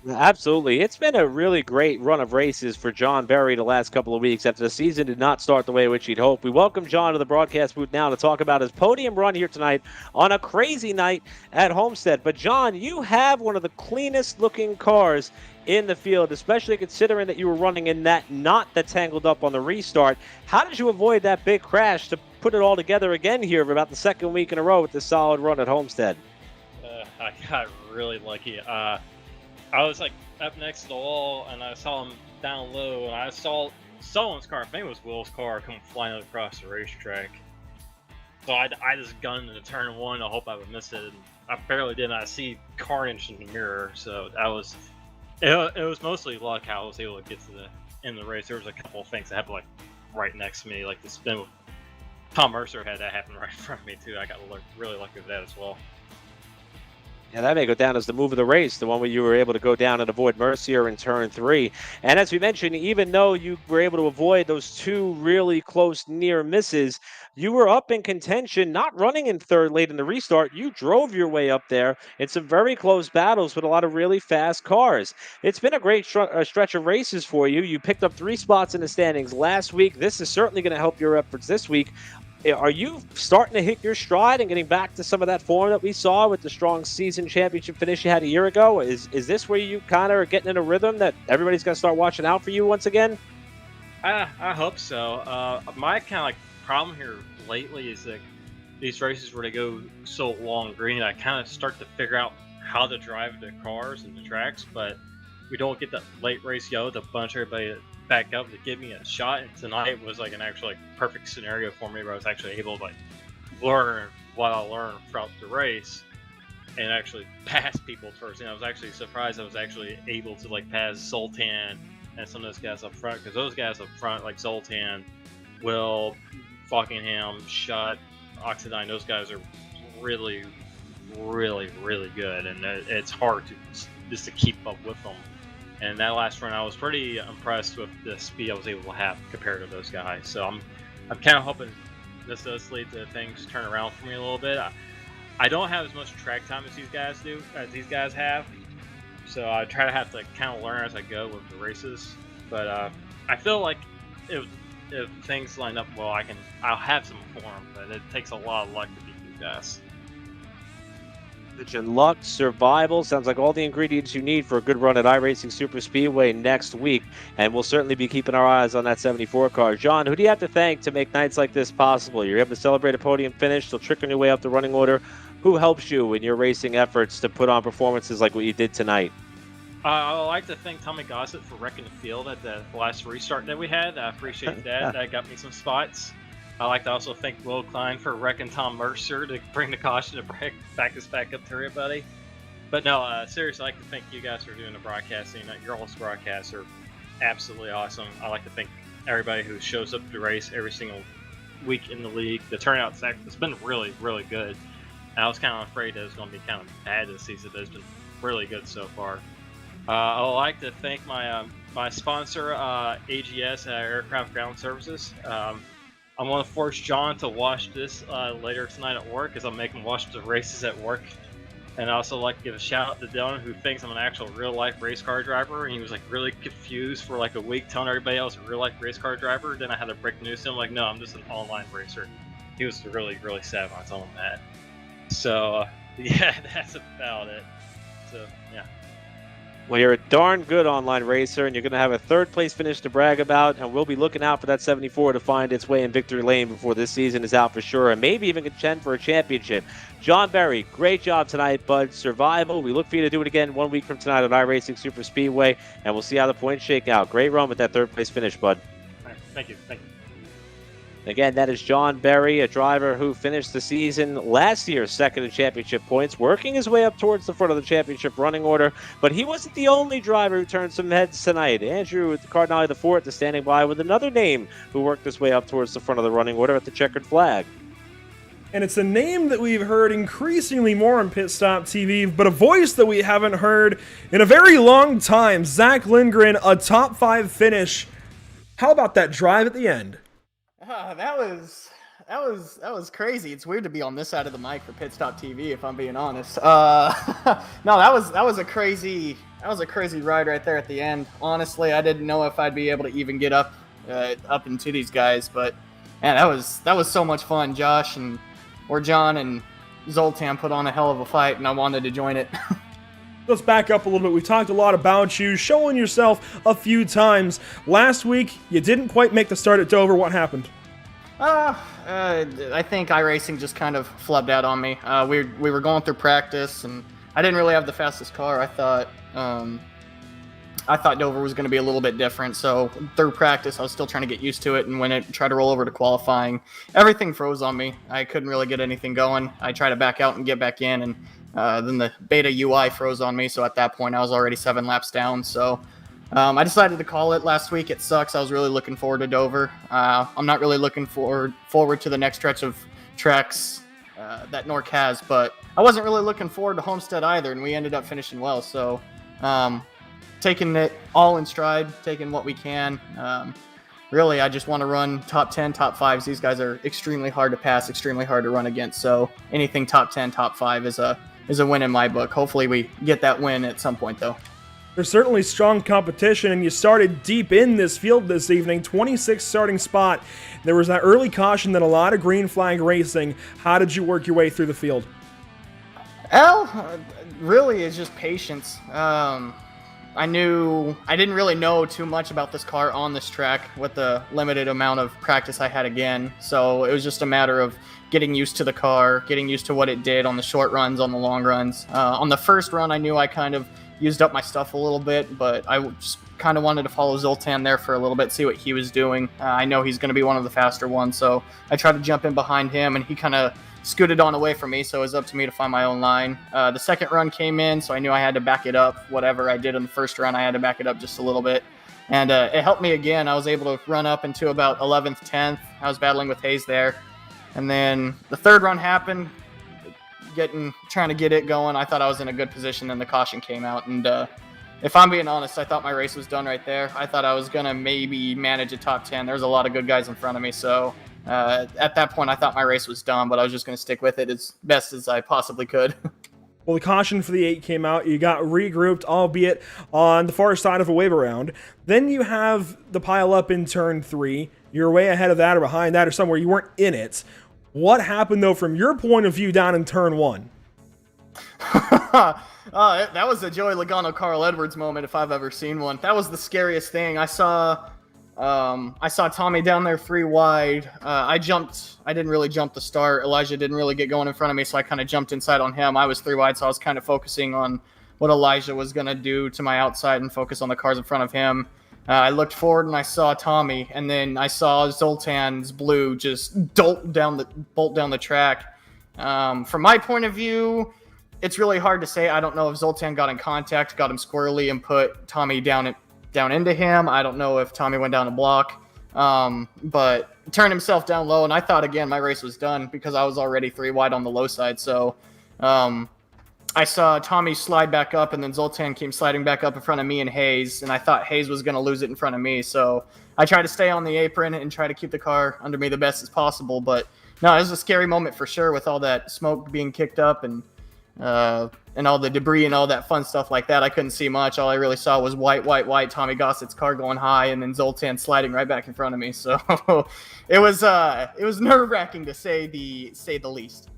Absolutely. It's been a really great run of races for John Berry the last couple of weeks after the season did not start the way in which he'd hoped. We welcome John to the broadcast booth now to talk about his podium run here tonight on a crazy night at Homestead. But John, you have one of the cleanest looking cars in the field, especially considering that you were running in that knot that tangled up on the restart. How did you avoid that big crash to put it all together again here for about the second week in a row with this solid run at Homestead?
I got really lucky. I was like up next to the wall, and I saw him down low, and I saw someone's car, I think it was Will's car, come flying across the racetrack. So I just gunned into turn one. I hope I would miss it. And I barely did. I see carnage in the mirror, so it was mostly luck how I was able to get to the end of the race. There was a couple of things that happened like right next to me, like the spin with Tom Mercer had that happen right in front of me too. I got really lucky with that as well.
Yeah, that may go down as the move of the race, the one where you were able to go down and avoid Mercier in turn 3. And as we mentioned, even though you were able to avoid those two really close near misses, you were up in contention, not running in third late in the restart. You drove your way up there in some very close battles with a lot of really fast cars. It's been a great stretch of races for you. You picked up 3 spots in the standings last week. This is certainly going to help your efforts this week. Are you starting to hit your stride and getting back to some of that form that we saw with the strong season championship finish you had a year ago? Is this where you kind of are getting in a rhythm that everybody's going to start watching out for you once again?
I hope so. My kind of like problem here lately is that these races where they go so long green, I kind of start to figure out how to drive the cars and the tracks, but we don't get that late race yellow to bunch everybody back up to give me a shot. And tonight was like an actual perfect scenario for me where I was actually able to learn what I learned throughout the race and actually pass people towards the end. I was actually surprised I was actually able to like pass Zoltan and some of those guys up front, because those guys up front, like Zoltan, Will, Buckingham, Shutt, Oxidine, those guys are really, really, really good, and it's hard to keep up with them. And that last run, I was pretty impressed with the speed I was able to have compared to those guys. So I'm kind of hoping this does lead to things turn around for me a little bit. I don't have as much track time as these guys have, so I try to have to kind of learn as I go with the races. But I feel like if things line up well, I'll have some form, but it takes a lot of luck to beat these guys.
Luck, survival, sounds like all the ingredients you need for a good run at iRacing Super Speedway next week, and we'll certainly be keeping our eyes on that 74 car. John, who do you have to thank to make nights like this possible? You're able to celebrate a podium finish, still trickling your way up the running order. Who helps you in your racing efforts to put on performances like what you did tonight?
I would like to thank Tommy Gossett for wrecking the field at the last restart that we had. I appreciate that. That got me some spots. I'd like to also thank Will Klein for wrecking Tom Mercer to bring the caution to back us back up to everybody. But no, seriously, I'd like to thank you guys for doing the broadcasting. Your all's broadcasts are absolutely awesome. I'd like to thank everybody who shows up to the race every single week in the league. The turnout's been really, really good. I was kind of afraid that it was going to be kind of bad this season, but it's been really good so far. I would like to thank my sponsor, AGS, Aircraft Ground Services. I'm going to force John to watch this later tonight at work, as I'm making him watch the races at work. And I also like to give a shout out to Dylan, who thinks I'm an actual real life race car driver, and he was like really confused for like a week, telling everybody I was a real life race car driver. Then I had to break the news to him, like, no, I'm just an online racer. He was really, really sad when I told him that. So yeah, that's about it. So yeah.
Well, you're a darn good online racer, and you're going to have a third place finish to brag about, and we'll be looking out for that 74 to find its way in victory lane before this season is out for sure, and maybe even contend for a championship. John Berry, great job tonight, bud. Survival. We look for you to do it again 1 week from tonight at iRacing Super Speedway, and we'll see how the points shake out. Great run with that third place finish, bud.
All right, thank you.
Again, that is John Berry, a driver who finished the season last year second in championship points, working his way up towards the front of the championship running order. But he wasn't the only driver who turned some heads tonight. Andrew Cardinale IV is standing by with another name who worked his way up towards the front of the running order at the checkered flag.
And it's a name that we've heard increasingly more on Pit Stop TV, but a voice that we haven't heard in a very long time. Zach Lindgren, a top 5 finish. How about that drive at the end?
That was crazy. It's weird to be on this side of the mic for Pit Stop TV, if I'm being honest. No, that was a crazy ride right there at the end. Honestly, I didn't know if I'd be able to even get up into these guys, but man, that was so much fun. John and Zoltan put on a hell of a fight, and I wanted to join it.
Let's back up a little bit. We talked a lot about you, showing yourself a few times. Last week, you didn't quite make the start at Dover. What happened?
I think iRacing just kind of flubbed out on me. We were going through practice, and I didn't really have the fastest car. I thought Dover was going to be a little bit different. So through practice, I was still trying to get used to it, and when it tried to roll over to qualifying, everything froze on me. I couldn't really get anything going. I tried to back out and get back in, and then the beta UI froze on me. So at that point, I was already 7 laps down. So I decided to call it last week. It sucks. I was really looking forward to Dover. I'm not really looking forward to the next stretch of tracks that NORC has, but I wasn't really looking forward to Homestead either, and we ended up finishing well. So taking it all in stride, taking what we can. Really, I just want to run top 10, top 5s. These guys are extremely hard to pass, extremely hard to run against. So anything top 10, top 5 is a win in my book. Hopefully we get that win at some point, though.
There's certainly strong competition, and you started deep in this field this evening, 26th starting spot. There was that early caution, then a lot of green flag racing. How did you work your way through the field?
Really, it's just patience. I didn't really know too much about this car on this track with the limited amount of practice I had again. So it was just a matter of getting used to the car, getting used to what it did on the short runs, on the long runs. On the first run, I knew I kind of
used up my stuff a little bit, but I just kind of wanted to follow Zoltan there for a little bit, see what he was doing. I know he's going to be one of the faster ones, so I tried to jump in behind him, and he kind of scooted on away from me, so it was up to me to find my own line. The second run came in, so I knew I had to back it up. Whatever I did in the first run, I had to back it up just a little bit. And it helped me again. I was able to run up into about 11th, 10th. I was battling with Hayes there. And then the third run happened, trying to get it going. I thought I was in a good position, and the caution came out. And if I'm being honest, I thought my race was done right there. I thought I was going to maybe manage a top 10. There's a lot of good guys in front of me. So at that point, I thought my race was done, but I was just going to stick with it as best as I possibly could.
Well, the caution for the 8 came out. You got regrouped, albeit on the far side of a wave around. Then you have the pile up in turn 3. You're way ahead of that or behind that or somewhere. You weren't in it. What happened, though, from your point of view down in turn 1?
That was a Joey Logano, Carl Edwards moment if I've ever seen one. That was the scariest thing. I saw Tommy down there 3 wide. I didn't really jump the start. Elijah didn't really get going in front of me, so I kind of jumped inside on him. I was 3 wide, so I was kind of focusing on what Elijah was going to do to my outside and focus on the cars in front of him. I looked forward and I saw Tommy, and then I saw Zoltan's blue just bolt down the track. From my point of view, it's really hard to say. I don't know if Zoltan got in contact, got him squarely, and put Tommy down into him. I don't know if Tommy went down a block, but turned himself down low, and I thought, again, my race was done because I was already 3 wide on the low side. So I saw Tommy slide back up, and then Zoltan came sliding back up in front of me and Hayes, and I thought Hayes was going to lose it in front of me. So I tried to stay on the apron and try to keep the car under me the best as possible. But no, it was a scary moment for sure with all that smoke being kicked up and all the debris and all that fun stuff like that. I couldn't see much. All I really saw was white, Tommy Gossett's car going high, and then Zoltan sliding right back in front of me. So it was nerve-wracking to say the least.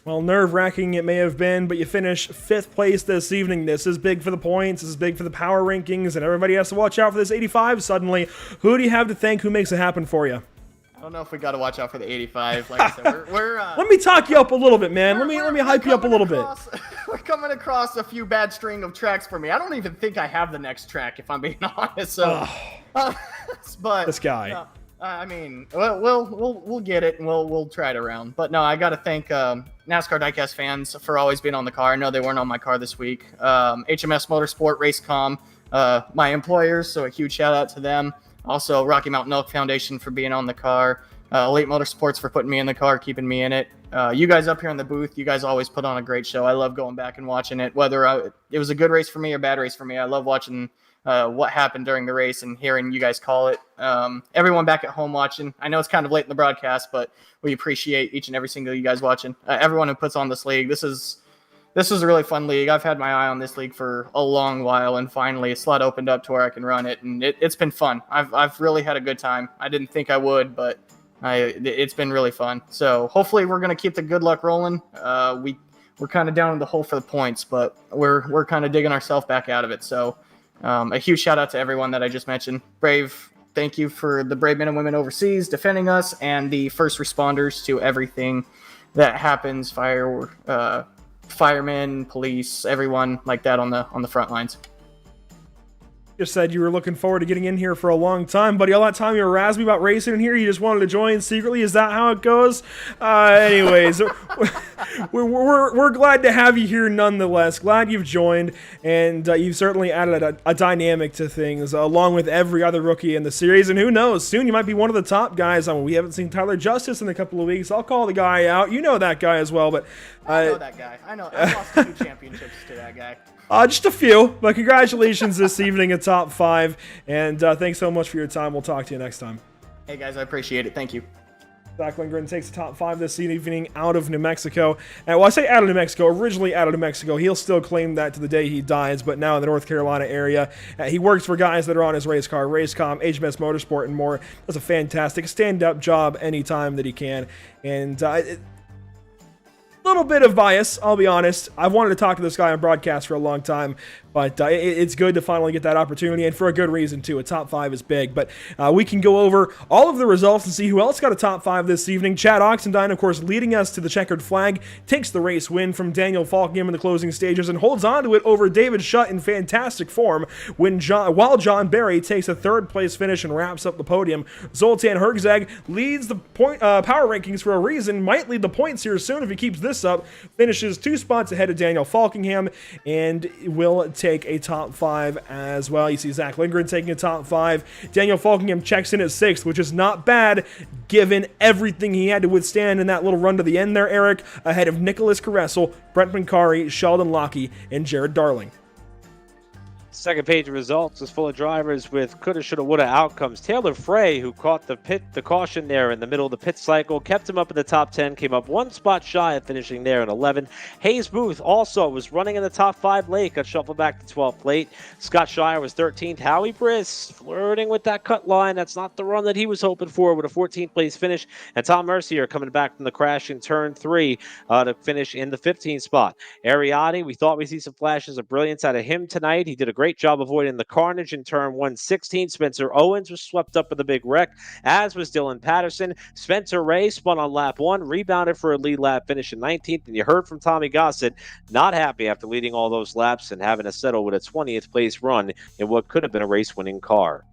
Well, nerve-wracking it may have been, but you finish 5th place this evening. This is big for the points, this is big for the power rankings, and everybody has to watch out for this 85 suddenly. Who do you have to thank? Who makes it happen for you?
I don't know if we got to watch out for the 85. Like I said, we're
let me talk you up a little bit, man. Let me hype you up a little bit.
We're coming across a few bad string of tracks for me. I don't even think I have the next track, if I'm being honest. So, but
this guy.
I mean, we'll get it, and we'll try it around. But no, I got to thank NASCAR Diecast fans for always being on the car. I know they weren't on my car this week. HMS Motorsport, Racecom, my employers, so a huge shout out to them. Also, Rocky Mountain Elk Foundation for being on the car. Elite Motorsports for putting me in the car, keeping me in it. You guys up here in the booth, you guys always put on a great show. I love going back and watching it, whether it was a good race for me or bad race for me. I love watching what happened during the race and hearing you guys call it. Everyone back at home watching. I know it's kind of late in the broadcast, but we appreciate each and every single you guys watching. Everyone who puts on this league. This is a really fun league. I've had my eye on this league for a long while, and finally a slot opened up to where I can run it, and it's been fun. I've really had a good time. I didn't think I would, but it's been really fun. So hopefully we're going to keep the good luck rolling. We're kind of down in the hole for the points, but we're kind of digging ourselves back out of it. So a huge shout out to everyone that I just mentioned. Brave, thank you for the brave men and women overseas defending us, and the first responders to everything that happens, firemen, police, everyone like that on the front lines.
Just said you were looking forward to getting in here for a long time, buddy. All that time you were razzing me about racing in here, you just wanted to join secretly. Is that how it goes? Anyways, we're glad to have you here nonetheless. Glad you've joined, and you've certainly added a dynamic to things, along with every other rookie in the series. And who knows, soon you might be one of the top guys. We haven't seen Tyler Justice in a couple of weeks. I'll call the guy out. You know that guy as well, but
I know that guy. I know. I lost 2 championships to that guy.
Just a few, but congratulations this evening at top 5, and thanks so much for your time. We'll talk to you next time.
Hey guys, I appreciate it. Thank you.
Zach Lindgren takes the top 5 this evening out of New Mexico. And well, I say out of New Mexico, originally out of New Mexico. He'll still claim that to the day he dies, but now in the North Carolina area. He works for guys that are on his race car, Racecom, HMS Motorsport, and more. Does a fantastic stand-up job anytime that he can. And little bit of bias, I'll be honest. I've wanted to talk to this guy on broadcast for a long time, but it's good to finally get that opportunity, and for a good reason, too. A top 5 is big, but we can go over all of the results and see who else got a top 5 this evening. Chad Oxendine, of course, leading us to the checkered flag, takes the race win from Daniel Falkingham in the closing stages and holds on to it over David Shutt in fantastic form while John Barry takes a third-place finish and wraps up the podium. Zoltan Herzeg leads the power rankings for a reason, might lead the points here soon if he keeps this up, finishes 2 spots ahead of Daniel Falkingham, and will take a top 5 as well. You see Zach Lindgren taking a top 5. Daniel Falkingham checks in at 6th, which is not bad given everything he had to withstand in that little run to the end there, Eric, ahead of Nicholas Caressel, Brent Mancari, Sheldon Lockie, and Jared Darling.
Second page of results is full of drivers with coulda, shoulda, woulda outcomes. Taylor Frey, who caught the caution there in the middle of the pit cycle, kept him up in the top 10, came up 1 spot shy of finishing there in 11. Hayes Booth also was running in the top 5 late, got shuffled back to 12th late. Scott Shire was 13th. Howie Briss flirting with that cut line. That's not the run that he was hoping for with a 14th place finish. And Tom Mercier coming back from the crash in turn 3 to finish in the 15th spot. Ariati, we thought we'd see some flashes of brilliance out of him tonight. He did a great job avoiding the carnage in turn 116. Spencer Owens was swept up with a big wreck, as was Dylan Patterson. Spencer Ray spun on lap 1, rebounded for a lead lap finish in 19th, and you heard from Tommy Gossett, not happy after leading all those laps and having to settle with a 20th place run in what could have been a race-winning car.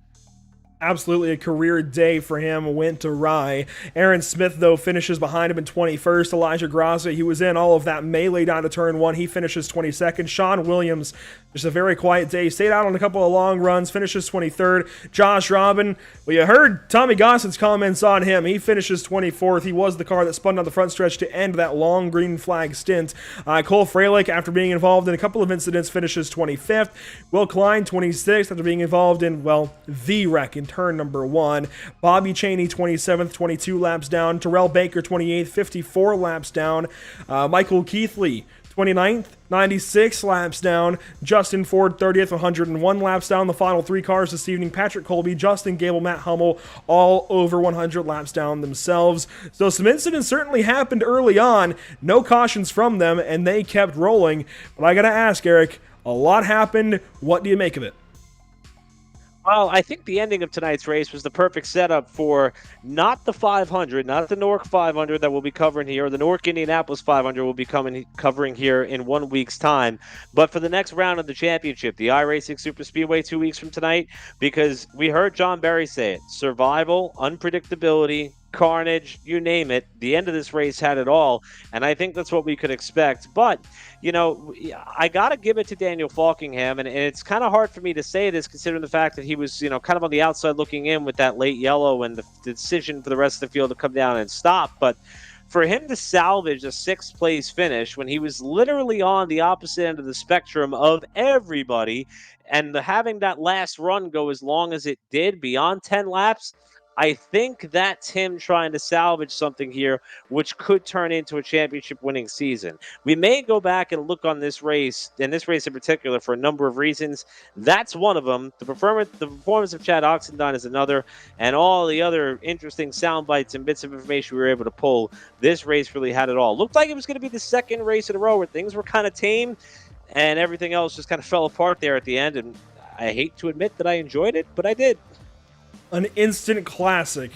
Absolutely a career day for him went awry. Aaron Smith, though, finishes behind him in 21st. Elijah Graza, he was in all of that melee down to turn 1. He finishes 22nd. Sean Williams, just a very quiet day. Stayed out on a couple of long runs, finishes 23rd. Josh Robin, well, you heard Tommy Gossett's comments on him. He finishes 24th. He was the car that spun down the front stretch to end that long green flag stint. Cole Freilich, after being involved in a couple of incidents, finishes 25th. Will Klein, 26th, after being involved in, well, the wreck in turn number 1. Bobby Chaney, 27th, 22 laps down. Terrell Baker, 28th, 54 laps down. Michael Keithley, 29th, 96 laps down. Justin Ford, 30th, 101 laps down. The final 3 cars this evening, Patrick Colby, Justin Gable, Matt Hummel, all over 100 laps down themselves. So some incidents certainly happened early on. No cautions from them, and they kept rolling. But I gotta ask, Eric, a lot happened. What do you make of it?
Well, I think the ending of tonight's race was the perfect setup for not the 500, not the NORC 500 that we'll be covering here, or the NORC Indianapolis 500 we'll be covering here in 1 week's time, but for the next round of the championship, the iRacing Super Speedway 2 weeks from tonight, because we heard John Barry say it, survival, unpredictability, carnage, you name it. The end of this race had it all, and I think that's what we could expect. But, you know, I got to give it to Daniel Falkingham, and it's kind of hard for me to say this considering the fact that he was, you know, kind of on the outside looking in with that late yellow and the decision for the rest of the field to come down and stop. But for him to salvage a 6th place finish when he was literally on the opposite end of the spectrum of everybody, and having that last run go as long as it did, beyond 10 laps, I think that's him trying to salvage something here, which could turn into a championship-winning season. We may go back and look on this race, and this race in particular, for a number of reasons. That's one of them. The performance of Chad Oxendine is another, and all the other interesting sound bites and bits of information we were able to pull. This race really had it all. Looked like it was going to be the second race in a row where things were kind of tame, and everything else just kind of fell apart there at the end, and I hate to admit that I enjoyed it, but I did.
An instant classic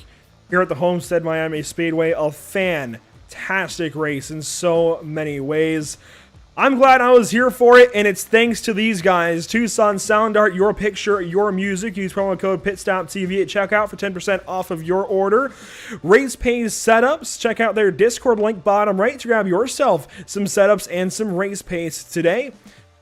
here at the Homestead Miami Speedway. A fantastic race in so many ways. I'm glad I was here for it, and it's thanks to these guys. Tucson Sound Art, your picture, your music. Use promo code PitstopTV at checkout for 10% off of your order. Race Pace Setups. Check out their Discord link bottom right to grab yourself some setups and some Race Pace today.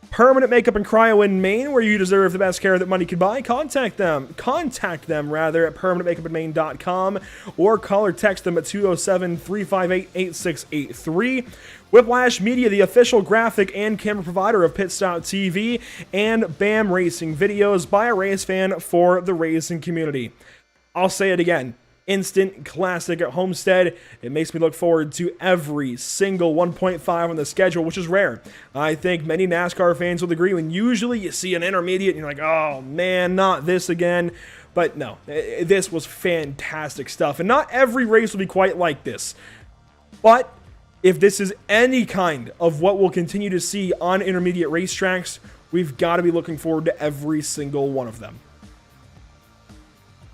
Permanent Makeup and Cryo in Maine, where you deserve the best care that money can buy. Contact them at permanentmakeupinmaine.com or call or text them at 207-358-8683. Whiplash Media, the official graphic and camera provider of Pit Stop TV, and BAM Racing Videos, by a race fan for the racing community. I'll say it again. Instant classic at Homestead. It makes me look forward to every single 1.5 on the schedule, which is rare. I think many NASCAR fans will agree when usually you see an intermediate and you're like, oh man, not this again. But no, this was fantastic stuff. And not every race will be quite like this. But if this is any kind of what we'll continue to see on intermediate racetracks, we've got to be looking forward to every single one of them.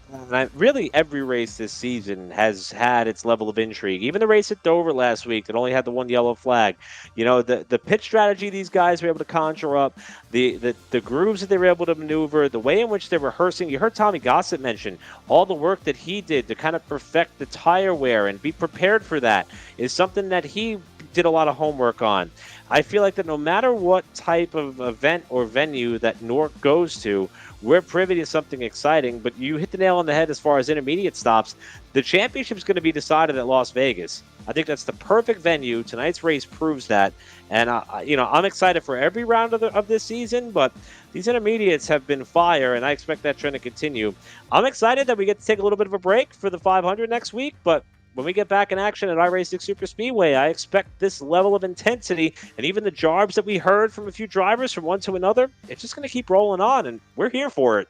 And really, every race this season has had its level of intrigue. Even the race at Dover last week that only had the one yellow flag. You know, the pit strategy these guys were able to conjure up, the grooves that they were able to maneuver, the way in which they're rehearsing. You heard Tommy Gossett mention all the work that he did to kind of perfect the tire wear and be prepared for that is something that he did a lot of homework on. I feel like that no matter what type of event or venue that NORC goes to, we're privy to something exciting. But you hit the nail on the head as far as intermediate stops. The championship is going to be decided at Las Vegas. I think that's the perfect venue. Tonight's race proves that. And, I'm excited for every round of this season, but these intermediates have been fire, and I expect that trend to continue. I'm excited that we get to take a little bit of a break for the 500 next week, but when we get back in action at iRacing Super Speedway, I expect this level of intensity and even the jarbs that we heard from a few drivers from one to another, it's just going to keep rolling on, and we're here for it.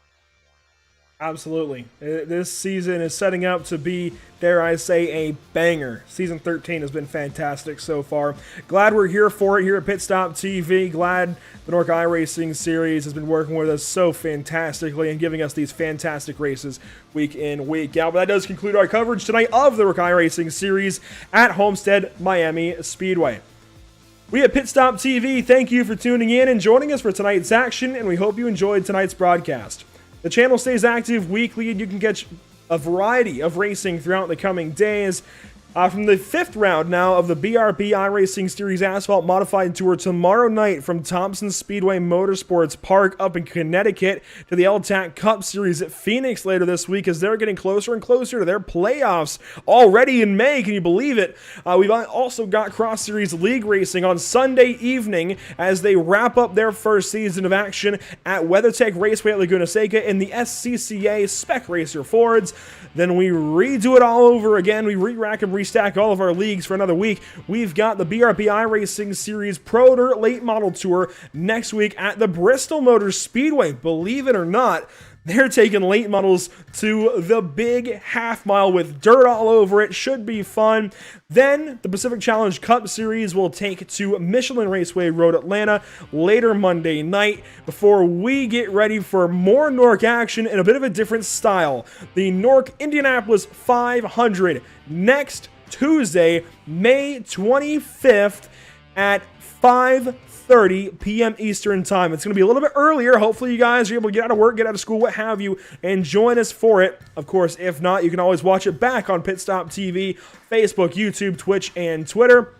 Absolutely. This season is setting up to be, dare I say, a banger. Season 13 has been fantastic so far. Glad we're here for it here at Pit Stop TV. Glad the NORC iRacing series has been working with us so fantastically and giving us these fantastic races week in, week out. But that does conclude our coverage tonight of the NORC iRacing series at Homestead Miami Speedway. We at Pit Stop TV thank you for tuning in and joining us for tonight's action, and we hope you enjoyed tonight's broadcast. The channel stays active weekly, and you can catch a variety of racing throughout the coming days. From the 5th round now of the BRB iRacing Series Asphalt Modified Tour tomorrow night from Thompson Speedway Motorsports Park up in Connecticut to the LTAC Cup Series at Phoenix later this week as they're getting closer and closer to their playoffs already in May. Can you believe it? We've also got Cross Series League racing on Sunday evening as they wrap up their first season of action at WeatherTech Raceway at Laguna Seca in the SCCA Spec Racer Fords. Then we redo it all over again. We re-rack and restack all of our leagues for another week. We've got the BRB iRacing Series Pro Dirt Late Model Tour next week at the Bristol Motor Speedway. Believe it or not, they're taking late models to the big half mile with dirt all over it. Should be fun. Then the Pacific Challenge Cup Series will take to Michelin Raceway Road, Atlanta later Monday night before we get ready for more NORC action in a bit of a different style. The NORC Indianapolis 500 next Tuesday, May 25th at 5:30 p.m. Eastern Time. It's going to be a little bit earlier. Hopefully you guys are able to get out of work, get out of school, what have you, and join us for it. Of course, if not, you can always watch it back on Pit Stop TV, Facebook, YouTube, Twitch, and Twitter.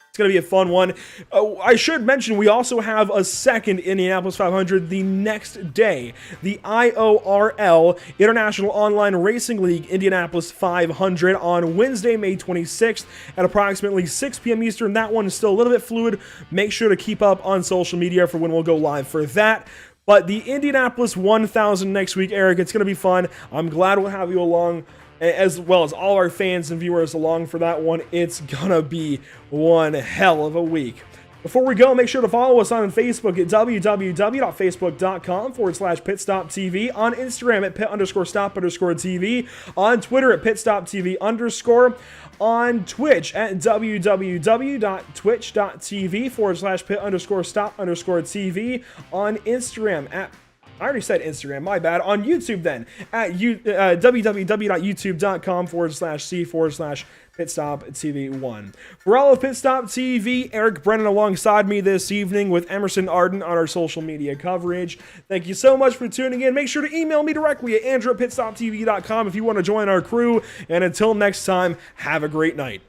It's going to be a fun one. I should mention we also have a second Indianapolis 500 the next day. The IORL, International Online Racing League Indianapolis 500 on Wednesday, May 26th at approximately 6 p.m. Eastern. That one is still a little bit fluid. Make sure to keep up on social media for when we'll go live for that. But the Indianapolis 1000 next week, Eric, it's going to be fun. I'm glad we'll have you along, as well as all our fans and viewers along for that one. It's gonna be one hell of a week. Before we go, make sure to follow us on Facebook at www.facebook.com/pitstoptv, on Instagram at pit_stop_TV, on Twitter at pitstoptv_, on Twitch at www.twitch.tv/pit_stop_TV, on Instagram at, I already said Instagram, my bad. On YouTube then, at www.youtube.com/c/pitstoptv1. For all of Pit Stop TV, Eric Brennan alongside me this evening with Emerson Arden on our social media coverage. Thank you so much for tuning in. Make sure to email me directly at andrew@pitstoptv.com if you want to join our crew. And until next time, have a great night.